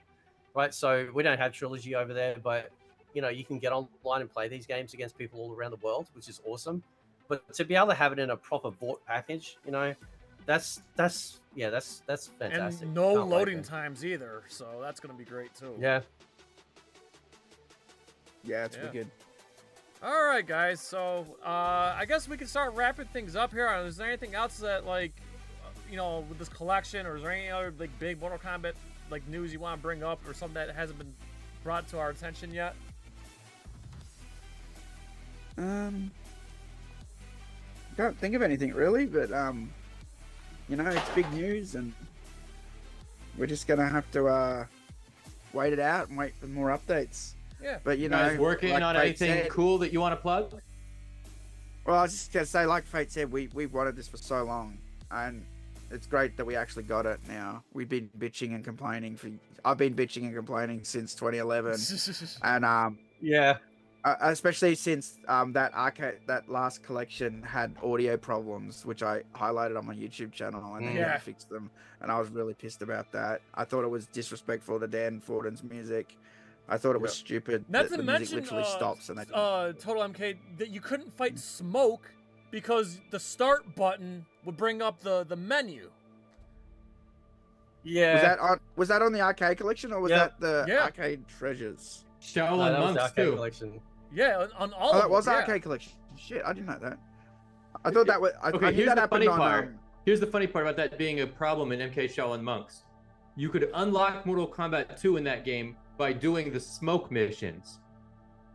right? So we don't have Trilogy over there, but, you know, you can get online and play these games against people all around the world, which is awesome. But to be able to have it in a proper bought package, you know, that's fantastic. And no loading times either, so that's going to be great too. Yeah. Yeah, it's good. All right, guys. So I guess we can start wrapping things up here. Is there anything else that, like, you know, with this collection, or is there any other like big Mortal Kombat like news you want to bring up, or something that hasn't been brought to our attention yet? Can't think of anything really, but you know, it's big news, and we're just gonna have to wait it out and wait for more updates. Yeah. But you guys know, working like on F.A.T. anything said, cool that you want to plug? Well, I was just gonna say, like F.A.T. said, we've wanted this for so long, and it's great that we actually got it now. We've been bitching and complaining I've been bitching and complaining since 2011, and yeah. Especially since that last collection had audio problems, which I highlighted on my YouTube channel, and they never fixed them, and I was really pissed about that. I thought it was disrespectful to Dan Forden's music. I thought it was stupid that the music literally stops and they TotalMK, that you couldn't fight Smoke because the start button would bring up the menu. Yeah. Was that on the Arcade Collection, or was that the Arcade Treasures? Shaolin Monks too. Collection. Yeah, on all. Oh, that was Arcade Collection. Shit, I didn't know that. I thought that was. I knew that happened on. Here's the funny part about that being a problem in MK Shaolin Monks. You could unlock Mortal Kombat 2 in that game by doing the smoke missions,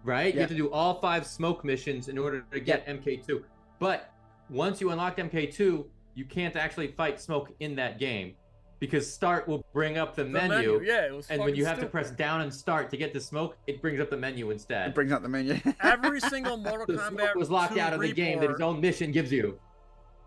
right? You have to do all 5 smoke missions in order to get MK2. But once you unlock MK2, you can't actually fight Smoke in that game, because start will bring up the menu. Yeah, it was and when you have to press down and start to get the Smoke, it brings up the menu instead. It brings up the menu. Every single Mortal the Kombat Smoke was locked out of the game that its own mission gives you.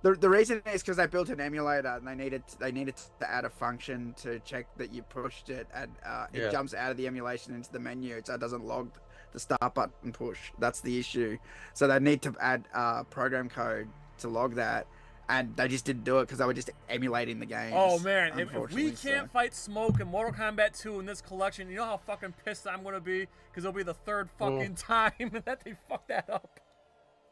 The reason is because they built an emulator, and they needed to add a function to check that you pushed it, and it jumps out of the emulation into the menu, so it doesn't log the start button push. That's the issue. So they need to add program code to log that, and they just didn't do it because they were just emulating the game. Oh man, if we can't fight Smoke in Mortal Kombat 2 in this collection, you know how fucking pissed I'm gonna be, because it'll be the third fucking time that they fucked that up.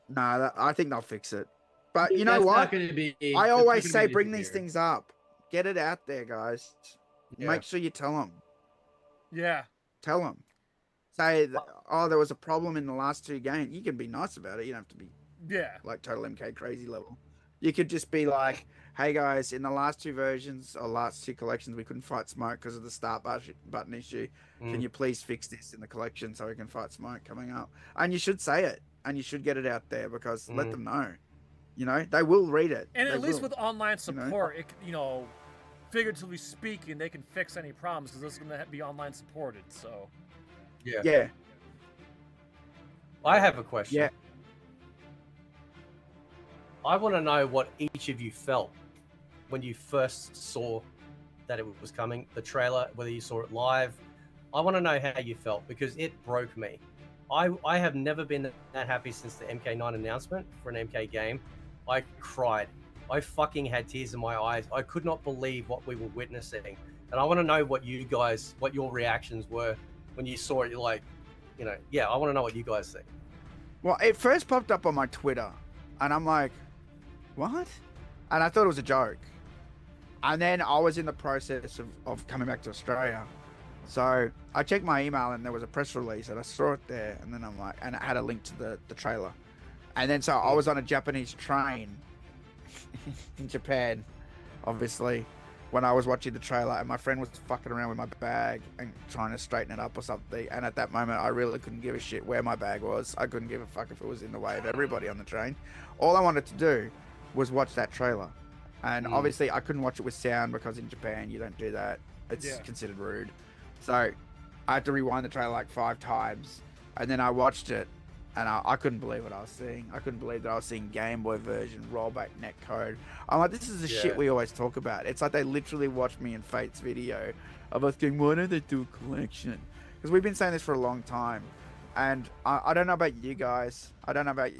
Nah, I think they'll fix it. But you know what? I always say bring these things up. Get it out there, guys. Make sure you tell them. Yeah. Tell them. Say, oh, there was a problem in the last 2 games. You can be nice about it. You don't have to be Yeah. Like TotalMK crazy level. You could just be like, hey guys, in the last 2 versions or last 2 collections, we couldn't fight Smoke because of the start button issue. Can you please fix this in the collection so we can fight Smoke coming up? And you should say it, and you should get it out there because let them know. You know, they will read it. And they at least will, with online support, it, you know, figuratively speaking, they can fix any problems because this is going to be online supported. So. Yeah. I have a question. Yeah. I want to know what each of you felt when you first saw that it was coming, the trailer, whether you saw it live. I want to know how you felt because it broke me. I have never been that happy since the MK9 announcement for an MK game. I cried. I fucking had tears in my eyes. I could not believe what we were witnessing. And I want to know what you guys, what your reactions were when you saw it. You're like, you know, yeah, I want to know what you guys think. Well, it first popped up on my Twitter, and I'm like, what? And I thought it was a joke. And then I was in the process of coming back to Australia. So I checked my email and there was a press release and I saw it there. And then I'm like, and it had a link to the trailer. And then so I was on a Japanese train in Japan, obviously, when I was watching the trailer, and my friend was fucking around with my bag and trying to straighten it up or something. And at that moment, I really couldn't give a shit where my bag was. I couldn't give a fuck if it was in the way of everybody on the train. All I wanted to do was watch that trailer. And obviously I couldn't watch it with sound because in Japan you don't do that. It's considered rude. So I had to rewind the trailer like 5 times, and then I watched it, and I couldn't believe what I was seeing. I couldn't believe that I was seeing Game Boy version, rollback netcode. I'm like, this is the shit we always talk about. It's like they literally watched me and Fate's video of us going, why don't they do a collection? Because we've been saying this for a long time. And I don't know about you guys. I don't know about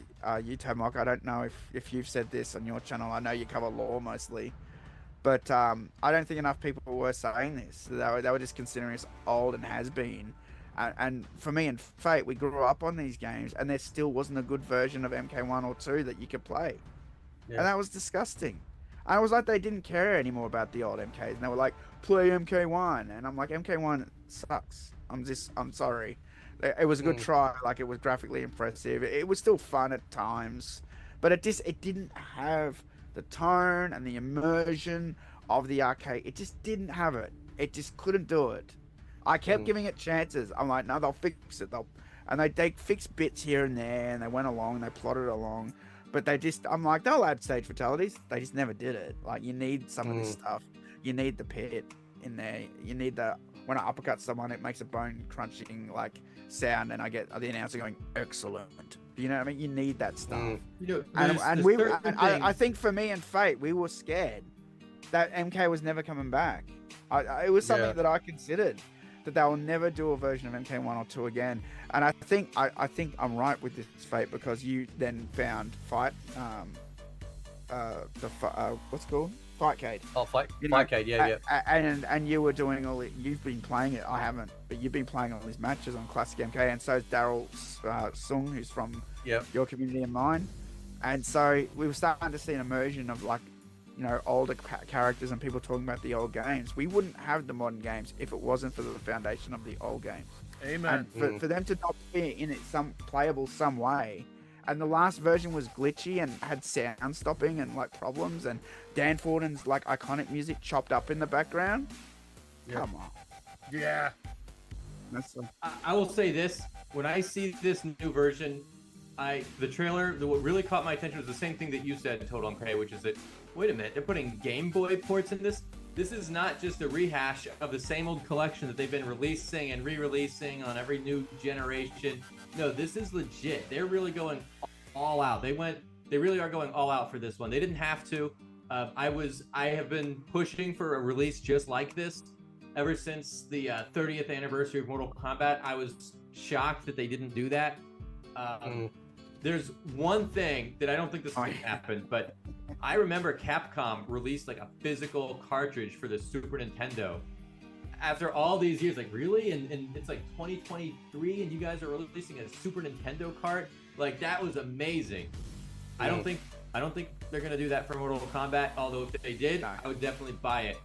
you, TotalMK. I don't know if you've said this on your channel. I know you cover lore mostly. But I don't think enough people were saying this. They were just considering us old and has-been. And for me and Fate, we grew up on these games, and there still wasn't a good version of MK1 or 2 that you could play. Yeah. And that was disgusting. And it was like they didn't care anymore about the old MKs. And they were like, play MK1. And I'm like, MK1 sucks. I'm sorry. It was a good try. Like, it was graphically impressive. It was still fun at times. But it didn't have the tone and the immersion of the arcade. It just didn't have it. It just couldn't do it. I kept giving it chances. I'm like, no, they'll fix it. And they fixed bits here and there, and they went along, they plotted along. But I'm like, they'll add stage fatalities. They just never did it. Like, you need some of this stuff. You need the pit in there. You need when I uppercut someone, it makes a bone crunching, like, sound, and I get the announcer going, excellent. You know what I mean? You need that stuff. You know, I think for me and Fate, we were scared that MK was never coming back. It was something that I considered, that they will never do a version of MK1 or 2 again. And I think I'm right with this, Fate, because you then found what's it called? FATE. Oh, FATE, yeah. And you were doing you've been playing it. I haven't, but you've been playing all these matches on Classic MK, and so is Daryl Sung, who's from your community and mine. And so we were starting to see an immersion of, like, you know, older characters and people talking about the old games. We wouldn't have the modern games if it wasn't for the foundation of the old games. Amen. And for them to not be in it playable some way. And the last version was glitchy and had sound stopping and, like, problems, and Dan Forden's, like, iconic music chopped up in the background. Come on. Yeah. I will say this: when I see this new version, the trailer, what really caught my attention was the same thing that you said, TotalMK, which is that, wait a minute, they're putting Game Boy ports in this? This is not just a rehash of the same old collection that they've been releasing and re-releasing on every new generation. No, this is legit. They're really going all out. They really are going all out for this one. They didn't have to. I have been pushing for a release just like this ever since the 30th anniversary of Mortal Kombat. I was shocked that they didn't do that. There's one thing that I don't think this is going to happen, but I remember Capcom released, like, a physical cartridge for the Super Nintendo. After all these years, like, really? And it's like 2023 and you guys are releasing a Super Nintendo cart? Like, that was amazing. I don't think they're going to do that for Mortal Kombat, although if they did, I would definitely buy it.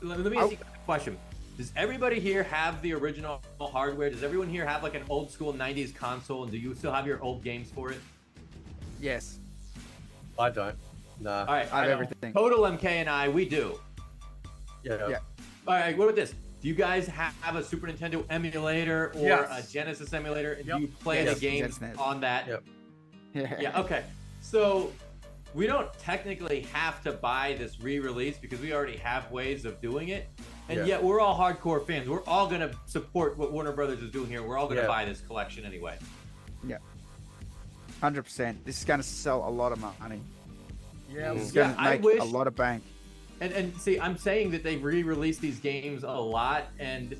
Let me ask you a question. Does everybody here have the original hardware? Does everyone here have, like, an old school 90s console, and do you still have your old games for it? Yes. I don't. No. All right, I have everything. Total MK and I, we do. Yeah. All right, what about this? Do you guys have a Super Nintendo emulator or Yes. a Genesis emulator? And Yep. do you play Yes, the games Genesis. on that? Yep. Yeah, okay. So we don't technically have to buy this re-release because we already have ways of doing it. And Yeah. yet we're all hardcore fans. We're all going to support what Warner Brothers is doing here. We're all going to Yeah. buy this collection anyway. Yeah. 100%. This is going to sell a lot of money. Yeah. This is Yeah, going to I make wish- a lot of bank. And see, I'm saying that they've re-released these games a lot, and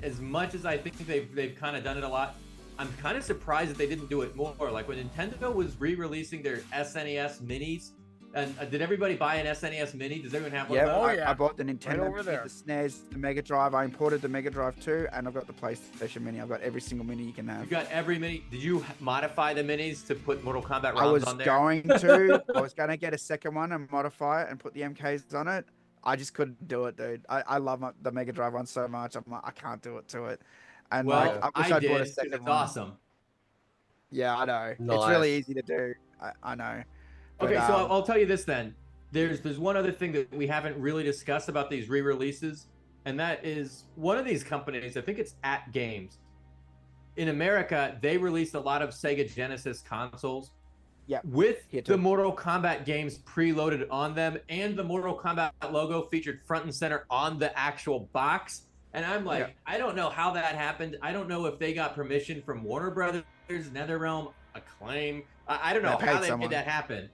as much as I think they've kind of done it a lot, I'm kind of surprised that they didn't do it more. Like when Nintendo was re-releasing their SNES minis, and did everybody buy an SNES mini? Does everyone have one? Yeah, of those? I bought the Nintendo, over there. the SNES, the Mega Drive. I imported the Mega Drive too, and I've got the PlayStation Mini. I've got every single mini you can have. You got every mini. Did you modify the minis to put Mortal Kombat ROMs I was on there? going to. I was going to get a second one and modify it and put the MKs on it. I just couldn't do it, dude. I love the Mega Drive one so much. I'm like, I can't do it to it. And Well, like, I wish I I'd did. bought a 'Cause second it's one. awesome. Yeah, I know. It's Nice. really easy to do. I know. But, Okay, so I'll tell you this then. There's one other thing that we haven't really discussed about these re-releases, and that is one of these companies, I think it's At Games. In America, they released a lot of Sega Genesis consoles with the Mortal Kombat games preloaded on them, and the Mortal Kombat logo featured front and center on the actual box. And I'm like, I don't know how that happened. I don't know if they got permission from Warner Brothers, NetherRealm, Acclaim. I don't know how they made that happen.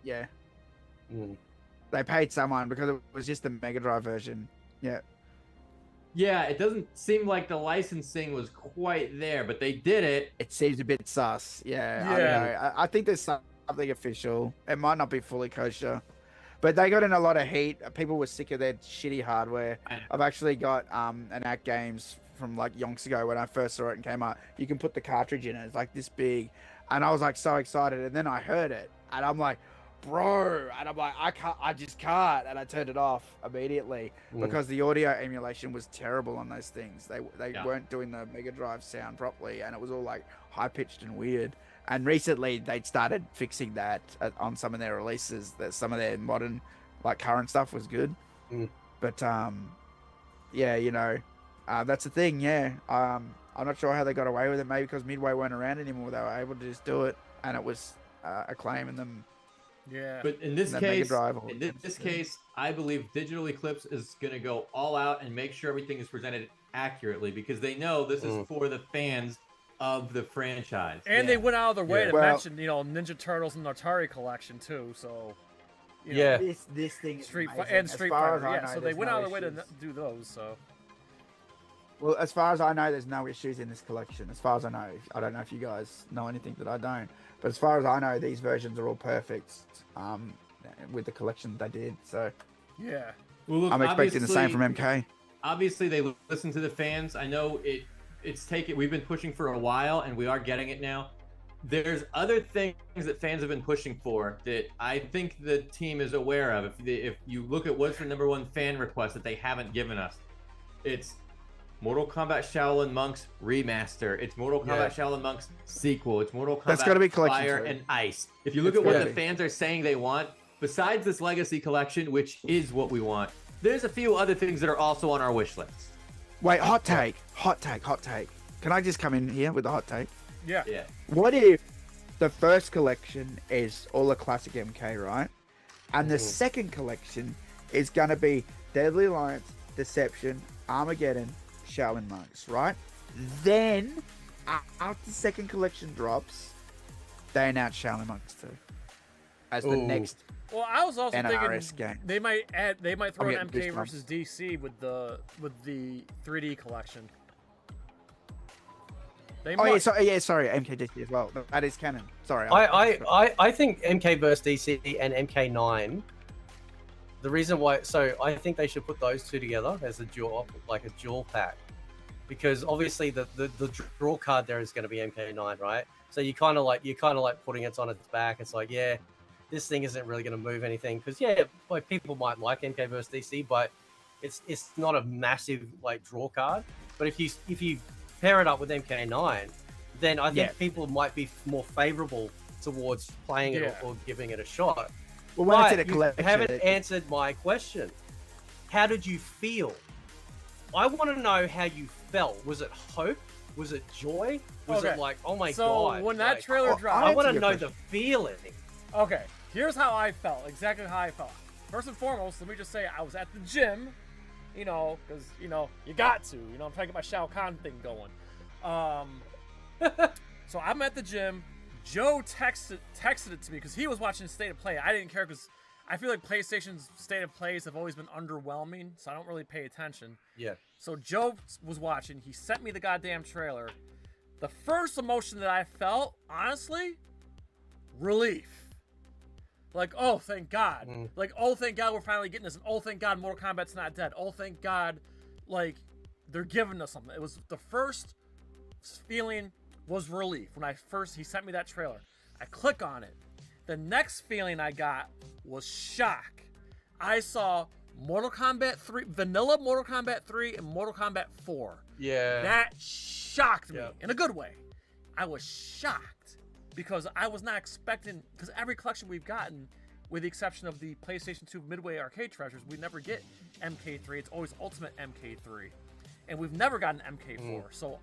Yeah. They paid someone because it was just the Mega Drive version. Yeah. Yeah, it doesn't seem like the licensing was quite there, but they did it. It seems a bit sus. Yeah. I don't know. I think there's something official. It might not be fully kosher. But they got in a lot of heat. People were sick of their shitty hardware. I've actually got an At Games from like yonks ago when I first saw it and came out. You can put the cartridge in it. It's like this big. And I was like so excited. And then I heard it. And I'm like, bro. And I'm like, I just can't. And I turned it off immediately because the audio emulation was terrible on those things. They weren't doing the Mega Drive sound properly. And it was all like high pitched and weird. And recently they'd started fixing that on some of their releases. That some of their modern, like current stuff was good. But yeah, you know, that's the thing. Yeah, I'm not sure how they got away with it. Maybe because Midway weren't around anymore. They were able to just do it, and it was Acclaim and them. Yeah. But in this and Mega case, Drive in this case, I believe Digital Eclipse is going to go all out and make sure everything is presented accurately because they know this is for the fans of the franchise. And they went out of their way to Well- mention, you know, Ninja Turtles and the Atari collection too. So, you know, Yeah. This thing is Street amazing. and As Street far as Fighter. I Yeah, know, so they there's went no out of their way to issues. do those. So, Well, as far as I know, there's no issues in this collection. As far as I know, I don't know if you guys know anything that I don't. But as far as I know, these versions are all perfect. With the collection they did. So yeah. Well, look, I'm expecting the same from MK. Obviously, they listen to the fans. I know it's taken. We've been pushing for a while, and we are getting it now. There's other things that fans have been pushing for that I think the team is aware of. If you look at what's the #1 fan request that they haven't given us, it's Mortal Kombat Shaolin Monks remaster. It's Mortal Kombat Shaolin Monks sequel. It's Mortal Kombat That's gotta be collection Fire too. and Ice. If you look It's at what gotta the be. fans are saying they want, besides this Legacy Collection, which is what we want, there's a few other things that are also on our wish list. Wait, hot take. Can I just come in here with a hot take? Yeah. Yeah. What if the first collection is all the classic MK, right? And the second collection is going to be Deadly Alliance, Deception, Armageddon, Shaolin Monks, right? Then, after the second collection drops, they announce Shaolin Monks 2 as the next. Well, I was also NRS thinking game. they might throw I'm an getting MK goosebumps. versus DC with the 3D collection. They Oh might. yeah, sorry, MKDC as well. That is canon. Sorry. I think MK vs DC and MK9. The reason why, so I think they should put those two together as a dual pack, because obviously the draw card there is going to be MK9, right? So you kind of like putting it on its back. It's like, yeah, this thing isn't really going to move anything because like people might like MK vs DC, but it's not a massive like draw card. But if you pair it up with MK9, then I think people might be more favorable towards playing it or giving it a shot. Well, when it's in a But you collection, haven't answered my question. How did you feel? I want to know how you felt. Was it hope? Was it joy? Was it like, oh my god? So when that like, trailer dropped, I want to know the feeling. Okay, here's how I felt. Exactly how I felt. First and foremost, let me just say I was at the gym, because you got to. I'm trying to get my Shao Kahn thing going. So I'm at the gym. Joe texted it to me because he was watching State of Play. I didn't care because I feel like PlayStation's State of Plays have always been underwhelming, so I don't really pay attention. Yeah. So Joe was watching. He sent me the goddamn trailer. The first emotion that I felt, honestly, relief. Like, oh, thank God. Like, oh, thank God we're finally getting this. And oh, thank God Mortal Kombat's not dead. Oh, thank God, like, they're giving us something. It was the first feeling was relief when he sent me that trailer. I click on it. The next feeling I got was shock. I saw Mortal Kombat 3, vanilla Mortal Kombat 3 and Mortal Kombat 4. Yeah. That shocked me in a good way. I was shocked because I was not expecting, because every collection we've gotten, with the exception of the PlayStation 2 Midway Arcade Treasures, we never get MK3. It's always Ultimate MK3. And we've never gotten MK4. So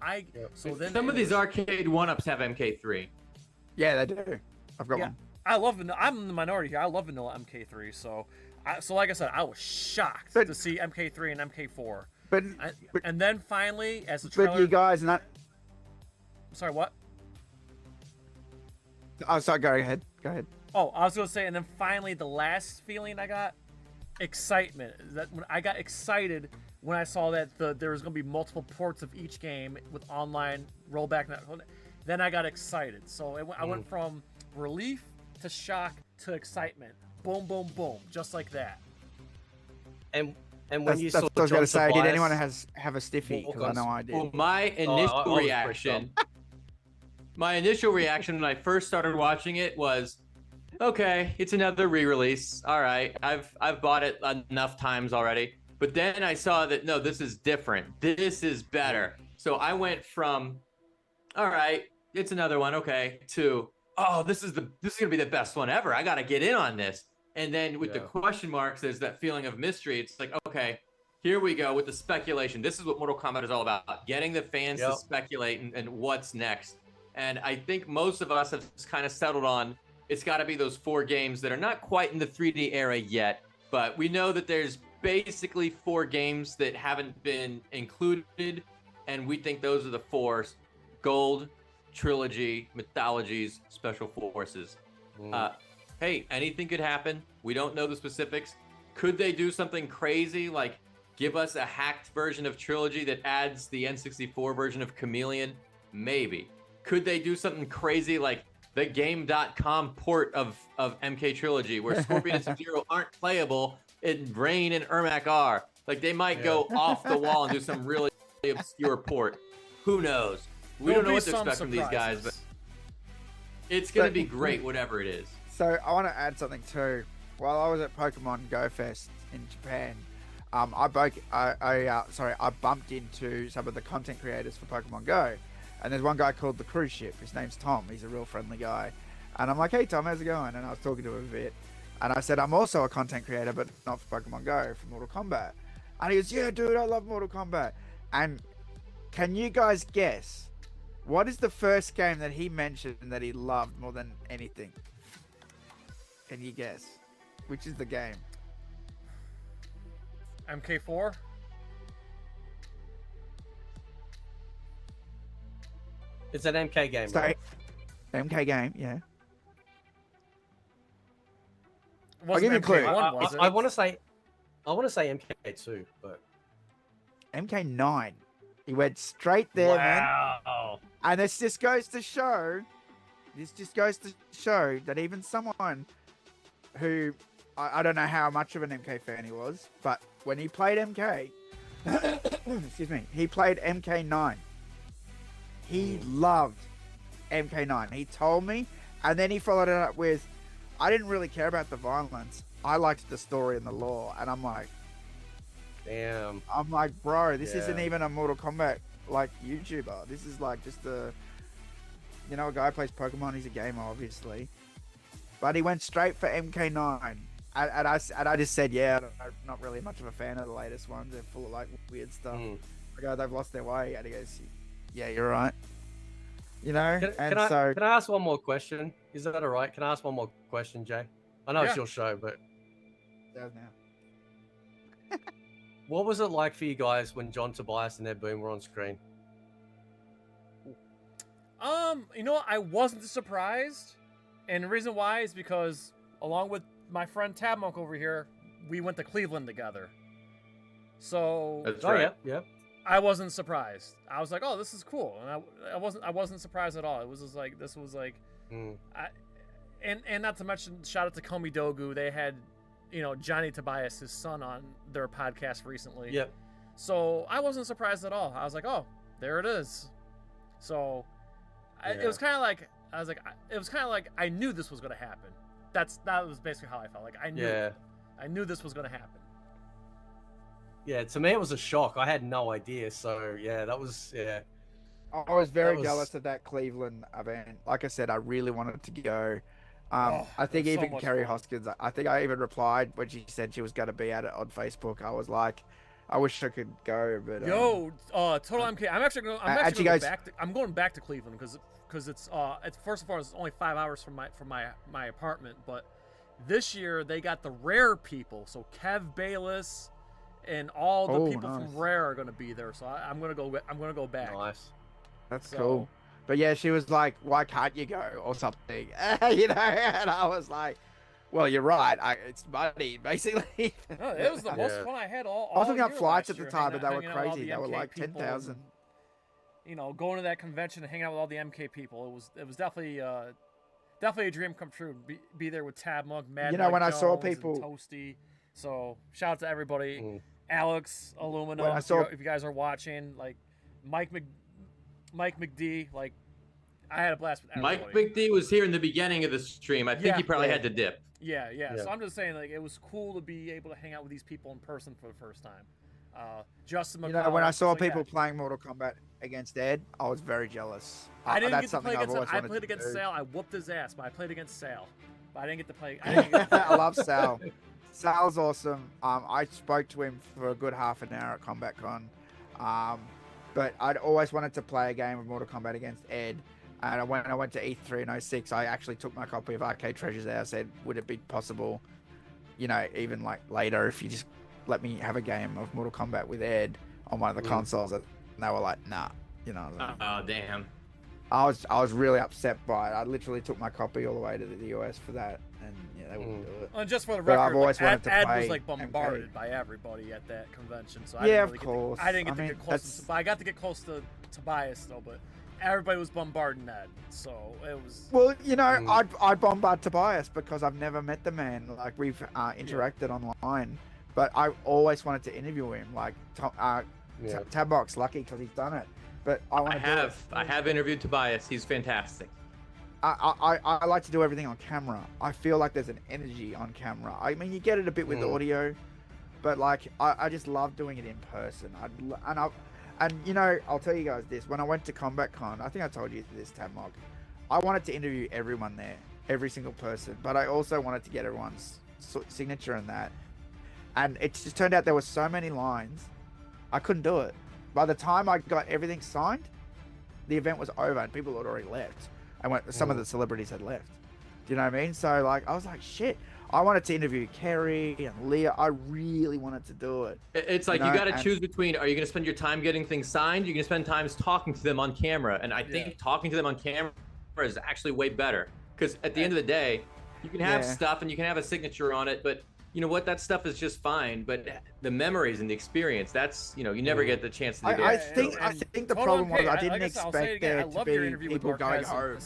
then some of these arcade one-ups have MK3. Yeah, they do. I've got one. I love vanilla. I'm in the minority here. I love vanilla MK3. So like I said, I was shocked to see MK3 and MK4. And then finally, as the trailer. But you guys not. Sorry, what? Oh, sorry. Go ahead. Oh, I was gonna say, and then finally, the last feeling I got, excitement. That when I got excited when I saw that there was gonna be multiple ports of each game with online rollback. Then I got excited. So I went from relief to shock to excitement. Boom, boom, boom, just like that. And when you that's saw what I was going to John say. Did Tobias anyone have a stiffy? Because I know I did. Well, my initial reaction when I first started watching it was, okay, it's another re-release. All right, I've bought it enough times already. But then I saw that no, this is different. This is better. So I went from, all right, it's another one, okay, to, oh, this is gonna be the best one ever. I gotta get in on this. And then with the question marks, there's that feeling of mystery. It's like, okay, here we go with the speculation. This is what Mortal Kombat is all about. Getting the fans to speculate and what's next. And I think most of us have kind of settled on, it's gotta be those 4 games that are not quite in the 3D era yet, but we know that there's basically 4 games that haven't been included, and we think those are the 4: Gold, Trilogy, Mythologies, Special Forces. Hey, anything could happen. We don't know the specifics. Could they do something crazy, like give us a hacked version of Trilogy that adds the N64 version of Chameleon? Maybe. Could they do something crazy like the Game.com port of MK Trilogy, where Scorpion and Sub-Zero aren't playable and Rain and Ermac are? Like, they might go off the wall and do some really obscure port. Who knows? We don't know what to expect from these guys, but it's going to be great, whatever it is. So I want to add something too. While I was at Pokemon Go Fest in Japan, I bumped into some of the content creators for Pokemon Go, and there's one guy called The Cruise Ship. His name's Tom. He's a real friendly guy, and I'm like, hey Tom, how's it going? And I was talking to him a bit, and I said, I'm also a content creator, but not for Pokemon Go, for Mortal Kombat. And he goes, yeah, dude, I love Mortal Kombat. And can you guys guess what is the first game that he mentioned that he loved more than anything? Can you guess? Which is the game? MK4? It's an MK game. Sorry. MK game, yeah. I'll give you a clue. I want to say MK2, but MK9. He went straight there, man. And this just goes to show that even someone who, I don't know how much of an MK fan he was, but when he played MK, excuse me, he played MK9. He loved MK9. He told me, and then he followed it up with, I didn't really care about the violence. I liked the story and the lore. And I'm like, damn. I'm like, bro, this isn't even a Mortal Kombat like YouTuber. This is like just You know, a guy who plays Pokemon. He's a gamer, obviously. But he went straight for MK9. And I just said, yeah, I'm not really much of a fan of the latest ones. They're full of like weird stuff. I go, they've lost their way. And he goes, yeah, you're right. You know? Can I ask one more question? Is that all right? Can I ask one more question, Jay? I know it's your show, but... Does now. What was it like for you guys when John Tobias and Ed Boon were on screen? You know what? I wasn't surprised. And the reason why is because, along with my friend TotalMK over here, we went to Cleveland together. So... That's right. Yeah. I wasn't surprised. I was like, "Oh, this is cool," and I wasn't surprised at all. It was just like this was like, and not to mention, shout out to Komi Dogu. They had, Johnny Tobias, his son, on their podcast recently. Yep. So I wasn't surprised at all. I was like, "Oh, there it is." So it was kind of like I knew this was going to happen. That was basically how I felt. Like I knew this was going to happen. Yeah, to me it was a shock. I had no idea. So yeah, that was I was very jealous of that Cleveland event. Like I said, I really wanted to go. I think even so Kerry Hoskins, I think I even replied when she said she was going to be at it on Facebook. I was like, I wish I could go, but TotalMK. I'm going back to Cleveland because it's first of all, it's only 5 hours from my apartment. But this year they got the Rare people, so Kev Bayless and all the people from Rare are going to be there. So I'm going to go back. Nice. That's cool. But yeah, she was like, "Why can't you go?" or something, And I was like, "Well, you're right. It's money, basically." No, it was the most fun I had all I was looking year up flights at last the year, time, but they were hanging out with all crazy. the They were MK like people 10,000. and, going to that convention and hanging out with all the MK people. It was definitely a dream come true. Be there with TotalMK, Mad Mike when I saw Jones, and people- Toasty. So shout out to everybody. Alex, Aluminum, When I saw- if you guys are watching, like Mike McD, like I had a blast with everybody. Mike McD was here in the beginning of the stream. I think he probably had to dip. Yeah. So I'm just saying, like, it was cool to be able to hang out with these people in person for the first time. Justin McCall. When I saw people playing Mortal Kombat against Ed, I was very jealous. I didn't That's get to something play I've against always I wanted played to against do. Sal. I whooped his ass, but I played against Sal. But I didn't get to play. I love Sal. Sal's awesome. I spoke to him for a good half an hour at Combat Con. But I'd always wanted to play a game of Mortal Kombat against Ed. And when I went to E3 in 06, I actually took my copy of Arcade Treasures out. I said, would it be possible, even like later, if you just let me have a game of Mortal Kombat with Ed on one of the consoles? And they were like, nah. Oh, damn. I was really upset by it. I literally took my copy all the way to the US for that, and they wouldn't do it. And just for the But record, I've always wanted Ed to play was like MK. bombarded by everybody at that convention. So Yeah, I of didn't course. I didn't get I to mean, get close. But I got to get close to Tobias though. But everybody was bombarding Ed, so it was. Well, I bombard Tobias because I've never met the man. Like we've interacted online, but I always wanted to interview him. Like Tabbox, lucky because he's done it. But I have interviewed Tobias. He's fantastic. I like to do everything on camera. I feel like there's an energy on camera. I mean, you get it a bit with audio, but like I just love doing it in person. I'll tell you guys this. When I went to Combat Con, I think I told you this, TotalMK. I wanted to interview everyone there, every single person, but I also wanted to get everyone's signature in that. And it just turned out there were so many lines, I couldn't do it. By the time I got everything signed, the event was over and people had already left. And some of the celebrities had left. Do you know what I mean? So like, I was like, shit. I wanted to interview Kerry and Leah. I really wanted to do it. It's like you got to choose between: are you going to spend your time getting things signed? You're going to spend time talking to them on camera. And I think talking to them on camera is actually way better because at the end of the day, you can have stuff and you can have a signature on it, but you know what? That stuff is just fine. But the memories and the experience—that's you never get the chance to do. I think the problem was I didn't expect there to be people going home.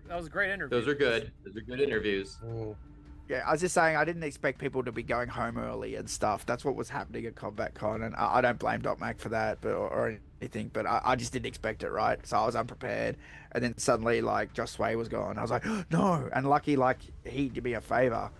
That was a great interview. Those are good. Those are good interviews. Yeah, I was just saying I didn't expect people to be going home early and stuff. That's what was happening at Combat Con, and I don't blame .Mac for that, or anything. But I just didn't expect it, right? So I was unprepared, and then suddenly like Josh Sway was gone. I was like, no. And lucky, like he did me a favor,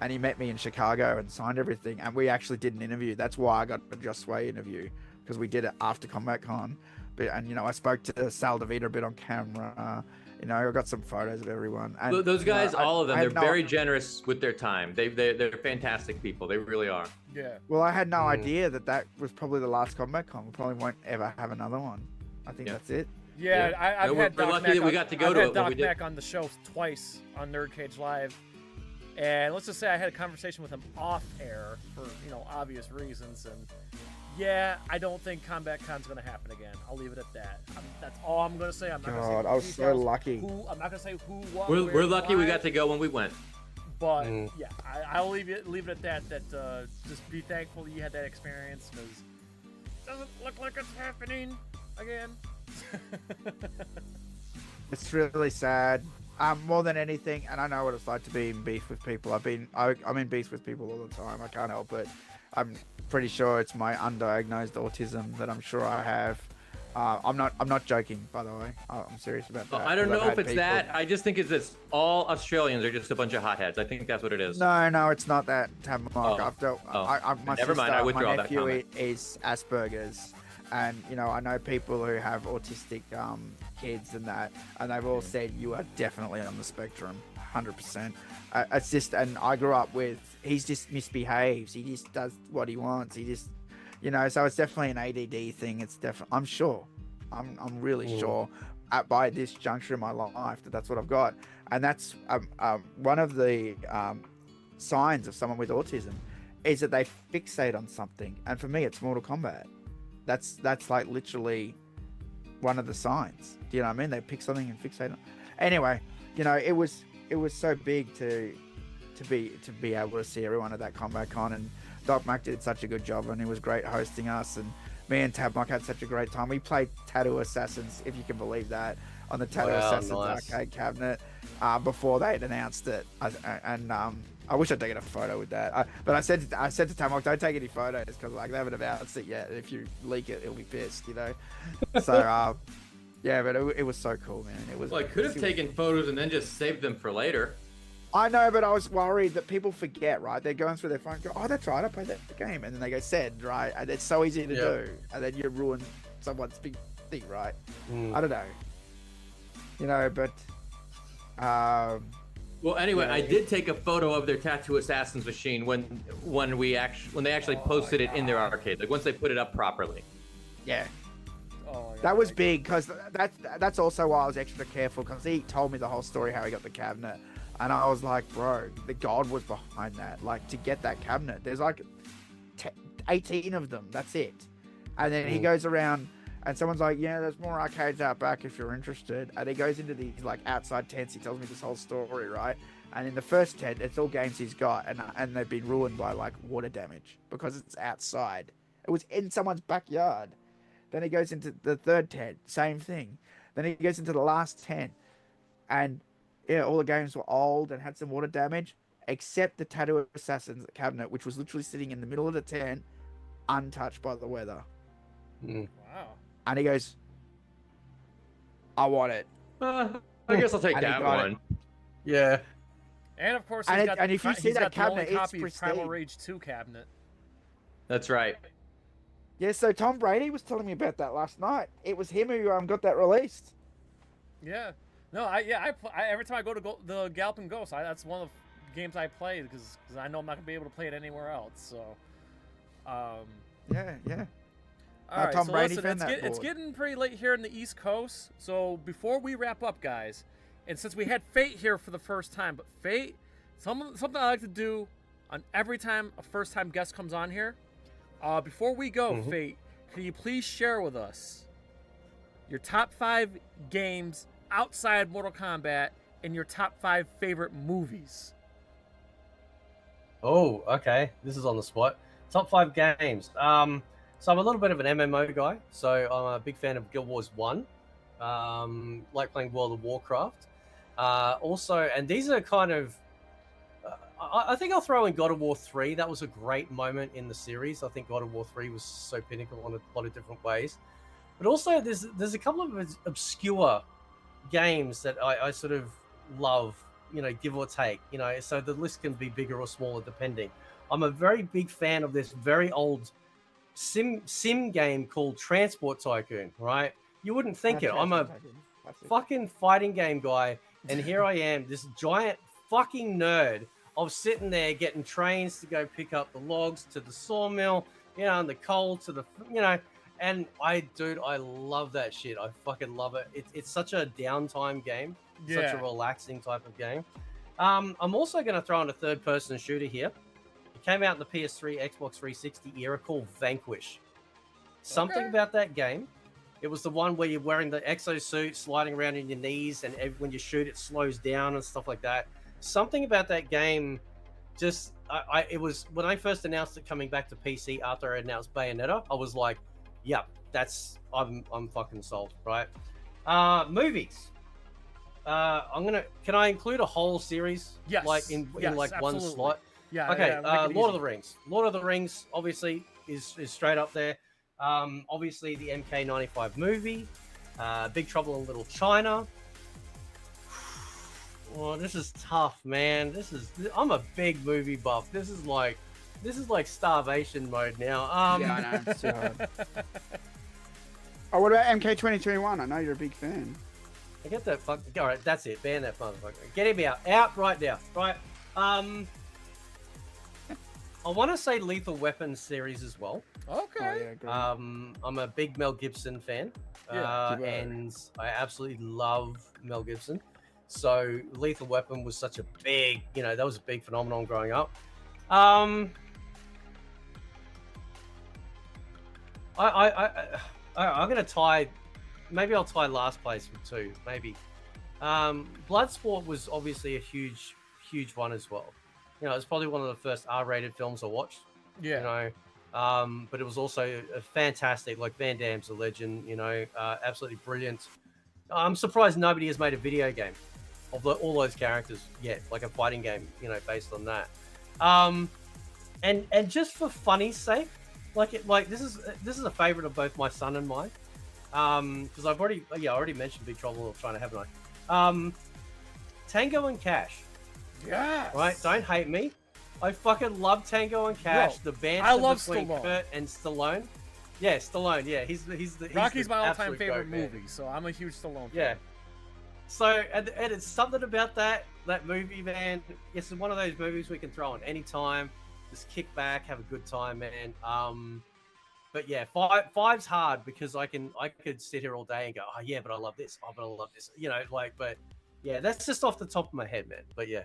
and he met me in Chicago and signed everything, and we actually did an interview. That's why I got a Josh Sway interview because we did it after Combat Con. and I spoke to Sal DeVito a bit on camera. I got some photos of everyone. And Those guys, all of them, they're no, very generous with their time. They're fantastic people. They really are. Yeah. Well, I had no idea that was probably the last Combat Con. We probably won't ever have another one. I think that's it. Yeah, I've had we're Doc lucky Mack that we on- got to go I've to had it when Doc we did. Mack on the show twice on NerdCage Live, and let's just say I had a conversation with him off air for obvious reasons, and yeah, I don't think Combat Con's gonna happen again. I'll leave it at that. That's all I'm gonna say. I'm not gonna say God, I was so details, lucky. I'm not gonna say who, what. We're where, lucky we why, got to go when we went. But yeah, I'll leave it at that. That just be thankful that you had that experience, because it doesn't look like it's happening again. It's really sad. More than anything, and I know what it's like to be in beef with people. I'm in beef with people all the time. I can't help it. I'm pretty sure it's my undiagnosed autism that I'm sure I have. I'm not joking, by the way. I'm serious about that. I don't 'cause I've know if had it's people- that. I just think it's this. All Australians are just a bunch of hotheads. I think that's what it is. No, it's not that, Tab Mark. Oh. I've dealt. Oh. My Never mind, I withdraw my that nephew comment. is Asperger's, and I know people who have autistic kids and that, and they've all said you are definitely on the spectrum, 100%. It's just, and I grew up with, he's just misbehaves. He just does what he wants. He just, so it's definitely an ADD thing. It's definitely, I'm sure, I'm really sure by this juncture in my life that's what I've got. And that's one of the signs of someone with autism is that they fixate on something. And for me, it's Mortal Kombat. That's like literally one of the signs. Do you know what I mean? They pick something and fixate on. Anyway, it was so big to be able to see everyone at that Combat Con, and Doc Mack did such a good job, and he was great hosting us, and me and Tab Mack had such a great time. We played Tattoo Assassins, if you can believe that, on the Tattoo Assassins arcade cabinet before they'd announced it. I wish I'd taken a photo with that. But I said to Tab Mack, don't take any photos because they haven't announced it yet. If you leak it, he'll be pissed, So yeah, but it was so cool, man. It was. Well, I could have taken photos and then just saved them for later. I know, but I was worried that people forget, right? They're going through their phone and go, oh, that's right, I played that game. And then they go, send, right? And it's so easy to do. And then you ruin someone's big thing, right? I don't know. But... well, anyway, I did take a photo of their Tattoo Assassins machine when they actually posted it in their arcade. Like, once they put it up properly. Yeah. Oh, that was big, because that's also why I was extra careful, because he told me the whole story, how he got the cabinet. And I was like, bro, the God was behind that. Like, to get that cabinet, there's like 18 of them. That's it. And then he goes around, and someone's like, yeah, there's more arcades out back if you're interested. And he goes into these like outside tents. He tells me this whole story, right? And in the first tent, it's all games he's got, and they've been ruined by like water damage because it's outside. It was in someone's backyard. Then he goes into the third tent, same thing. Then he goes into the last tent, and yeah, all the games were old and had some water damage, except the Tattoo Assassins cabinet, which was literally sitting in the middle of the tent, untouched by the weather. Wow. And he goes, I want it. I guess I'll take And he that got one. it. Yeah. And of course, And he's it- got and if you see he's that got the only cabinet, it's copy of Primal pristine. Rage 2 cabinet. That's right. Yeah, so Tom Brady was telling me about that last night. It was him who got that released. Yeah. No, I every time I go to the Galloping Ghost, that's one of the games I play because I know I'm not gonna be able to play it anywhere else. So, Yeah. all right. Tom So Brady listen, found that it's board. getting pretty late here in the East Coast. So before we wrap up, guys, and since we had F.A.T.E here for the first time, but F.A.T.E, something I like to do on every time a first-time guest comes on here. Before we go, F.A.T.E, can you please share with us your top 5 games outside Mortal Kombat and your top 5 favorite movies? Oh, okay. This is on the spot. Top 5 games. So I'm a little bit of an MMO guy. So I'm a big fan of Guild Wars 1. Like playing World of Warcraft. Also, and these are kind of... I think I'll throw in God of War 3. That was a great moment in the series. I think God of War 3 was so pinnacle in a lot of different ways. But also, there's a couple of obscure games that I sort of love, give or take, so the list can be bigger or smaller depending. I'm a very big fan of this very old sim game called Transport Tycoon, right? You wouldn't think it. I'm a fucking fighting game guy, and here I am, this giant fucking nerd. I was sitting there getting trains to go pick up the logs to the sawmill, and the coal to the, and dude, I love that shit. I fucking love it. It's such a downtime game, such a Yeah. relaxing type of game. I'm also going to throw in a third-person shooter here. It came out in the PS3, Xbox 360 era called Vanquish. Something about that game. It was the one where you're wearing the exosuit, sliding around in your knees, and when you shoot, it slows down and stuff like that. Something about that game, just it was when I first announced it coming back to PC after I announced Bayonetta. I was like, "Yep, I'm fucking sold." Right? Movies. Can I include a whole series? Yes. Like in like one absolutely. slot. Yeah. Okay. yeah, make it Lord of easy. the Rings. Lord of the Rings obviously is straight up there. Obviously the MK95 movie. Big Trouble in Little China. Oh, this is tough, man. I'm a big movie buff. This is like starvation mode now. Yeah, I know. It's too hard. Oh, what about MK2021? I know you're a big fan. I get that fuck. All right, that's it. Ban that motherfucker. Get him out right now. Right. I want to say Lethal Weapon series as well. Okay. I'm a big Mel Gibson fan. And I absolutely love Mel Gibson. So Lethal Weapon was such a big, that was a big phenomenon growing up. I'm gonna tie. Maybe I'll tie last place with 2. Maybe. Bloodsport was obviously a huge one as well. It's probably one of the first R-rated films I watched. Yeah. But it was also a fantastic. Like Van Damme's a legend. Absolutely brilliant. I'm surprised nobody has made a video game of all those characters yet, like a fighting game, based on that. And just for funny's sake, this is a favorite of both my son and mine. Because I already mentioned Big Trouble in Little China, haven't I? Tango and Cash. Yeah. Right? Don't hate me. I fucking love Tango and Cash. Bro, the banter I love between Stallone. Kurt and Stallone. Yeah, Stallone. Yeah, he's Rocky's the my all-time absolute favorite goat, man. movie, so I'm a huge Stallone fan. Yeah. So, and it's something about that movie, man. It's one of those movies we can throw on anytime. Just kick back, have a good time, man. But yeah, five's hard because I could sit here all day and go, oh yeah, but I love this. Oh, but I love this. But yeah, that's just off the top of my head, man. But yeah.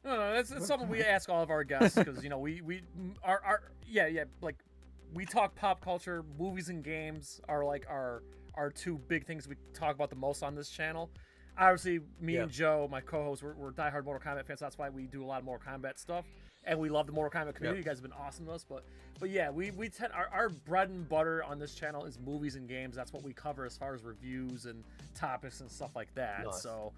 No, it's something we ask all of our guests because we talk pop culture, movies and games are like our 2 big things we talk about the most on this channel. Obviously, me and Joe, my co-host, we're diehard Mortal Kombat fans. So that's why we do a lot of Mortal Kombat stuff, and we love the Mortal Kombat community. You guys have been awesome to us, but yeah, we tend our bread and butter on this channel is movies and games. That's what we cover as far as reviews and topics and stuff like that. Nice. So,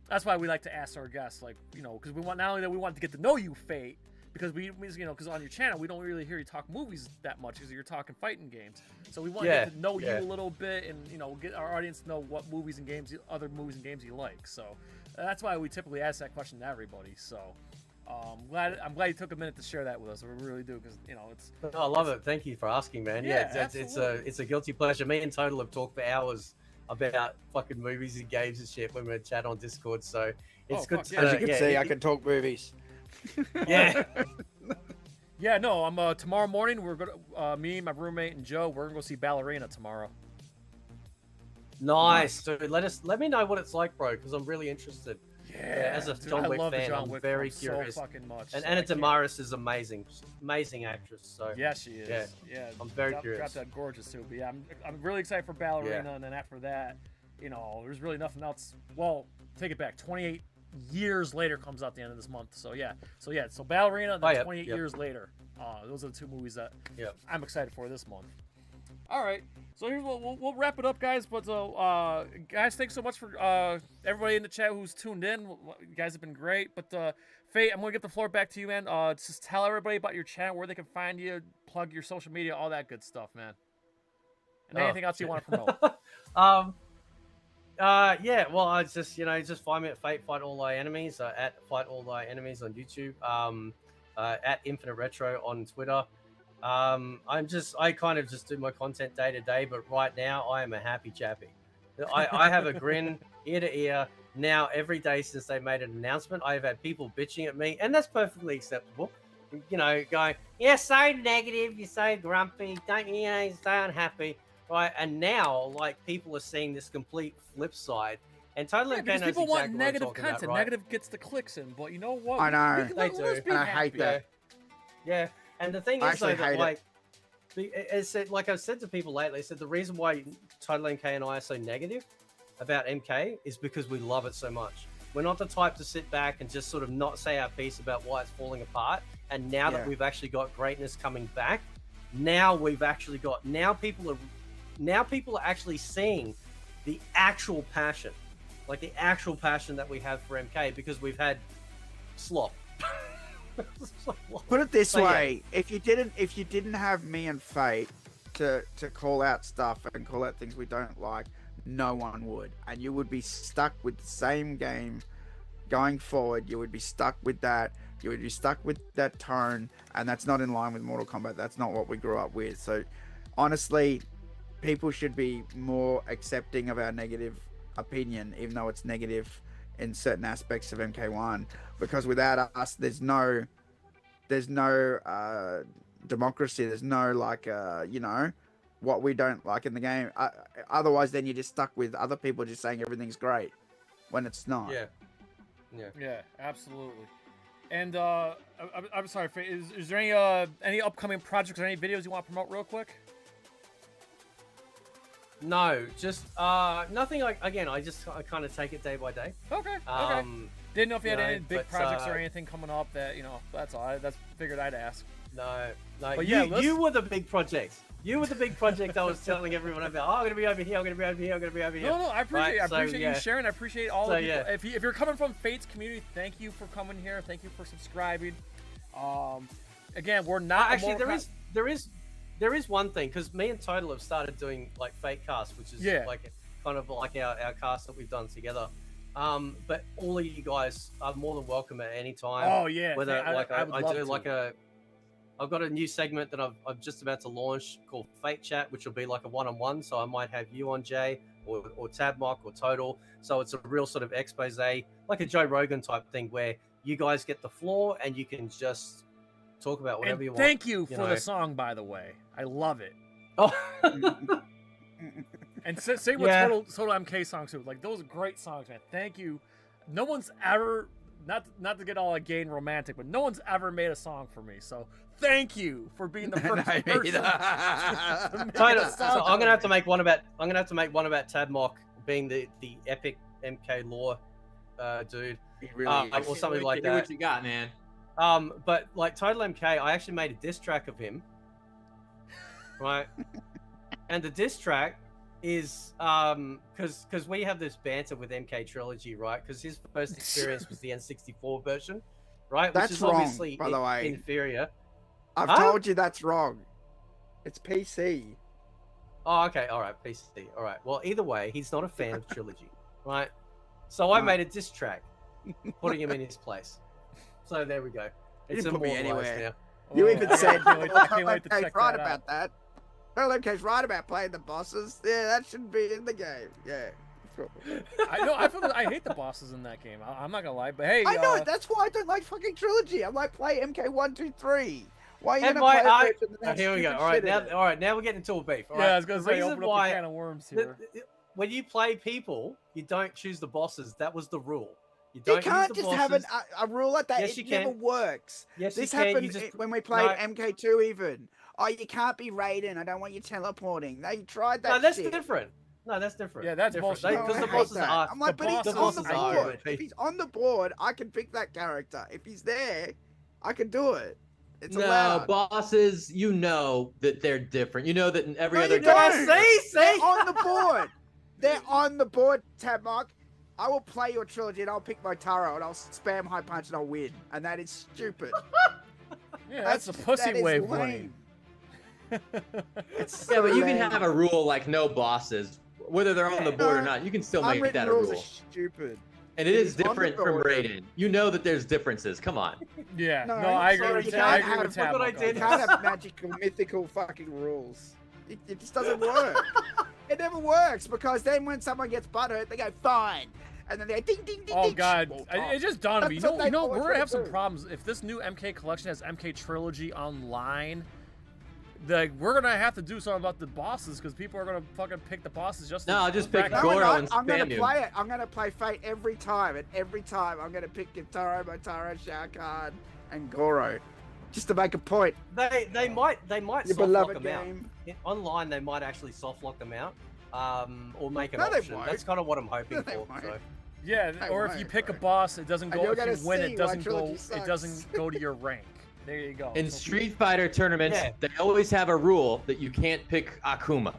that's why we like to ask our guests, because we want not only that we want to get to know you, Fate, because because on your channel we don't really hear you talk movies that much because you're talking fighting games. So we want to get to know you a little bit and get our audience to know what other movies and games you like. So that's why we typically ask that question to everybody. So I'm glad you took a minute to share that with us. We really do because it's. I love it. Thank you for asking, man. Yeah, it's a guilty pleasure. Me and Total have talked for hours about fucking movies and games and shit when we chat on Discord. So it's good to As you can see, I can talk movies. Yeah. Yeah, no, I'm tomorrow morning we're gonna me, my roommate, and Joe, we're gonna go see Ballerina tomorrow. Nice, dude. Let me know what it's like, bro, because I'm really interested. Yeah, as a dude, John I Wick love the fan, John I'm Wick very film curious. so fucking much. And So Anna I can't- Damaris is amazing actress. So yeah, she is. Yeah, I'm very curious. Got that gorgeous too. But yeah, I'm really excited for Ballerina, and then after that, there's really nothing else. Well, take it back. 28 years later comes out the end of this month. So so Ballerina, then 28 years later. Those are the 2 movies that I'm excited for this month. All right, so here's what we'll wrap it up, guys. But guys, thanks so much for everybody in the chat who's tuned in. You guys have been great. But Faye, I'm gonna give the floor back to you, man. Just tell everybody about your channel, where they can find you, plug your social media, all that good stuff, man. And anything else you want to promote? Well, I just find me at Fate Fight All Thy Enemies, at Fight All Thy Enemies on YouTube, at Infinite Retro on Twitter. I kind of just do my content day to day, but right now I am a happy chappy. I have a grin ear to ear now every day since they made an announcement. I've had people bitching at me, and that's perfectly acceptable. You know, going, you're so negative, you're so grumpy, don't you know, you're so unhappy, right? And now, like, people are seeing this complete flip side. And totally, because knows people exactly want what negative I'm talking content. about, right? Negative gets the clicks in, but you know what? I know. Let's be And I happy. hate that. Yeah, and the thing I is, though, actually that, hate like, it's like I've said to people lately, I said the reason why TotalMK and I are so negative about MK is because we love it so much. We're not the type to sit back and just sort of not say our piece about why it's falling apart. And now that we've actually got greatness coming back, now people are actually seeing the actual passion, like the actual passion that we have for MK, because we've had slop. Put it this So, yeah. way: if you didn't have me and Fate to call out stuff and call out things we don't like, no one would, and you would be stuck with the same game going forward. You would be stuck with that. You would be stuck with that tone, and that's not in line with Mortal Kombat. That's not what we grew up with. So, honestly, people should be more accepting of our negative opinion, even though it's negative in certain aspects of MK1. Because without us, there's no democracy. There's no what we don't like in the game. Otherwise, then you're just stuck with other people just saying everything's great when it's not. Yeah, absolutely. And I'm sorry, is there any upcoming projects or any videos you want to promote real quick? No, just nothing. Like, again, I kind of take it day by day. Okay. Didn't know if you had any big but, projects or anything coming up that that's all. That's figured I'd ask. No. But you were the big project. You were the big project I was telling everyone about. Oh, I'm gonna be over here. I'm gonna be over here. I'm gonna be over here. No, I appreciate. Right? I appreciate you sharing. I appreciate all of you. Yeah. If you're coming from Fate's community, thank you for coming here. Thank you for subscribing. Again, we're not actually. There is one thing, because me and Total have started doing like Fate cast, which is like kind of like our cast that we've done together. But all of you guys are more than welcome at any time. Oh yeah. Whether I do like I've got a new segment that I'm just about to launch called Fate Chat, which will be like a one-on-one. So I might have you on, Jay, or TotalMK or Total. So it's a real sort of expose, like a Joe Rogan type thing, where you guys get the floor and you can just talk about whatever you want. Thank you for the song, by the way. I love it. Oh. And same with TotalMK songs too. Like, those are great songs, man. Thank you. No one's ever, not to get all again romantic, but no one's ever made a song for me. So thank you for being the first person. So I'm gonna have to make one about TotalMK being the epic MK lore dude. Or something like that. What you got, man? But like TotalMK, I actually made a diss track of him, right? And the diss track is because we have this banter with MK Trilogy, right? Because his first experience was the N64 version, right? That's which is wrong, obviously by the way. inferior. I've told you that's wrong. It's PC. Oh, okay, all right, PC. All right. Well, either way, he's not a fan of Trilogy, right? So I made a diss track, putting him in his place. So there we go. You didn't put me immortalized anywhere. now. You even said I can't wait to check right that out. about that. TotalMK's right about playing the bosses. Yeah, that shouldn't be in the game. Yeah. I know. I hate the bosses in that game. I'm not gonna lie, but hey, I know. That's why I don't like fucking Trilogy. I like play MK 1, 2, 3. Why are you gonna play a version that has Here we go. stupid All right, shit in it? now we're getting into a beef. All Yeah, right? I was gonna The say, reason open up why a can of worms here. when you play people, you don't choose the bosses. That was the rule. You You don't can't use the just bosses. have a rule like that. Yes, it you never can. works. Yes, this you can. happened You just- when we played No. MK2 even. Oh, you can't be Raiden. I don't want you teleporting. They tried that No, that's shit. different. No, that's different. Yeah, that's different. bullshit. Because I the hate bosses that. are. I'm like, but he's the on bosses the are board. good. If he's on the board, I can pick that character. If he's there, I can do it. It's allowed. Bosses, you know that they're different. You know that in every No, other you game. don't. See? They're on the board. They're on the board, TotalMK. I will play your trilogy and I'll pick my Taro and I'll spam high punch and I'll win. And that is stupid. Yeah, that's a pussy that is way lame. playing. It's Yeah, so but you can lame. have a rule like no bosses, whether they're on the board or not. You can still make Unwritten that a rules rule. are stupid. And it is It's on the different from board. Raiden. You know that there's differences. Come on. Yeah. No, I agree sorry, with you Tab. I can't agree with have- Tab. Look what I on did. You this. can't have magical, mythical fucking rules. It just doesn't work. It never works because then when someone gets butthurt, they go fine, and then they ding ding ding. Oh ding, God! small It just dawned on me. That's what they We're always gonna have some do. problems if this new MK collection has MK Trilogy online. We're gonna have to do something about the bosses because people are gonna fucking pick the bosses just. No, I'll just pick No, Goro I'm and not. I'm gonna spam you. play it. I'm gonna play Fate every time, and every time I'm gonna pick Gintaro, Motaro, Shao Kahn, and Goro, just to make a point. They might Your soft lock beloved them game. out. Online, they might actually soft lock them out, or make an No, they option. won't. That's kind of what I'm hoping No, they for. won't. So. Yeah, They or if you won't, pick a bro. boss, it doesn't And go. you're If gonna you win, see it why doesn't go. Trilogy It sucks. doesn't go to your rank. There you go. In So- Street Fighter tournaments, Yeah. they always have a rule that you can't pick Akuma.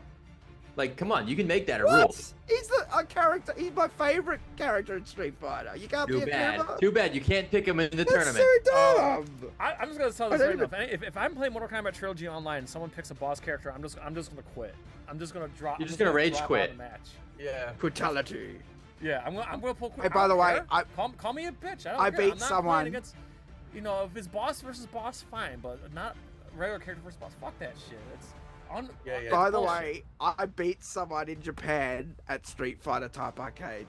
Like, come on, you can make that a rule. What? He's a character. He's my favorite character in Street Fighter. You can't Too be a bad. Akuma? Too bad you can't pick him in the That's tournament. so dumb. I'm just gonna tell I this don't right now. If I'm playing Mortal Kombat Trilogy online and someone picks a boss character, I'm just gonna quit. I'm just gonna drop. You're I'm just gonna rage drop out quit. of the match. Yeah. Brutality. Yeah, I'm gonna pull. Hey, by the way, call me a bitch. I don't I care. beat I'm not someone- playing against. If it's boss versus boss, fine, but not regular character versus boss. Fuck that shit. It's on. Yeah. By the bullshit. way, I beat someone in Japan at Street Fighter Type Arcade.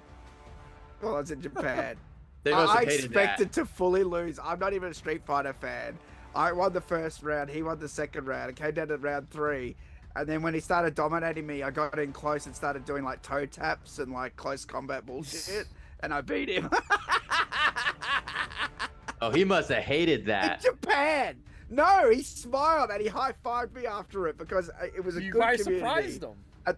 Well, I was in Japan. They must I have hated expected to fully lose. I'm not even a Street Fighter fan. I won the first round. He won the second round. It came down to round 3. And then when he started dominating me, I got in close and started doing like toe taps and like close combat bullshit. And I beat him. Oh, he must have hated In that. Japan. No, he smiled and he high-fived me after it because it was a You good guys community. surprised him.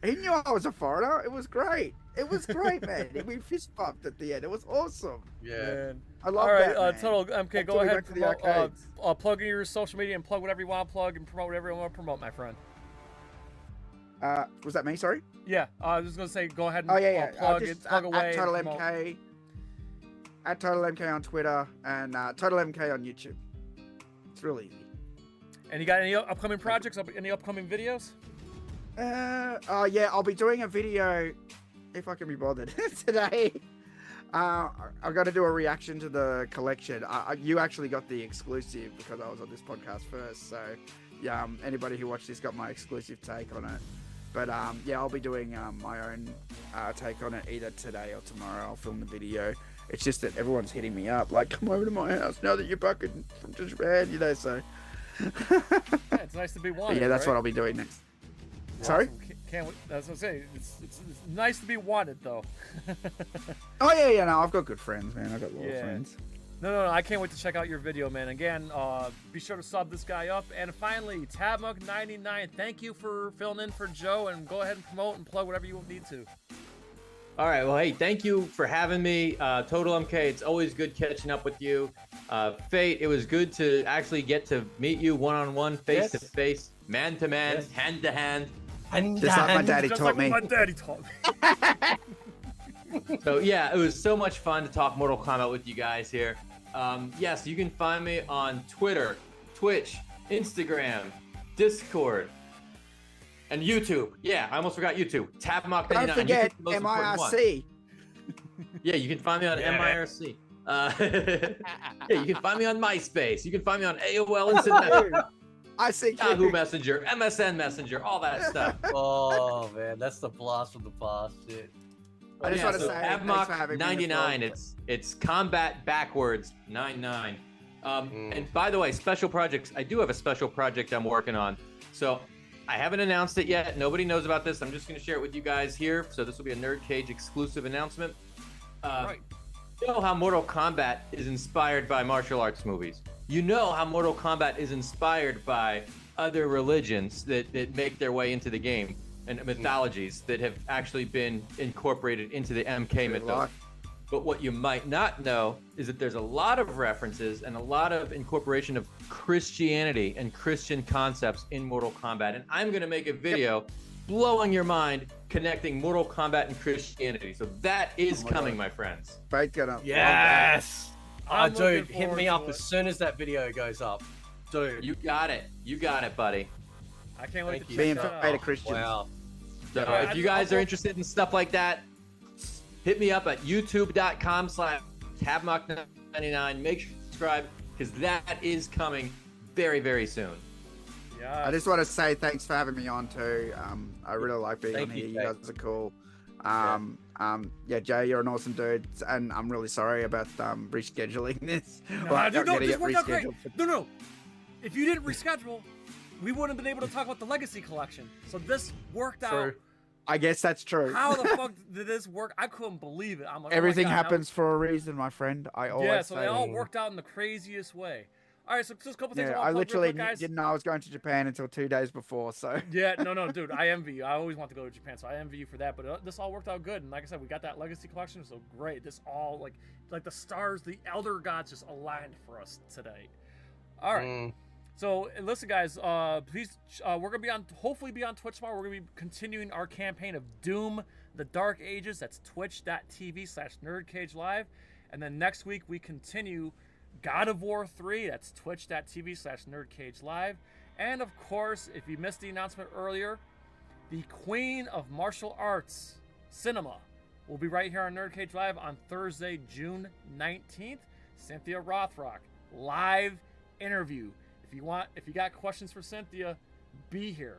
He knew I was a foreigner. It was great. It was great, man. We fist bumped at the end. It was awesome. Yeah. Man. I love All right, that, man. Total MK, Until go we ahead. went to the Promote, arcades. plug in your social media and plug whatever you want to plug and promote whatever you want to promote, my friend. Was that me? Sorry. Yeah, I was just gonna say, go ahead and Oh yeah. plug Just it, plug away. at and promote. TotalMK. At TotalMK on Twitter and TotalMK on YouTube. It's real easy. And you got any upcoming projects? Any upcoming videos? Yeah, I'll be doing a video if I can be bothered today. I've got to do a reaction to the collection. You actually got the exclusive because I was on this podcast first. So, yeah, anybody who watched this got my exclusive take on it. But, yeah, I'll be doing my own take on it either today or tomorrow. I'll film the video. It's just that everyone's hitting me up, like, come over to my house now that you're back from Japan, so. Yeah, it's nice to be But wanted. yeah, that's right? what I'll be doing next. Sorry? Can't wait. That's what I'm saying. It's nice to be wanted, though. Oh, yeah, no, I've got good friends, man. I've got loyal friends. No, I can't wait to check out your video, man. Again, be sure to sub this guy up. And finally, TabMuck99, thank you for filling in for Joe, and go ahead and promote and plug whatever you need to. All right, well, hey, thank you for having me. TotalMK, it's always good catching up with you. Fate, it was good to actually get to meet you one-on-one, face-to-face, man-to-man, hand-to-hand. Just like my daddy taught me. My daddy taught me. So yeah, it was so much fun to talk Mortal Kombat with you guys here. Yes, you can find me on Twitter, Twitch, Instagram, Discord, and YouTube. Yeah, I almost forgot YouTube. TabMock99. Don't forget YouTube's the most important one. MIRC. Yeah, you can find me on MIRC. Yeah, you can find me on MySpace. You can find me on AOL Instant Messenger, Yahoo Messenger, MSN Messenger, all that stuff. Oh man, that's the blast from the past. Shit. I just want to say, thanks for having me. 99. It's combat backwards 99. And by the way, special projects. I do have a special project I'm working on. So I haven't announced it yet. Nobody knows about this. I'm just going to share it with you guys here. So this will be a NerdCage exclusive announcement. Right. You know how Mortal Kombat is inspired by martial arts movies. You know how Mortal Kombat is inspired by other religions that make their way into the game and mythologies that have actually been incorporated into the MK mythos. But what you might not know is that there's a lot of references and a lot of incorporation of Christianity and Christian concepts in Mortal Kombat. And I'm going to make a video blowing your mind connecting Mortal Kombat and Christianity. So that is coming, my friends. Yes! I'm Dude, looking hit me forward up to as it. soon as that video goes up. Dude. You got it. You got it, buddy. I can't wait Thank to you. check Being that Fate out. of Christians. Wow. So Yeah, if you guys are interested in stuff like that, hit me up at youtube.com/tabmuck99. Make sure to subscribe because that is coming very, very soon. Yeah. I just want to say thanks for having me on too. I really like being on here. You guys are cool. Yeah, Jay, you're an awesome dude, and I'm really sorry about rescheduling this. No, dude, no, this worked out great. No. If you didn't reschedule, we wouldn't have been able to talk about the Legacy Collection. So this worked out. I guess that's true. How the fuck did this work? I couldn't believe it. I'm like, everything oh my God, happens for a reason, my friend. I always so say they all worked out in the craziest way. All right, so just a couple things. Yeah, I literally didn't know I was going to Japan until 2 days before. So yeah, no, dude, I envy you. I always want to go to Japan, so I envy you for that. But this all worked out good, and like I said, we got that Legacy Collection, so great. This all like the stars, the Elder Gods just aligned for us today. All right. So listen, guys, please, we're gonna hopefully be on Twitch tomorrow. We're gonna be continuing our campaign of Doom: The Dark Ages. That's twitch.tv/NerdCage Live, and then next week we continue God of War 3. That's twitch.tv/NerdCage Live, and of course, if you missed the announcement earlier, the Queen of Martial Arts Cinema will be right here on NerdCage Live on Thursday, June 19th. Cynthia Rothrock live interview. If you got questions for Cynthia, be here.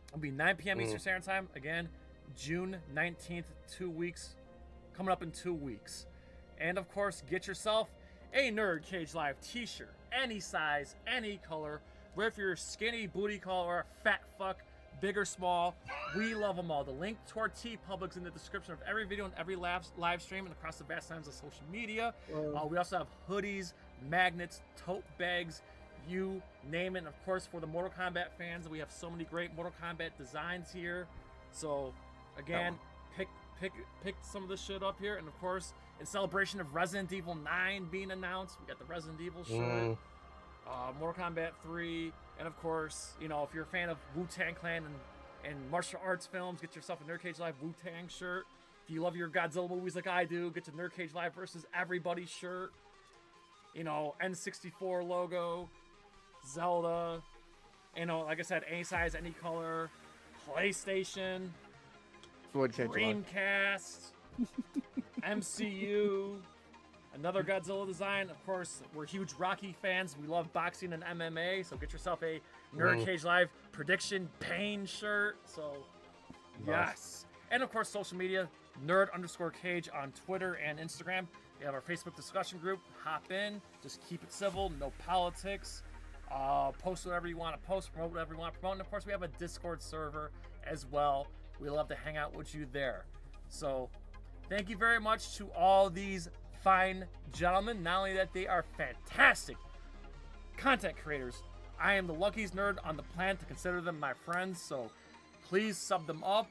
It'll be 9 p.m. Eastern Standard Time. Again, June 19th, 2 weeks. Coming up in 2 weeks. And of course, get yourself a NerdCage Live t-shirt. Any size, any color. Whether if you're a skinny booty call or a fat fuck, big or small, we love them all. The link to our TeePublic's in the description of every video and every live stream and across the vast times of social media. We also have hoodies, magnets, tote bags, you name it. And of course, for the Mortal Kombat fans, we have so many great Mortal Kombat designs here. So again, pick some of this shit up here. And of course, in celebration of Resident Evil 9 being announced, we got the Resident Evil shirt, Mortal Kombat 3, and of course, you know, if you're a fan of Wu-Tang Clan and martial arts films, get yourself a NerdCage Live Wu-Tang shirt. If you love your Godzilla movies like I do, get your NerdCage Live versus Everybody shirt. You know, N64 logo, Zelda, you know, like I said, any size, any color, PlayStation, Dreamcast, MCU, another Godzilla design. Of course, we're huge Rocky fans. We love boxing and MMA, so get yourself a NerdCage Live Prediction Pain shirt. So, yes. And of course, social media, nerd_cage on Twitter and Instagram. We have our Facebook discussion group. Hop in, just keep it civil, no politics. Post whatever you want to post, promote whatever you want to promote. And of course, we have a Discord server as well. We love to hang out with you there. So thank you very much to all these fine gentlemen. Not only that they are fantastic content creators, I am the luckiest nerd on the planet to consider them my friends. So please sub them up,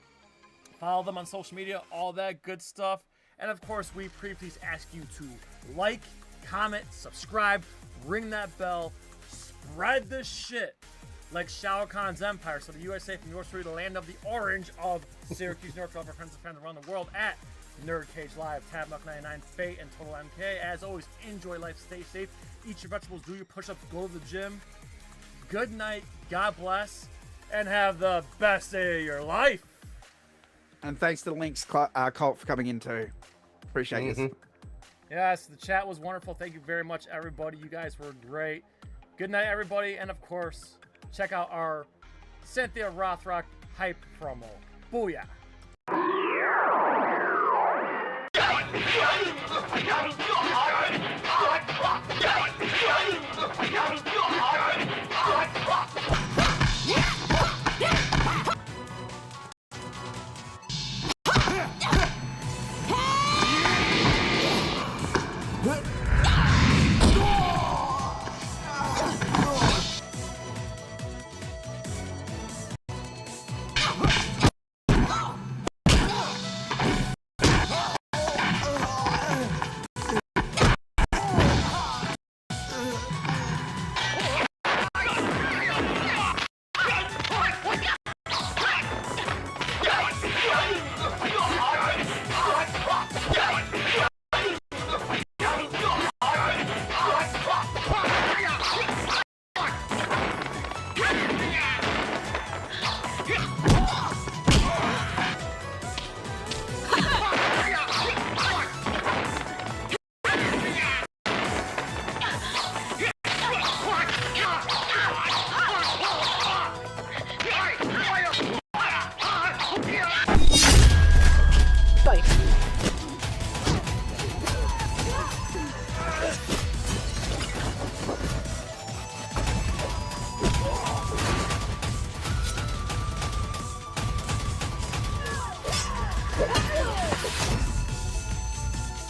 follow them on social media, all that good stuff. And of course, we please ask you to like, comment, subscribe, ring that bell, spread this shit like Shao Kahn's empire, so the USA from yours through the land of the orange of Syracuse, North Carolina, friends and fans around the world at NerdCage Live, TabMuck99, F.A.T.E, and TotalMK. As always, enjoy life, stay safe, eat your vegetables, do your push-ups, go to the gym. Good night, God bless, and have the best day of your life. And thanks to the Links Cult for coming in too. Appreciate you. Yes, the chat was wonderful. Thank you very much, everybody. You guys were great. Good night, everybody. And of course, check out our Cynthia Rothrock hype promo. Booyah.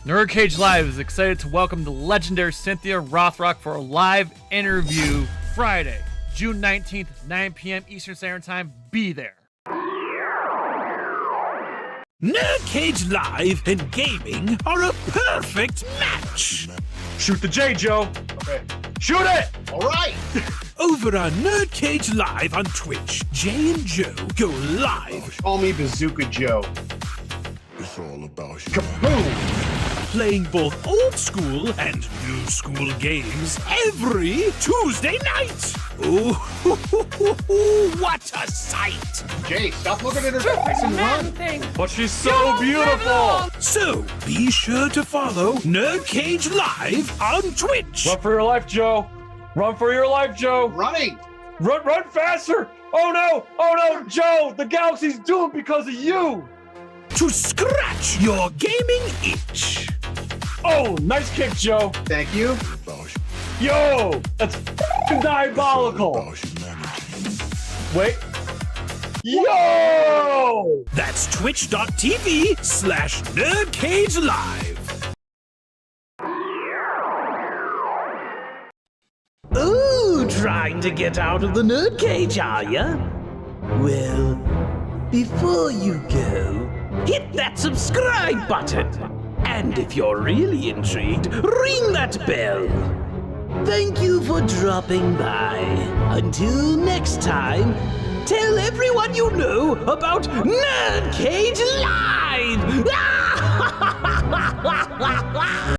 NerdCage Live is excited to welcome the legendary Cynthia Rothrock for a live interview Friday, June 19th, 9 p.m. Eastern Standard Time. Be there. NerdCage Live and gaming are a perfect match. Shoot the J, Joe. Okay. Shoot it! All right. Over on NerdCage Live on Twitch, Jay and Joe go live. Call me Bazooka Joe. It's all about you. Kaboom! Playing both old school and new school games every Tuesday night. Ooh, what a sight! Jay, stop looking at her face and run. But she's so beautiful. So be sure to follow NerdCage Live on Twitch. Run for your life, Joe. Run for your life, Joe. Running. Run faster. Oh no, Joe. The Galaxy's doomed because of you. To scratch your gaming itch. Oh, nice kick, Joe. Thank you. Yo, that's diabolical. Wait. Yo! That's twitch.tv/NerdCage Live. Ooh, trying to get out of the nerd cage, are ya? Well, before you go, hit that subscribe button. And if you're really intrigued, ring that bell. Thank you for dropping by. Until next time, tell everyone you know about NerdCage Live!